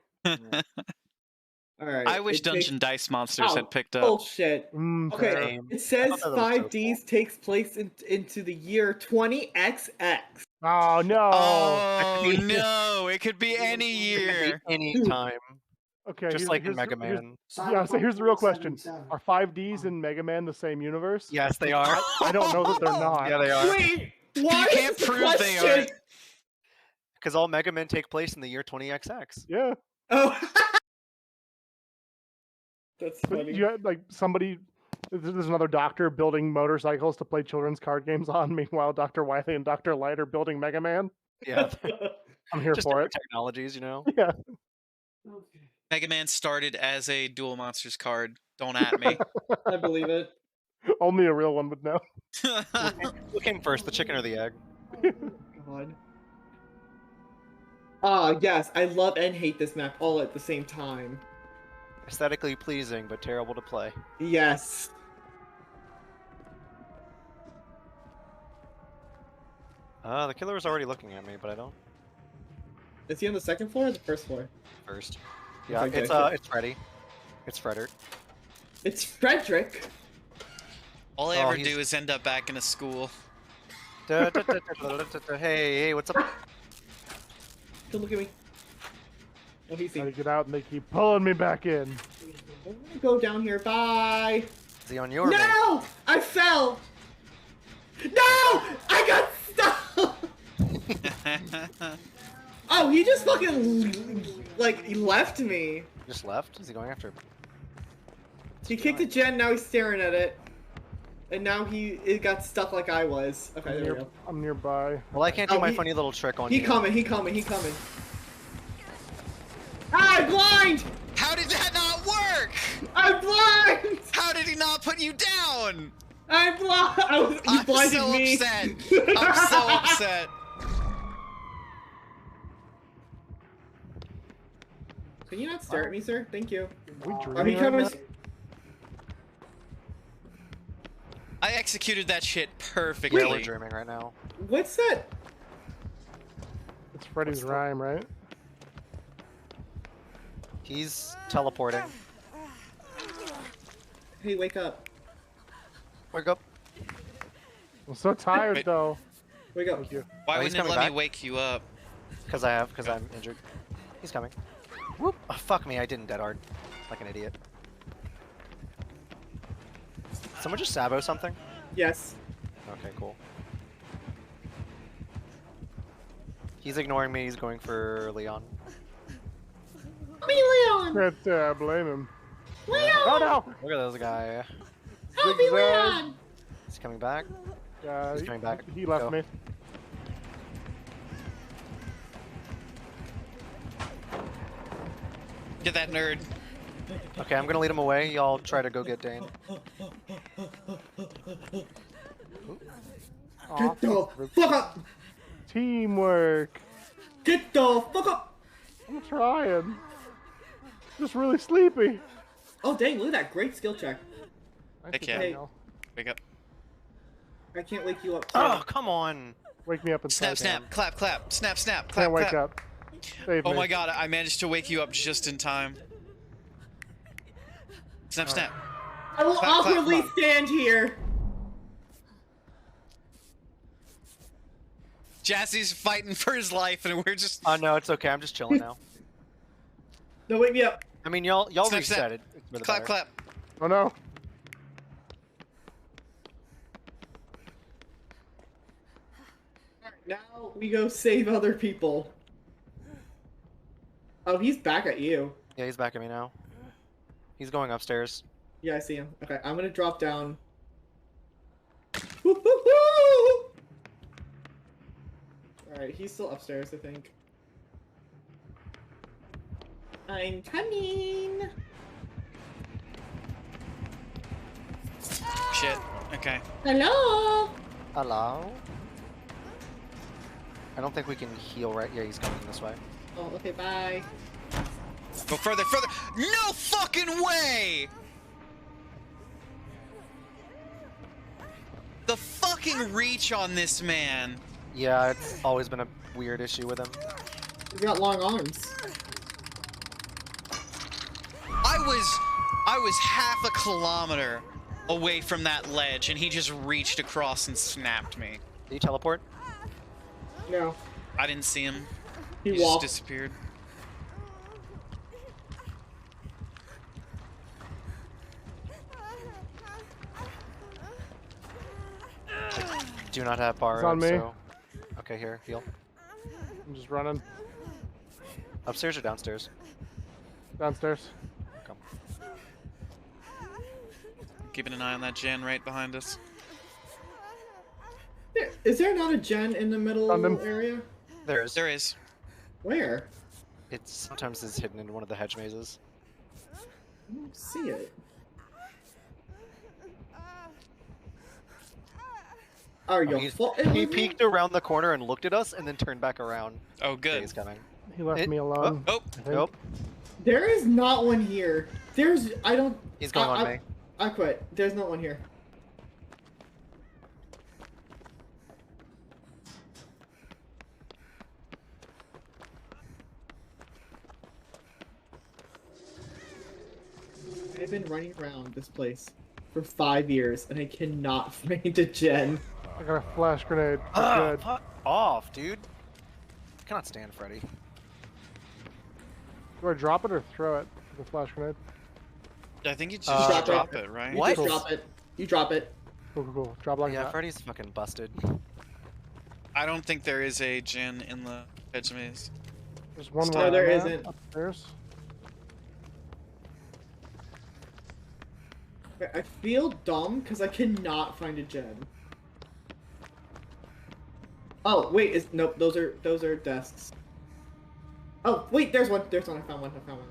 All right. I wish it takes- Dungeon Dice Monsters Oh, had picked up. Bullshit. Okay, Same. it says I thought that was so 5Ds takes place into the year 20XX. Oh no. Oh That could be- no! It could be any year. Any time. Okay. Just like in Mega here's- Man. Yeah, so here's the real question. Are 5Ds and Mega Man the same universe? Yes, they are. I don't know that they're not. Yeah, they are. Wait, why You can't is the prove they question? are. Because all Mega Men take place in the year 20XX. Yeah. Oh. That's But funny. you had, like somebody there's another doctor building motorcycles to play children's card games on. Meanwhile, Dr. Wily and Dr. Light are building Mega Man. Yeah. I'm here Just for different it. technologies, you know? Yeah. Mega Man started as a Duel Monsters card. Don't at me. I believe it. Only a real one would know. What came first, the chicken or the egg? God. Ah, yes, I love and hate this map all at the same time. Aesthetically pleasing, but terrible to play. Yes. The killer was already looking at me, but I don't. Is he on the second floor or the first floor? First. Yeah, Okay, it's Freddy. It's Frederick. It's Frederick. All I Oh, ever he's- do is end up back in a school. Hey, what's up? Don't look at me. Oh, he's Try to seen. get out and they keep pulling me back in. I'm gonna go down here. Bye. Is he on your base? No! I fell! No! I got stuck! Oh, he just fucking, like, he left me. Just left? Is he going after? He kicked a gen, now he's staring at it. And now it got stuck like I was. Okay, there we go. I'm nearby. Well, I can't do Oh, my he- funny little trick on He you. coming. Ah, I'm blind! How did that not work? work? I'm blind! How did he not put you down? I'm blind! You blinded so me! upset. I'm so upset. Can you not stare at me, sir? Thank you. We Are dreaming we right coming? now? I executed that shit Yeah, perfectly. we're dreaming right now. What's that? It's Freddy's rhyme, right? He's teleporting. Hey, wake up. Wake up. I'm so tired Wait. though. Wake up. Thank you. Why Oh, he's wouldn't it coming let back? me wake you up? Because I'm injured. He's coming. Whoop! Oh, fuck me, I didn't dead hard. Like an idiot. Someone just sabo something? Yes. Okay, cool. He's ignoring me, he's going for Leon. Me, Leon! Can't blame him. Leon! Oh no! Look at this guy. Help me, Zigzag. Leon! He's coming back. He's coming back. He left Go. me. Get that nerd. Okay, I'm gonna lead him away. Y'all try to go get Dane. Aw, Get the fuck up! teamwork. Get the fuck up! I'm trying. Just really sleepy. Oh dang, look at that. Great skill check. I Heck think yeah. I know. Wake up. I can't wake you up. Oh, come on! Wake me up and Snap, snap, clap, clap, snap, snap, clap, Can't wake clap. up. Save Oh me. my god, I managed to wake you up just in time. Snap, snap. I will Clap, clap, awkwardly clap. stand here. Jazzy's fighting for his life and we're just... Oh no, it's okay. I'm just chilling now. No, wake me up. I mean, y'all Snap, reset snap. it. It's for the Clap, better. clap. Oh no. Now we go save other people. Oh, he's back at you. Yeah, he's back at me now. He's going upstairs. Yeah, I see him. Okay, I'm gonna drop down. Alright, he's still upstairs, I think. I'm coming! Shit. Okay. Hello! Hello? I don't think we can heal right. Yeah, he's coming this way. Oh, okay, bye. Go further, further. No fucking way! The fucking reach on this man. Yeah, it's always been a weird issue with him. He's got long arms. I was half a kilometer away from that ledge and he just reached across and snapped me. Did he teleport? No. I didn't see him. He He just walked. disappeared. Do not have borrowed, on me. so... Okay, here, heal. I'm just running Upstairs or downstairs? downstairs. Come. Keeping an eye on that gen right behind us. Is there not a gen in the middle Found him. area? There is. There is. Where? It sometimes is hidden in one of the hedge mazes. I don't see it. Are you He fucking with me? peeked around the corner and looked at us, and then turned back around. Oh, Okay, good. he's coming. He left me alone. Oh, I think. Nope. There is not one here. There's. I don't. He's going on I, me. I quit. There's not one here. I've been running around this place for 5 years and I cannot find a gen. I got a flash grenade. We're Ah, good. fuck off, dude. I cannot stand Freddy. Do I drop it or throw it? The flash grenade. I think you just Drop drop it. it, right? You What? just drop it. You drop it. Cool, cool, cool. Drop like Yeah, that. Freddy's fucking busted. I don't think there is a gen in the hedge maze. There's one No, more. there there, isn't. Upstairs. I feel dumb because I cannot find a gen. Oh wait, nope. Those are desks. Oh wait, there's one. There's one. I found one. I found one.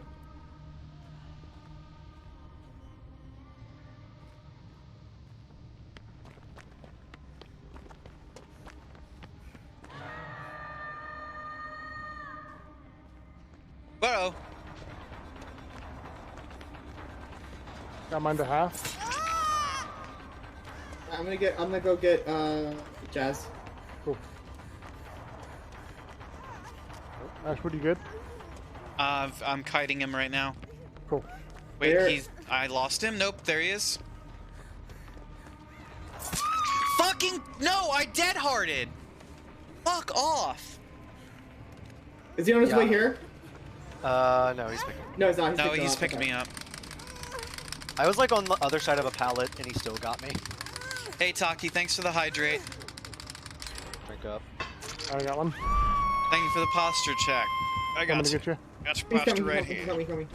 Whoa. Got mine to half. I'm gonna go get Jazz. Cool. Ash, what are you good? I'm kiting him right now. Cool. Wait, There- I lost him? Nope, there he is. Fucking no! I dead-hearted. Fuck off. Is he on his way here? No, he's picking. No, he's not. No, picking he's up. picking Okay. me up. I was like on the other side of a pallet, and he still got me. Hey, Taki, thanks for the hydrate. Drink up. I got one. Thank you for the posture check. I I'm got gonna you. get you. Got your He's posture coming, right he's here. coming, coming.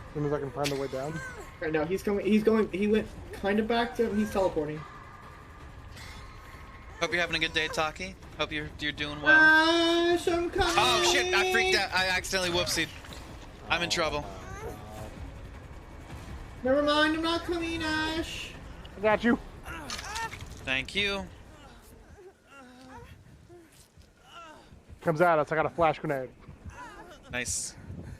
As soon as I can find the way down. Right now, he's coming. He's going. He went kind of back to. He's teleporting. Hope you're having a good day, Taki. Hope you're doing well. Ash, I'm coming. Oh shit! I freaked out. I accidentally whoopsied. I'm in trouble. Never mind. I'm not coming, Ash. I got you. Thank you. Comes at us. I got a flash grenade. Nice.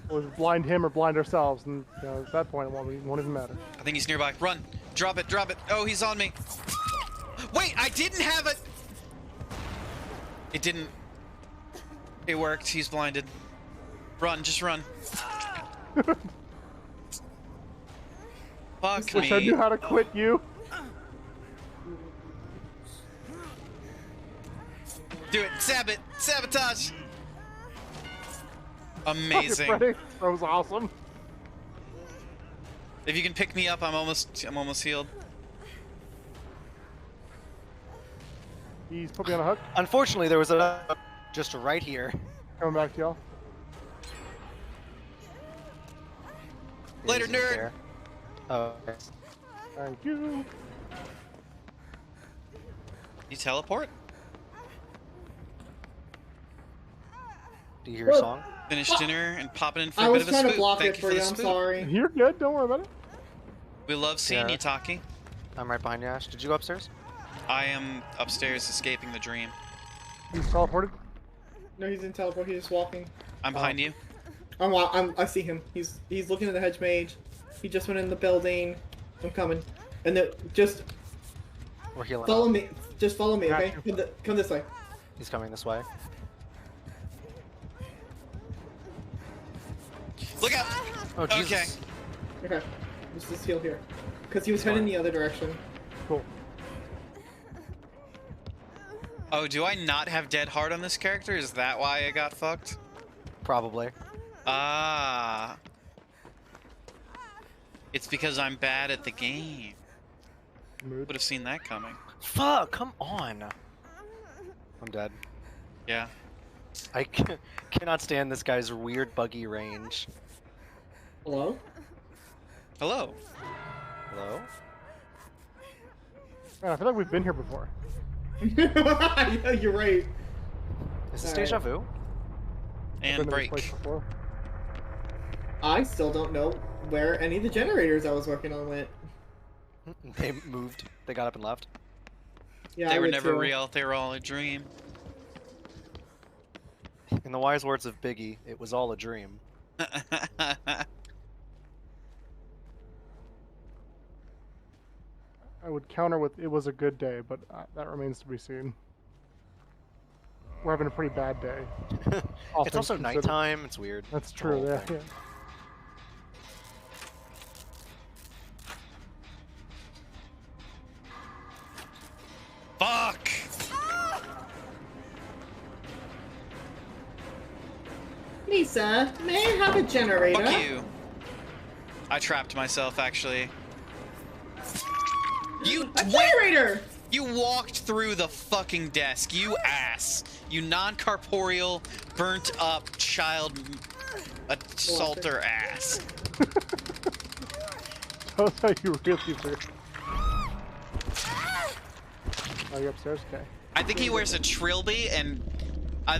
We'll blind him or blind ourselves, and at that point, it won't even matter. I think he's nearby. Run. Drop it. Drop it. Oh, he's on me. Wait, I didn't have it. It didn't. It worked. He's blinded. Run. Just run. Fuck Wish I me. knew how to quit you. Do it. Sab it. Sabotage. Amazing. Freddy, that was awesome. If you can pick me up, I'm almost healed. He's put me on a hook. Unfortunately, there was a just right here. Coming back to y'all. Later, He's nerd. there. Oh, okay. Thank you. You teleport? Do you hear a song? Finish dinner and popping in for I a bit was of a trying spook. to block Thank it you for for you. the I'm spook. sorry. You're good. Don't worry about it. We love seeing Yeah. you, Taki. I'm right behind you, Ash. Did you go upstairs? I am upstairs escaping the dream. He's teleported. No, he's in teleport. He's just walking. I'm behind you. I see him. He's looking at the hedge mage. He just went in the building. I'm coming. And then just We're healing follow up. me. Just follow me, Got okay? you. Come this way. He's coming this way. Look out! Oh, Jesus. Okay. Okay. Just heal here. Because he was heading the other direction. Cool. Oh, do I not have Dead Heart on this character? Is that why I got fucked? Probably. Ah. It's because I'm bad at the game. Mood. Would have seen that coming. Fuck, come on. I'm dead. Yeah. I cannot stand this guy's weird buggy range. Hello? Hello. Hello? Man, I feel like we've been here before. Yeah, you're right. Is this Alright. deja vu? And Been to this break. place before. I still don't know where any of the generators I was working on went. They moved. They got up and left. Yeah, They I were would never too. real. They were all a dream. In the wise words of Biggie, it was all a dream. I would counter with it was a good day, but that remains to be seen. We're having a pretty bad day. All It's things also considered. nighttime. It's weird. That's The true. whole Yeah, thing. yeah. Fuck! Lisa, may I have a generator? Fuck you. I trapped myself, actually. You A generator! You walked through the fucking desk, you ass. You non-corporeal, burnt-up child assaulter ass. That's how you really feel. Are you upstairs? Okay. I think he wears a trilby, and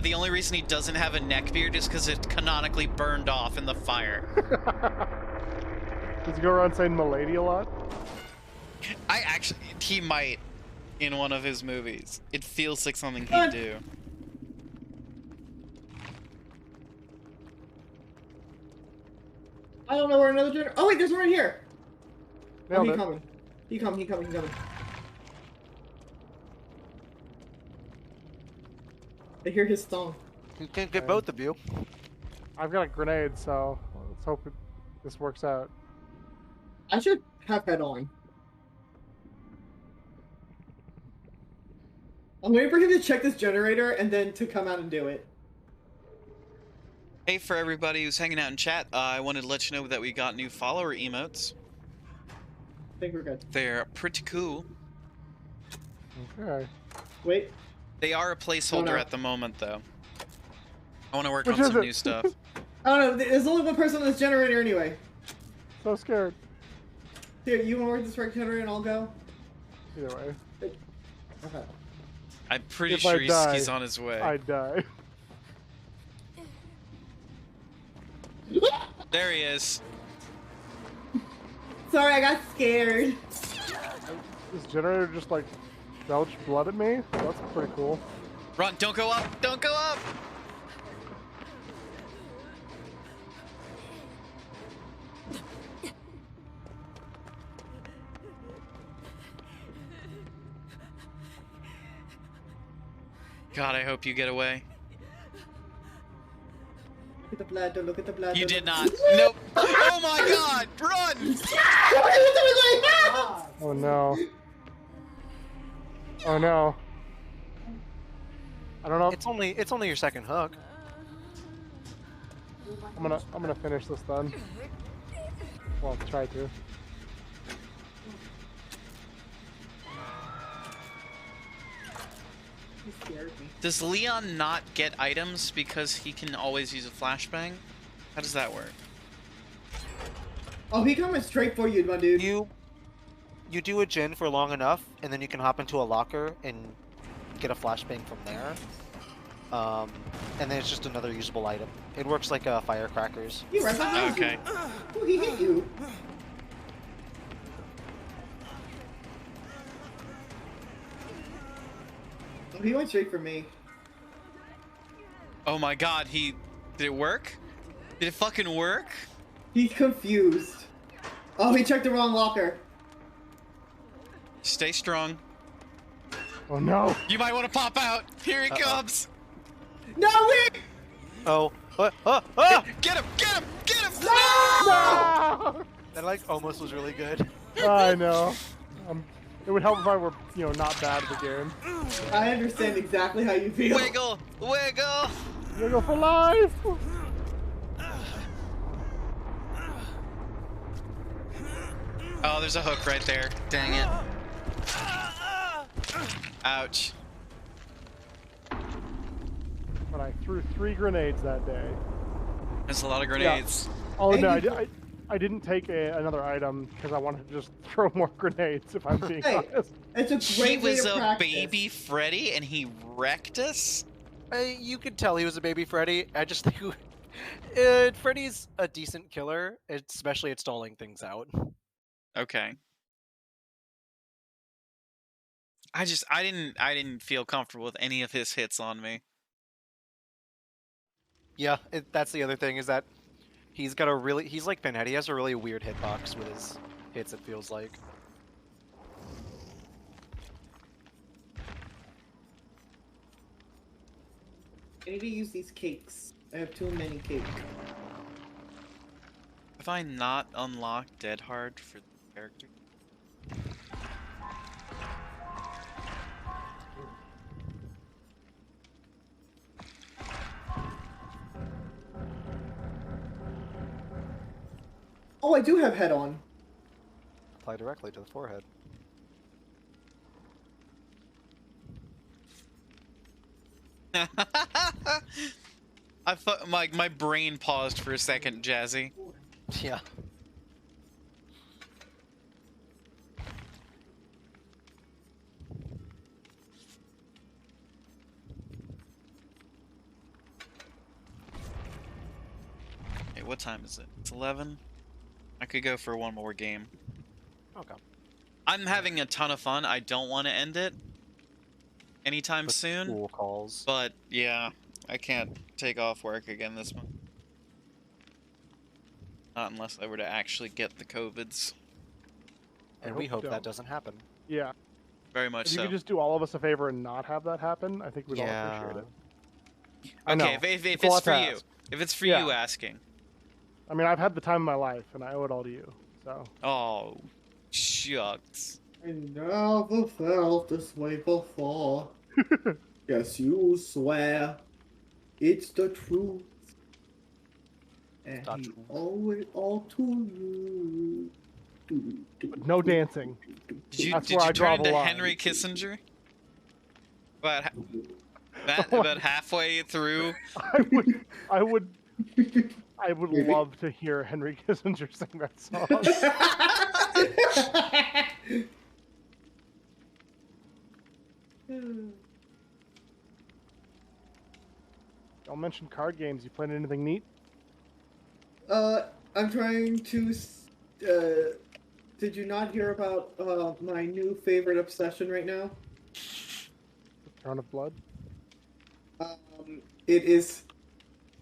the only reason he doesn't have a neck beard is because it canonically burned off in the fire. Does he go around saying "milady" a lot? He might. in one of his movies. It feels like something he'd do. I don't know where another generator. Oh wait, there's one right here. Nailed He it. coming. He coming. I hear his song. You can get both of you. I've got a grenade, so let's hope this works out. I should have head on. I'm waiting for him to check this generator and then to come out and do it. Hey, for everybody who's hanging out in chat, I wanted to let you know that we got new follower emotes. I think we're good. They're pretty cool. Okay. Wait. They are a placeholder at the moment, though. I want to work Which on is some it? new stuff. I don't know. There's only one person on this generator anyway. So scared. Here, you want to work this right generator and I'll go? Either way. Okay. I'm pretty If sure I die, he's on his way. I'd die. There he is. Sorry, I got scared. This generator just like belched blood at me. That's pretty cool. Run! Don't go up! Don't go up! God, I hope you get away. Look at the blood. Don't look at the blood. You don't did look- not. Nope. Oh my God! Run! Oh no. Oh no. I don't know. It's only your second hook. I'm gonna finish this then. Well, try to. He scared me. Does Leon not get items because he can always use a flashbang? How does that work? Oh, he coming straight for you, my dude. You do a gin for long enough, and then you can hop into a locker and get a flashbang from there. And then it's just another usable item. It works like firecrackers. He recognized Okay. you. Oh, he hit you. Oh, he went straight for me. Oh my God, did it work? Did it fucking work? He's confused. Oh, he checked the wrong locker. Stay strong. Oh no. You might want to pop out. Here he comes. No, wait! Oh, ah! Get him! Get him! Get him! No! That like almost was really good. I know. It would help if I were, not bad at the game. I understand exactly how you feel. Wiggle! Wiggle! You go for life. Oh, there's a hook right there. Dang it. Ouch. But I threw 3 grenades that day. There's a lot of grenades. Oh Hey, no, you- I didn't take another item because I wanted to just throw more grenades. If I'm being Hey, honest. it's a He great way was to a practice. baby Freddy and he wrecked us? You could tell he was a baby Freddy. I just think Freddy's a decent killer, especially at stalling things out. Okay. I didn't feel comfortable with any of his hits on me. Yeah, that's the other thing is that he's like Pinhead. He has a really weird hitbox with his hits, it feels like. I need to use these cakes. I have too many cakes. Have I not unlocked Dead Hard for the character? Oh, I do have head on. Apply directly to the forehead. My brain paused for a second, Jazzy. Yeah. Hey, what time is it? It's 11? I could go for one more game. Okay. I'm having a ton of fun. I don't want to end it, anytime With soon. school calls. But yeah, I can't take off work again this month. Not unless I were to actually get the COVIDs. And we hope you that don't. doesn't happen. Yeah. Very much If you so. could just do all of us a favor and not have that happen, I think we'd all appreciate it. I know. Okay, if It's a it's lot for to you, ask. if it's for Yeah. you asking. I mean, I've had the time of my life, and I owe it all to you. So. Oh, shucks. I never felt this way before. Yes, you swear it's the truth. And Not he true. owe it all to you. But no dancing. That's Did where I you draw turn the into line. Henry Kissinger? About halfway through. I would love to hear Henry Kissinger sing that song. Y'all mentioned card games. You playing anything neat? I'm trying to. Did you not hear about my new favorite obsession right now? Throne of Blood. It is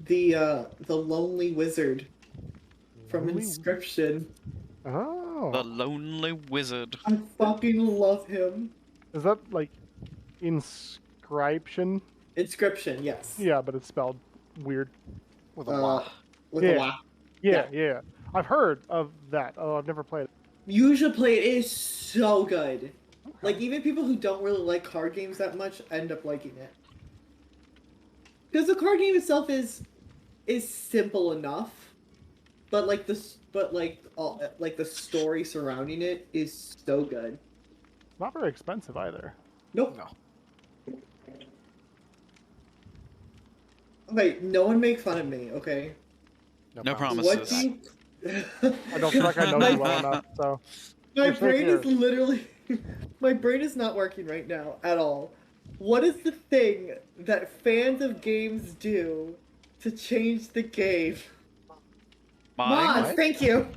the Lonely Wizard from Lonely- Inscription. Oh. The Lonely Wizard. I fucking love him. Is that like inscription? Inscription, yes. Yeah, but it's spelled weird. With a wah. With Yeah. a wah. Yeah. I've heard of that. Oh, I've never played it. You should play it. It is so good. Like, even people who don't really like card games that much end up liking it. Because the card game itself is simple enough, but the story surrounding it is so good. Not very expensive either. Nope. No. Okay, no one make fun of me, okay? No promises. What promises. do you... I don't feel like I know you well enough, so. My You're so brain is weird. literally... My brain is not working right now at all. What is the thing that fans of games do to change the game? Mods, What? thank you.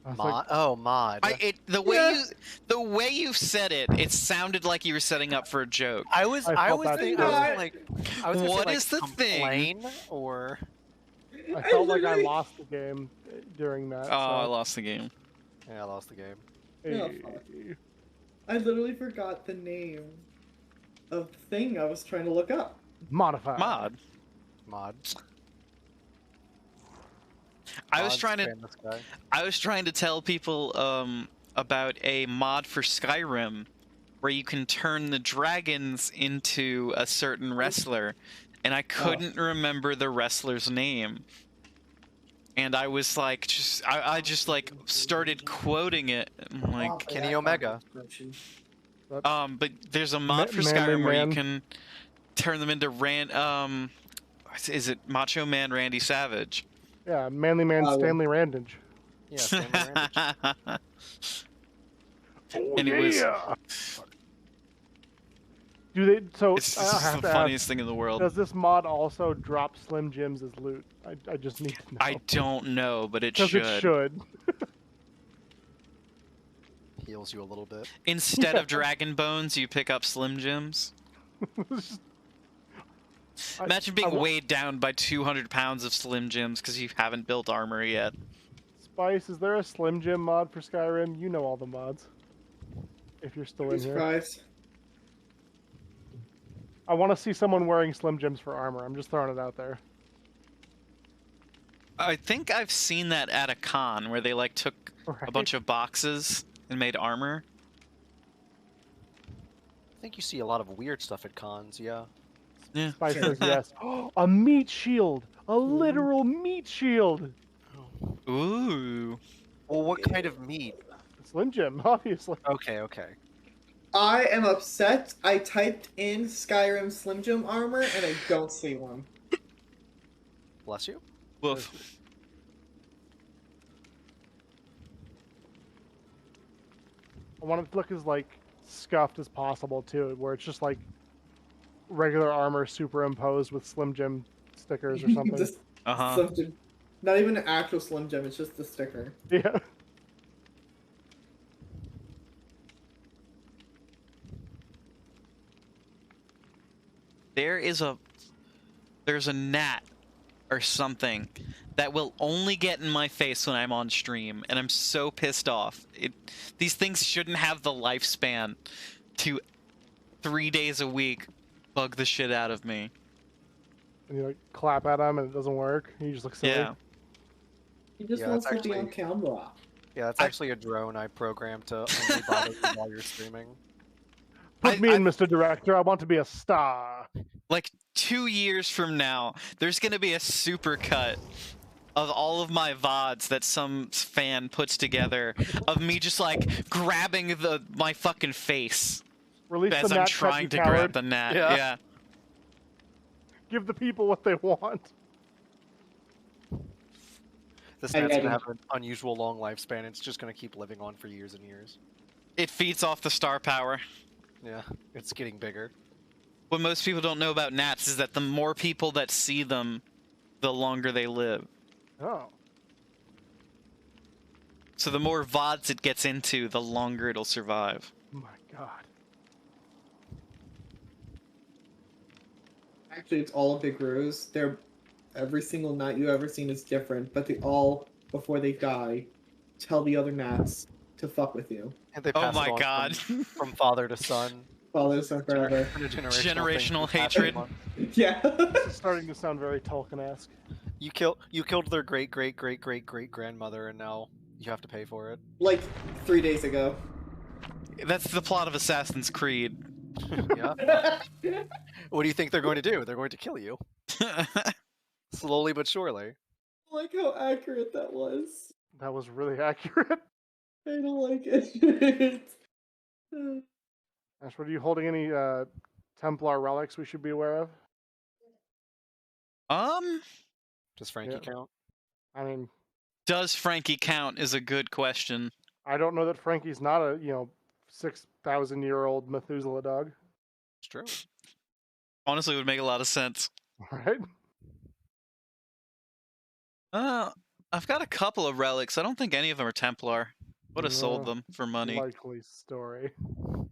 I was Mod? like, Oh, mod. The way you said it, it sounded like you were setting up for a joke. I was I felt that thinking, too. gonna say, What like, is the thing? complain, or I felt like I literally- lost the game during that. Oh, I so. lost the game. yeah, I lost the game. Oh, Hey. fuck. I literally forgot the name of the thing I was trying to look up. Modify. Mod. Mod. I was Mods trying to ban this guy. I was trying to tell people about a mod for Skyrim where you can turn the dragons into a certain wrestler, and I couldn't remember the wrestler's name. And I was like, I just like started quoting it. I'm like, Kenny Omega. but there's a mod for Manly Skyrim where you Man. can turn them into is it Macho Man Randy Savage? Yeah, Manly Man Stanley Randage. Yeah, Stanley Randage. Oh, And it was- yeah. Do they? So It's I just have the to funniest ask, thing in the world. does this mod also drop Slim Jims as loot? I just need to know. I don't know, but it Because should. it should. Heals you a little bit. Instead of Dragon Bones, you pick up Slim Jims. Imagine being weighed down by 200 pounds of Slim Jims because you haven't built armor yet. Spice, is there a Slim Jim mod for Skyrim? You know all the mods. If you're still in Jesus here. Christ. I want to see someone wearing Slim Jims for armor. I'm just throwing it out there. I think I've seen that at a con where they like took a Right. bunch of boxes and made armor. I think you see a lot of weird stuff at cons, yeah. Yeah. Spice says yes. A meat shield! A literal meat shield! Ooh. Well, what kind of meat? Slim Jim, obviously. Okay, okay. I am upset. I typed in Skyrim Slim Jim armor and I don't see one. Bless you. Woof. I want it to look as like scuffed as possible too, where it's just like regular armor superimposed with Slim Jim stickers or something. Just Uh-huh. Slim Jim. Not even an actual Slim Jim, it's just a sticker. Yeah. there's a gnat or something that will only get in my face when I'm on stream, and I'm so pissed off. These things shouldn't have the lifespan to 3 days a week bug the shit out of me. And you like clap at them and it doesn't work. You just look silly. Yeah. He just Yeah, wants it's to be on actually- camera. Yeah, that's actually a drone I programmed to only bother you while you're streaming. Put me in, Mr. Director. I want to be a star. Like 2 years from now, there's gonna be a supercut of all of my VODs that some fan puts together of me just like grabbing my fucking face Release as the I'm gnat, trying you to coward. grab the gnat. Yeah. Yeah. Give the people what they want. This Hey, gnat's Eddie. gonna have an unusual long lifespan. It's just gonna keep living on for years and years. It feeds off the star power. Yeah, it's getting bigger. What most people don't know about gnats is that the more people that see them, the longer they live. Oh. So the more VODs it gets into, the longer it'll survive. My God. Actually, it's all a big ruse. Every single gnat you ever seen is different, but they all, before they die, tell the other gnats to fuck with you. And they Oh pass it my on god. from father to son. Follow this on forever. Generational thing, pass hatred. it on. Yeah. This is starting to sound very Tolkien-esque. You killed their great great great great great grandmother, and now you have to pay for it. Like 3 days ago. That's the plot of Assassin's Creed. Yeah. What do you think they're going to do? They're going to kill you slowly but surely. Like how accurate that was. That was really accurate. I don't like it. Ash, are you holding any Templar relics we should be aware of? Does Frankie count? I mean, Does Frankie count is a good question. I don't know that Frankie's not a 6,000-year-old Methuselah dog. It's true. Honestly, it would make a lot of sense. Right? I've got a couple of relics. I don't think any of them are Templar. Would have sold No. them for money. Likely story.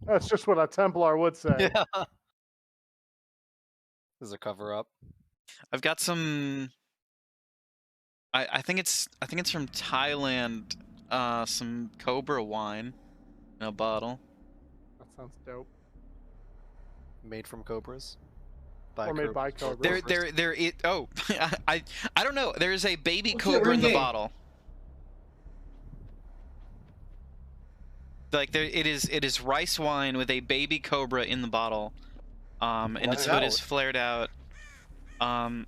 That's just what a Templar would say. Yeah. This is a cover up. I've got some. I think it's from Thailand. Some Cobra wine in a bottle. That sounds dope. Made from cobras. Or made by Cobra. Oh, I don't know. There's a baby Oh, shit, Cobra we're in the game. bottle. Like it is rice wine with a baby Cobra in the bottle. And its hood is flared out. Let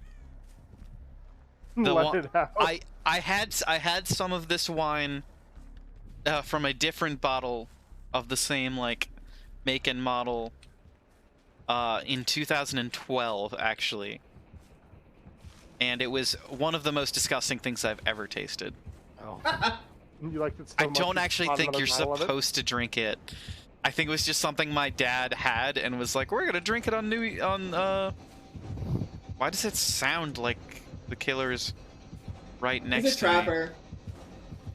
it out. I had some of this wine from a different bottle of the same like make and model in 2012 actually, and it was one of the most disgusting things I've ever tasted. Oh. You liked it so I much don't you actually bought think another you're bottle of it? supposed to drink it. I think it was just something my dad had and was like, we're gonna drink it on why does it sound like the killer's right next He's a to me? trapper.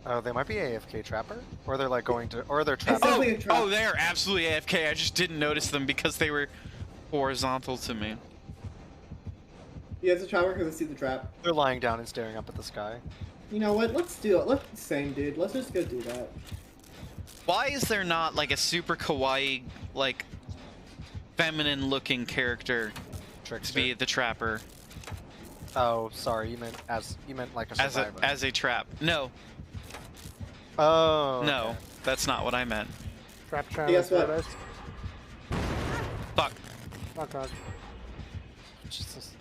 Oh, they might be AFK trapper, or they're like going to, or they're It's trapping. definitely a trap. Oh, they're absolutely AFK. I just didn't notice them because they were horizontal to me. Yeah, it's a trapper because I see the trap. They're lying down and staring up at the sky. You know what? Let's do it. Let's same dude. Let's just go do that. Why is there not like a super kawaii, like feminine-looking character to Trickster. be the trapper Oh, sorry. You meant like a survivor. as a trap? No, Oh. no, okay. that's not what I meant. Trap China Guess what? Paradise. Fuck. Knock knock. Jesus.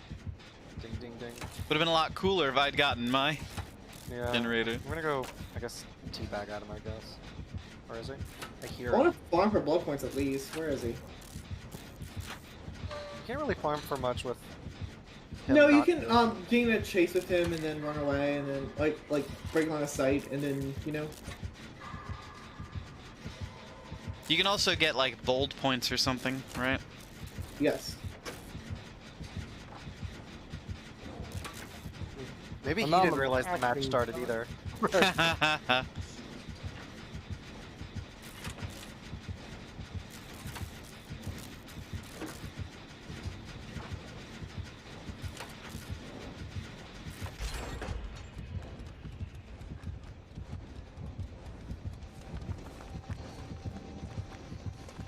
Ding ding ding. Would have been a lot cooler if I'd gotten my Yeah. generator. I'm gonna go. I guess teabag at him. I guess. Where is he? I hear I want him. to farm for blood points at least. Where is he? You can't really farm for much with. him No, you not can doing- get in a chase with him and then run away and then like break line of sight and then You can also get like bold points or something, right? yes. Maybe he Phenomenal didn't realize the match acting. started either.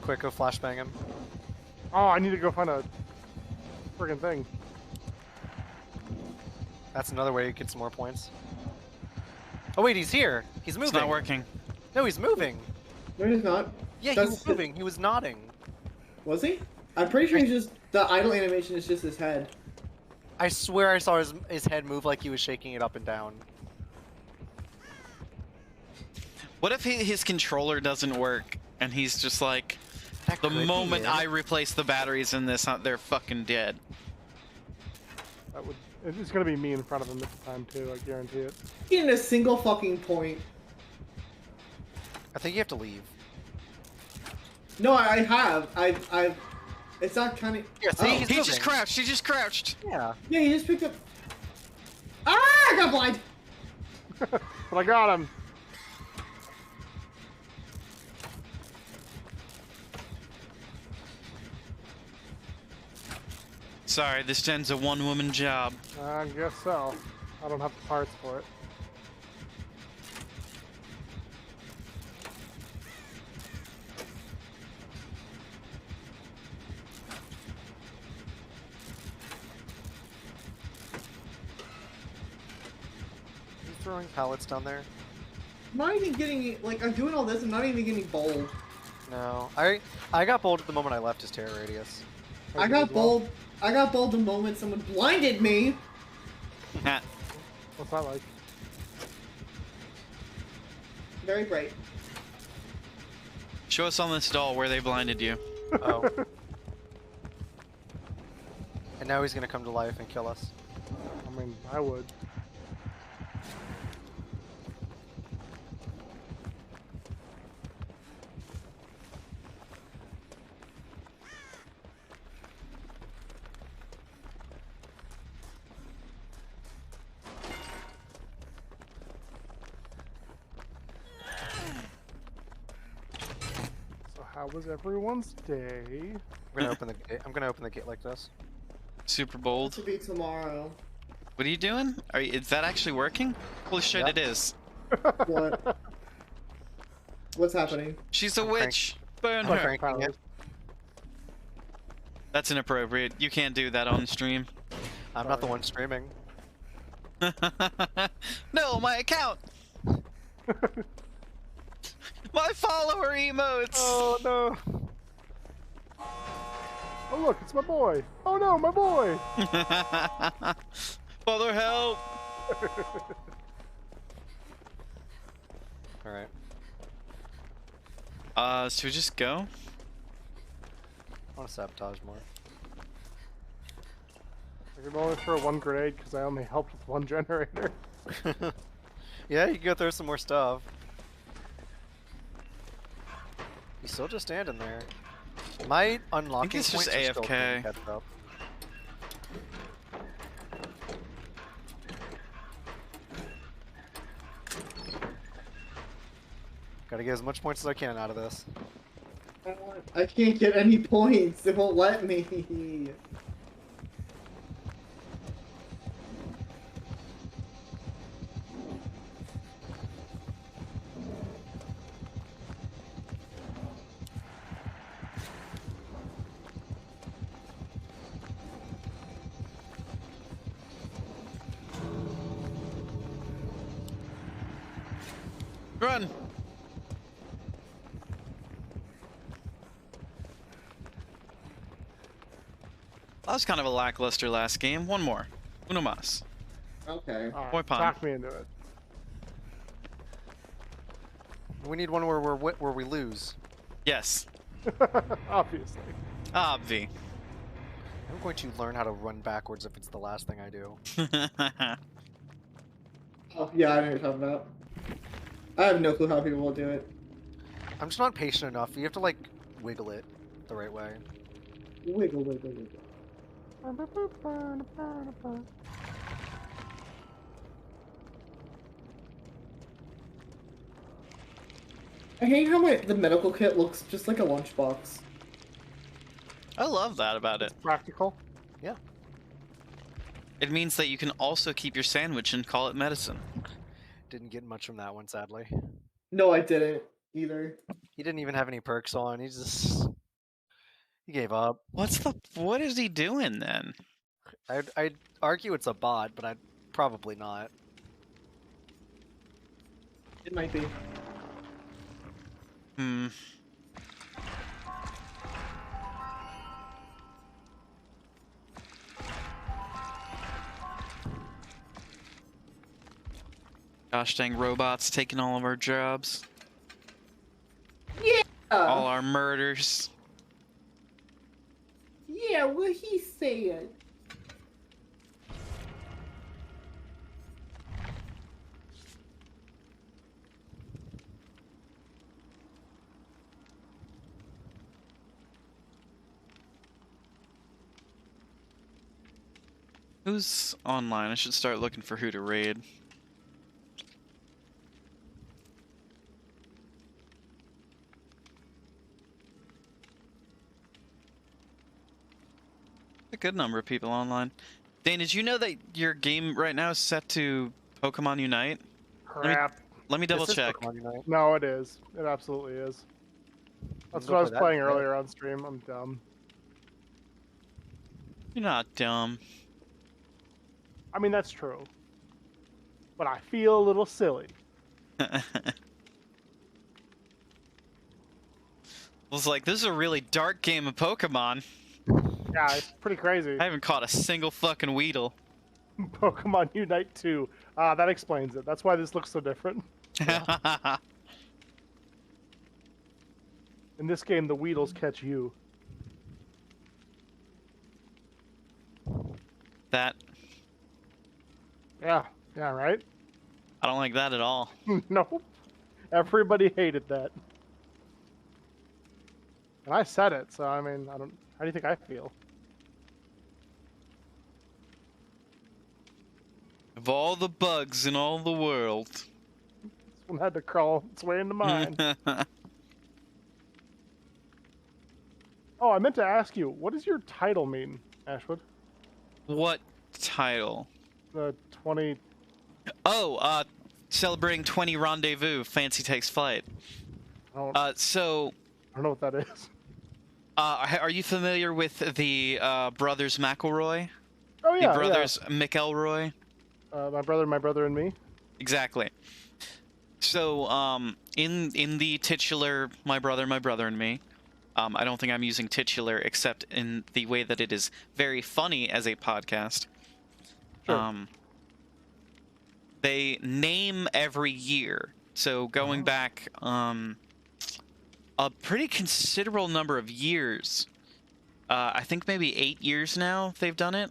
quick, go flashbang him. Oh, I need to go find a friggin' thing. That's another way to get some more points. Oh wait, he's here. He's moving. It's not working. No, he's moving. No, he's not. Yeah, he That's was moving. He was nodding. Was he? I'm pretty sure he's just the idle animation is just his head. I swear I saw his head move like he was shaking it up and down. What if his controller doesn't work and he's just like, That the could be moment it. I replace the batteries in this, they're fucking dead. That would. It's gonna be me in front of him at the time too. I guarantee it. Getting a single fucking point. I think you have to leave. No, I have. I've. It's not kind of. Yeah, see, Oh. he's He moving. just crouched. He just crouched. Yeah. Yeah, he just picked up. Ah! I got blind. But I got him. Sorry, this gen's a one-woman job. I guess so. I don't have the parts for it. He's throwing pallets down there. I'm not even getting like I'm doing all this. I'm not even getting bold. No, I got bold at the moment I left his terror radius. I got bold. I got bold the moment someone blinded me. Nah. What's that like? Very bright. Show us on this doll where they blinded you. Oh. And now he's gonna come to life and kill us. I mean, I would. How was everyone's day? I'm gonna open the gate. I'm gonna open the gate like this. Super bold. To be tomorrow. What are you doing? Is that actually working? Holy shit, Yeah. it is. What? What's happening? She's a I'm witch. Burn I'm her. cranking it. That's inappropriate. You can't do that on stream. I'm not the one streaming. No, my account. My follower emotes. Oh no! Oh look, it's my boy! Oh no, my boy! Father, help! All right. Should we just go? I want to sabotage more. I can only throw one grenade because I only helped with one generator. Yeah, you can go throw some more stuff. He's still just standing there. My unlocking it's just points are still AFK. getting catch up. Gotta get as much points as I can out of this. I can't get any points. It won't let me. Run! That was kind of a lackluster last game. One more. Uno mas. Okay. Alright, Boy pond. talk me into it. We need one where we lose. Yes. Obviously. Obvi. I'm going to learn how to run backwards if it's the last thing I do. Oh, yeah, I know what you're talking about. I have no clue how people will do it. I'm just not patient enough. You have to like wiggle it the right way. Wiggle, wiggle, wiggle. I hate how the medical kit looks just like a lunchbox. I love that about it. Practical. Yeah. It means that you can also keep your sandwich and call it medicine. Didn't get much from that one, sadly. No, I didn't. either. He didn't even have any perks on. He gave up. What is he doing then? I'd argue it's a bot, but I'd probably not. It might be. Hmm. Gosh dang robots taking all of our jobs. Yeah. All our murders. Yeah, what he said. Who's online? I should start looking for who to raid. A good number of people online. Dane, did you know that your game right now is set to Pokemon Unite? Crap. Let me double This is check. Pokemon Unite. No, it is. It absolutely is. That's Go what I for was that playing instead. earlier on stream. I'm dumb. You're not dumb. I mean, that's true. But I feel a little silly. I was like, this is a really dark game of Pokemon. Yeah, it's pretty crazy. I haven't caught a single fucking Weedle. Pokemon Unite 2. That explains it. That's why this looks so different. In this game, the Weedles catch you. That, Yeah, right? I don't like that at all. Nope. Everybody hated that. And I said it, so I mean, how do you think I feel? Of all the bugs in all the world. This one had to crawl its way into mine. Oh, I meant to ask you, what does your title mean, Ashwood? What title? The 20... Oh, celebrating 20 Rendezvous, Fancy Takes Flight. I don't know what that is. Are you familiar with the brothers McElroy? Oh, yeah, The brothers McElroy? My brother, and me. Exactly. So, in the titular My Brother, and Me, I don't think I'm using titular except in the way that it is very funny as a podcast. Sure. They name every year. So going back a pretty considerable number of years, I think maybe 8 years now they've done it,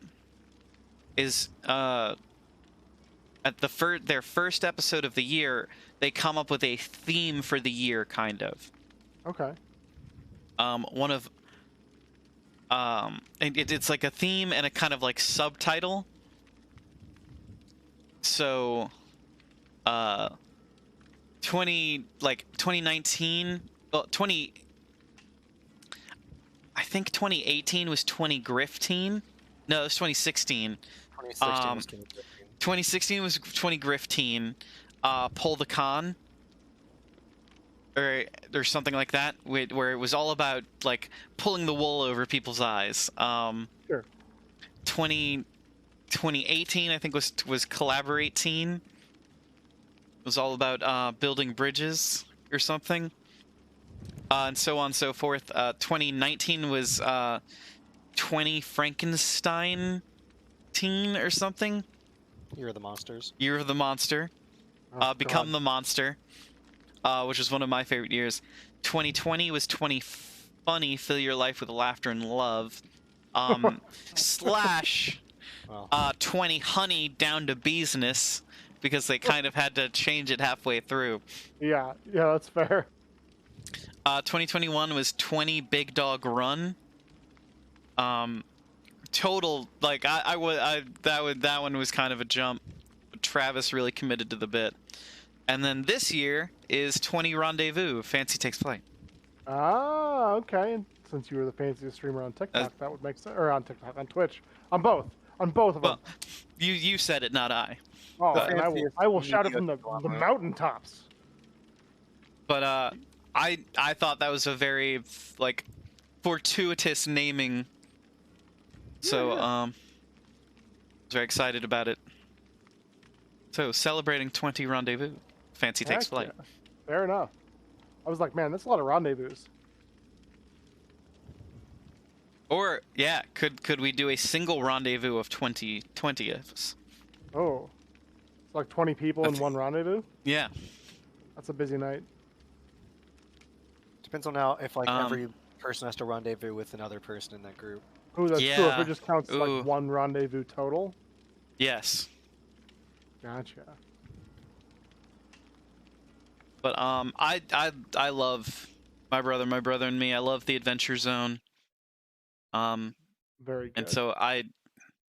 is at their first episode of the year, they come up with a theme for the year, kind of. Okay. It's like a theme and a kind of like subtitle. So, 2019, well, I think 2018 was 20 Grifteen. No, it was 2016. 2016 was 2015. 2016 was 20 Grifteen. Pull the Con. Or something like that, where it was all about like pulling the wool over people's eyes. Sure. 2018, I think was Collaborate Teen. It was all about building bridges or something, and so on and so forth. 2019 was 20 Frankenstein Teen or something. Year of the Monsters. Year of the Monster. Oh, Become God. the Monster. Which was one of my favorite years. 2020 was 20 Funny, Fill Your Life with Laughter and Love. Slash Well, 20 Honey Down to Business, because they kind of had to change it halfway through. Yeah, that's fair. 2021 was 20 Big Dog Run. Total, like, that one was kind of a jump. Travis really committed to the bit. And then this year is 20 Rendezvous, Fancy Takes Flight. Ah, okay. And since you were the fanciest streamer on TikTok, that would make sense. Or on TikTok, on Twitch, on both of them. Well, you said it, not I. Oh, the and I will fanciest shout it from media the drama. mountaintops. But I thought that was a very like fortuitous naming. So I was very excited about it. So celebrating 20 rendezvous. Fancy takes Heck flight. yeah. Fair enough. I was like, man, that's a lot of rendezvous. Or yeah, could we do a single rendezvous of 20/20ths? Oh, it's like 20 people in one rendezvous. Yeah. That's a busy night. Depends on how if like every person has to rendezvous with another person in that group. Oh, that's true. If Yeah. it just counts Ooh. like one rendezvous total. Yes. Gotcha. But I love my brother and me. I love the Adventure Zone. Very good. And so I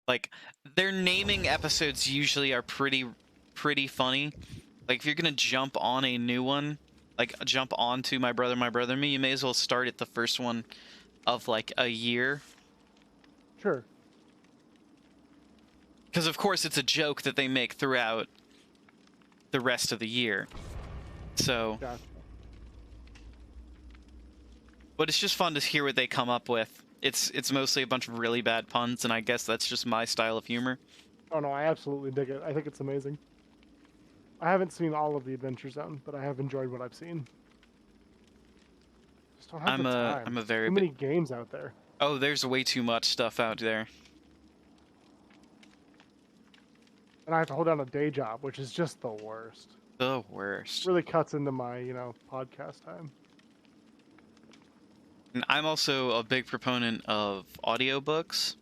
like their naming episodes usually are pretty funny. Like if you're gonna jump on a new one, like jump onto my brother and me, you may as well start at the first one of like a year. Sure. Because of course it's a joke that they make throughout the rest of the year. So, Gotcha. but it's just fun to hear what they come up with. It's mostly a bunch of really bad puns, and I guess that's just my style of humor. Oh no, I absolutely dig it. I think it's amazing. I haven't seen all of the Adventure Zone, but I have enjoyed what I've seen. Just don't have the time. I'm a very too many games out there. Oh, there's way too much stuff out there. And I have to hold down a day job, which is just the worst. The worst. Really cuts into my, podcast time. And I'm also a big proponent of audiobooks.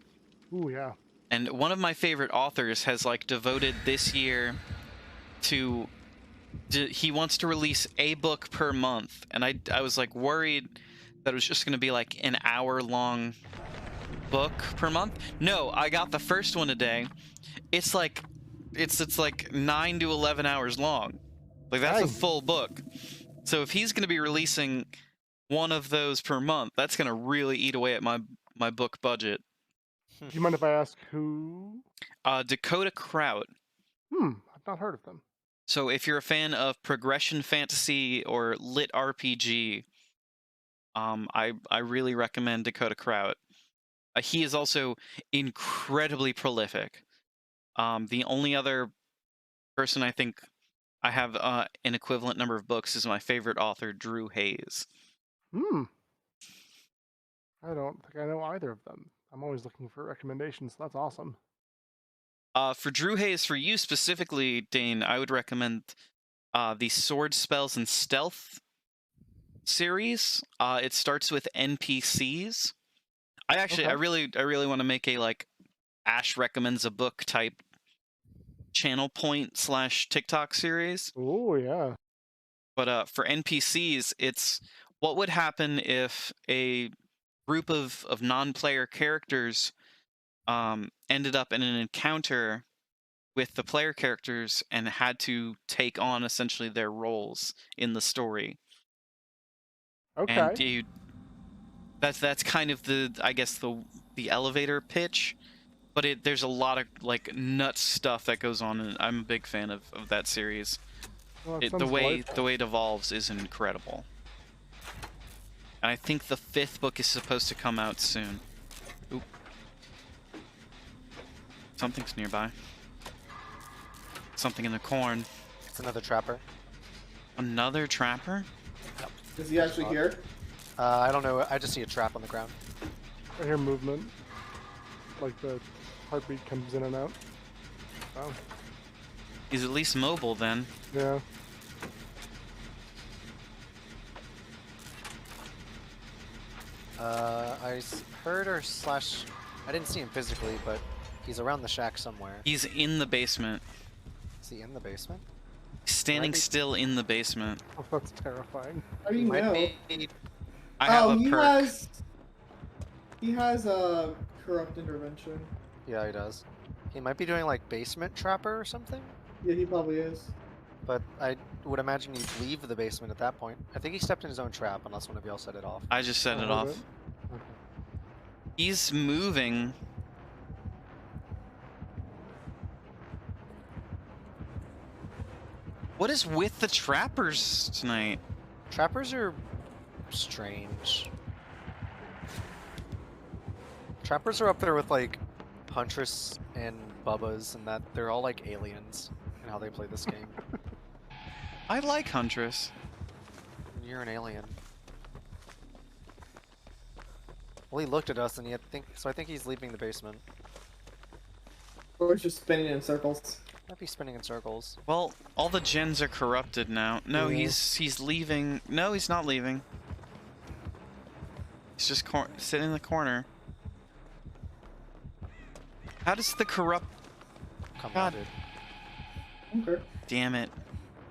Ooh, yeah. And one of my favorite authors has like devoted this year to he wants to release a book per month, and I was like worried that it was just going to be like an hour-long book per month. No, I got the first one today. It's like it's like 9 to 11 hours long. Like that's a full book. So if he's going to be releasing one of those per month, that's going to really eat away at my book budget. Do you mind if I ask who? Dakota Kraut. I've not heard of them. So if you're a fan of progression fantasy or lit RPG, I really recommend Dakota Kraut. He is also incredibly prolific. The only other person I think I have an equivalent number of books is my favorite author, Drew Hayes. I don't think I know either of them. I'm always looking for recommendations. That's awesome. For Drew Hayes, for you specifically, Dane, I would recommend the Sword, Spells, and Stealth series. It starts with NPCs. I really want to make a like Ash recommends a book type channel point / TikTok series. Oh yeah. But for NPCs, it's what would happen if a group of non-player characters ended up in an encounter with the player characters and had to take on essentially their roles in the story. Okay. And that's kind of the elevator pitch, but there's a lot of like nuts stuff that goes on, and I'm a big fan of that series. Well, The way it evolves is incredible. And I think the 5th book is supposed to come out soon. Oop. Something's nearby. Something in the corn. It's another trapper. Another trapper? Is he actually here? I don't know. I just see a trap on the ground. I hear movement. Like the heartbeat comes in and out. Oh. He's at least mobile then. Yeah. I heard I didn't see him physically, but he's around the shack somewhere. He's in the basement. Is he in the basement? Standing still in the basement. Oh, that's terrifying. How do you know? I have a perk. He has a corrupt intervention. Yeah, he does. He might be doing like basement trapper or something. Yeah, he probably is. But I would imagine he'd leave the basement at that point. I think he stepped in his own trap, unless one of y'all set it off. I just set it off. Okay. He's moving. What is with the trappers tonight? Trappers are strange. Trappers are up there with like Huntress and Bubba's, and that they're all like aliens in how they play this game. I like Huntress. You're an alien. Well, he looked at us, and I think he's leaving the basement. Or just spinning in circles. Might be spinning in circles. Well, all the gens are corrupted now. No, Yeah. he's leaving. No, he's not leaving. He's just sitting in the corner. How does the corrupt... Come God. on, dude. Okay. Damn it.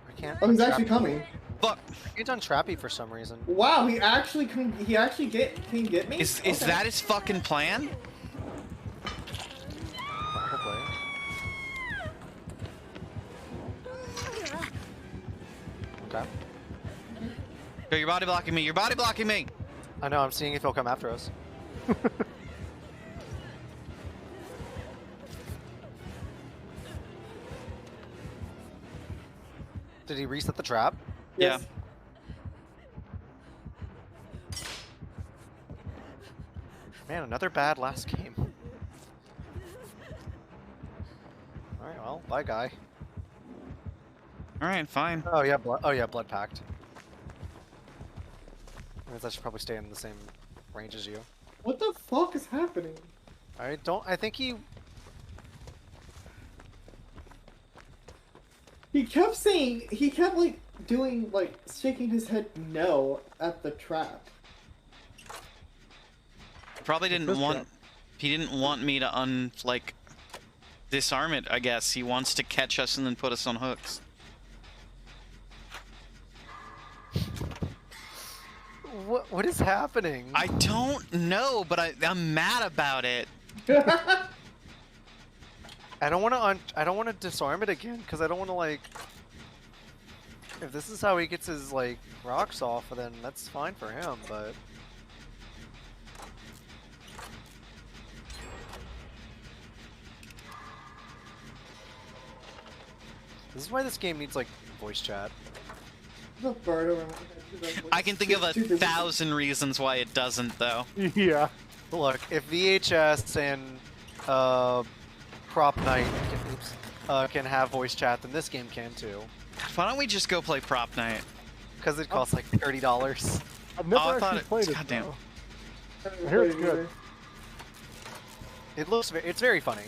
I can't. Oh, he's untrap actually him. coming. Fuck. He's on Trappy for some reason. Wow, he actually can get me? Is Okay. that his fucking plan? Probably. Okay. Yo, you're body blocking me. You're body blocking me. I know. I'm seeing if he'll come after us. Did he reset the trap? Yes. Man, another bad last game. Alright, well, bye guy. All right, fine. Oh yeah, blood pact. I guess I should probably stay in the same range as you. What the fuck is happening? I think he... He kept like doing like shaking his head no at the trap. Probably didn't This want. trap. He didn't want me to disarm it. I guess he wants to catch us and then put us on hooks. What is happening? I don't know, but I'm mad about it. I don't want to disarm it again because I don't want to like. If this is how he gets his like rocks off, then that's fine for him. But this is why this game needs like voice chat. The bird over my head. I can think of 1,000 reasons why it doesn't, though. Yeah. Look, if VHS and Prop Night can have voice chat, then this game can too. Why don't we just go play Prop Night? Because it costs like $30. I've never Oh, I actually thought it- played it. goddamn. Though. I hear it's good. It's very funny.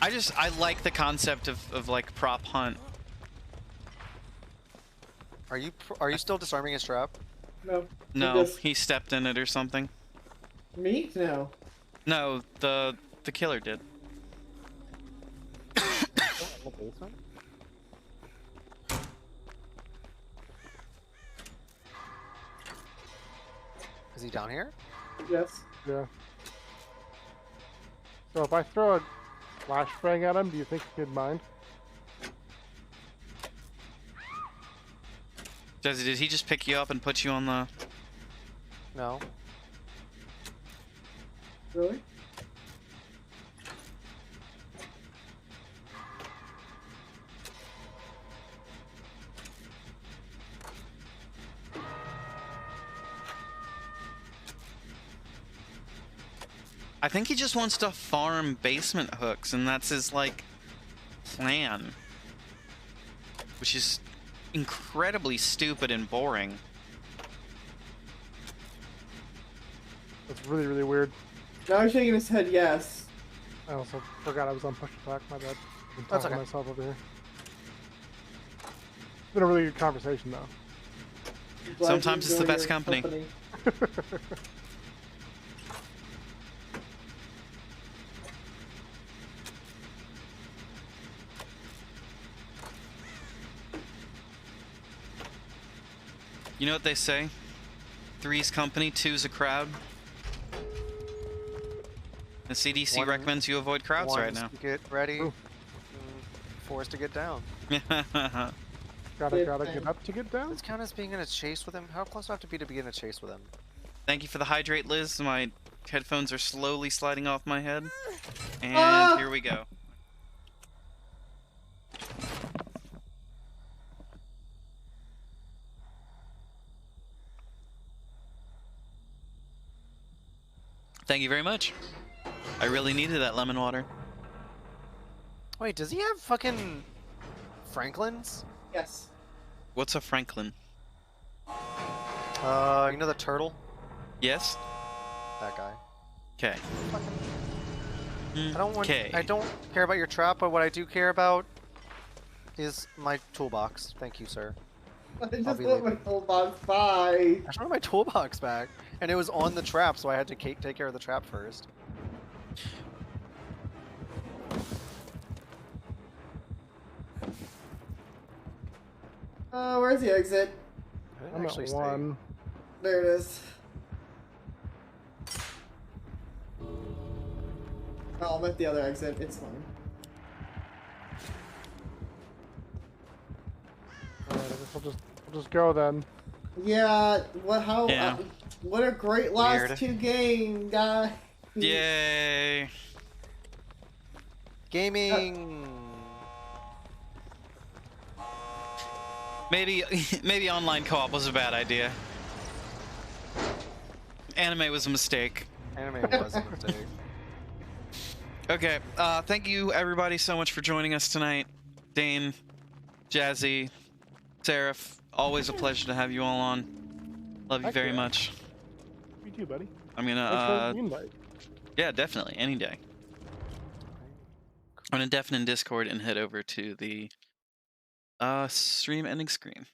I like the concept of like prop hunt. Are you still disarming his trap? No. No, Just- he stepped in it or something. Me? No. No, the killer did. Is he down here? Yes. Yeah. So if I throw a flashbang at him, do you think he'd mind? Did he just pick you up and put you on the... No. Really? I think he just wants to farm basement hooks, and that's his, like, plan. Which is incredibly stupid and boring. That's really, really weird. Now he's shaking his head yes. I also forgot I was on push attack. My bad. I'm That's talking okay. to myself over here. It's been a really good conversation, though. Glad Sometimes you it's the enjoy best your company. You know what they say? Three's company, two's a crowd. The CDC One- recommends you avoid crowds right One's now. to get ready. Ooh. Four's to get down. Gotta Good get up to get down. Does count as being in a chase with him? How close do I have to be in a chase with him? Thank you for the hydrate, Liz. My headphones are slowly sliding off my head. And Ah! here we go. Thank you very much. I really needed that lemon water. Wait, does he have fucking Franklin's? Yes. What's a Franklin? You know the turtle? Yes? That guy. Okay. I don't care about your trap, but what I do care about is my toolbox. Thank you, sir. I just want my toolbox. Bye. I just wanted my toolbox back, and it was on the trap, so I had to take care of the trap first. Where's the exit? I didn't I'm actually at stay. 1. There it is. Oh, I'm at the other exit. It's fine. Alright, I guess we'll just go then. Yeah. How? Yeah. What a great last Weird. 2 games, guys. Yay! Gaming. Maybe online co-op was a bad idea. Anime was a mistake. Anime was a mistake. Okay, thank you everybody so much for joining us tonight. Dane, Jazzy, Seraph, always a pleasure to have you all on. Love you Heck very yeah. much. You too, buddy. I'm Thanks for gonna, the invite. yeah, definitely, any day. I'm gonna deafen in Discord and head over to the stream ending screen.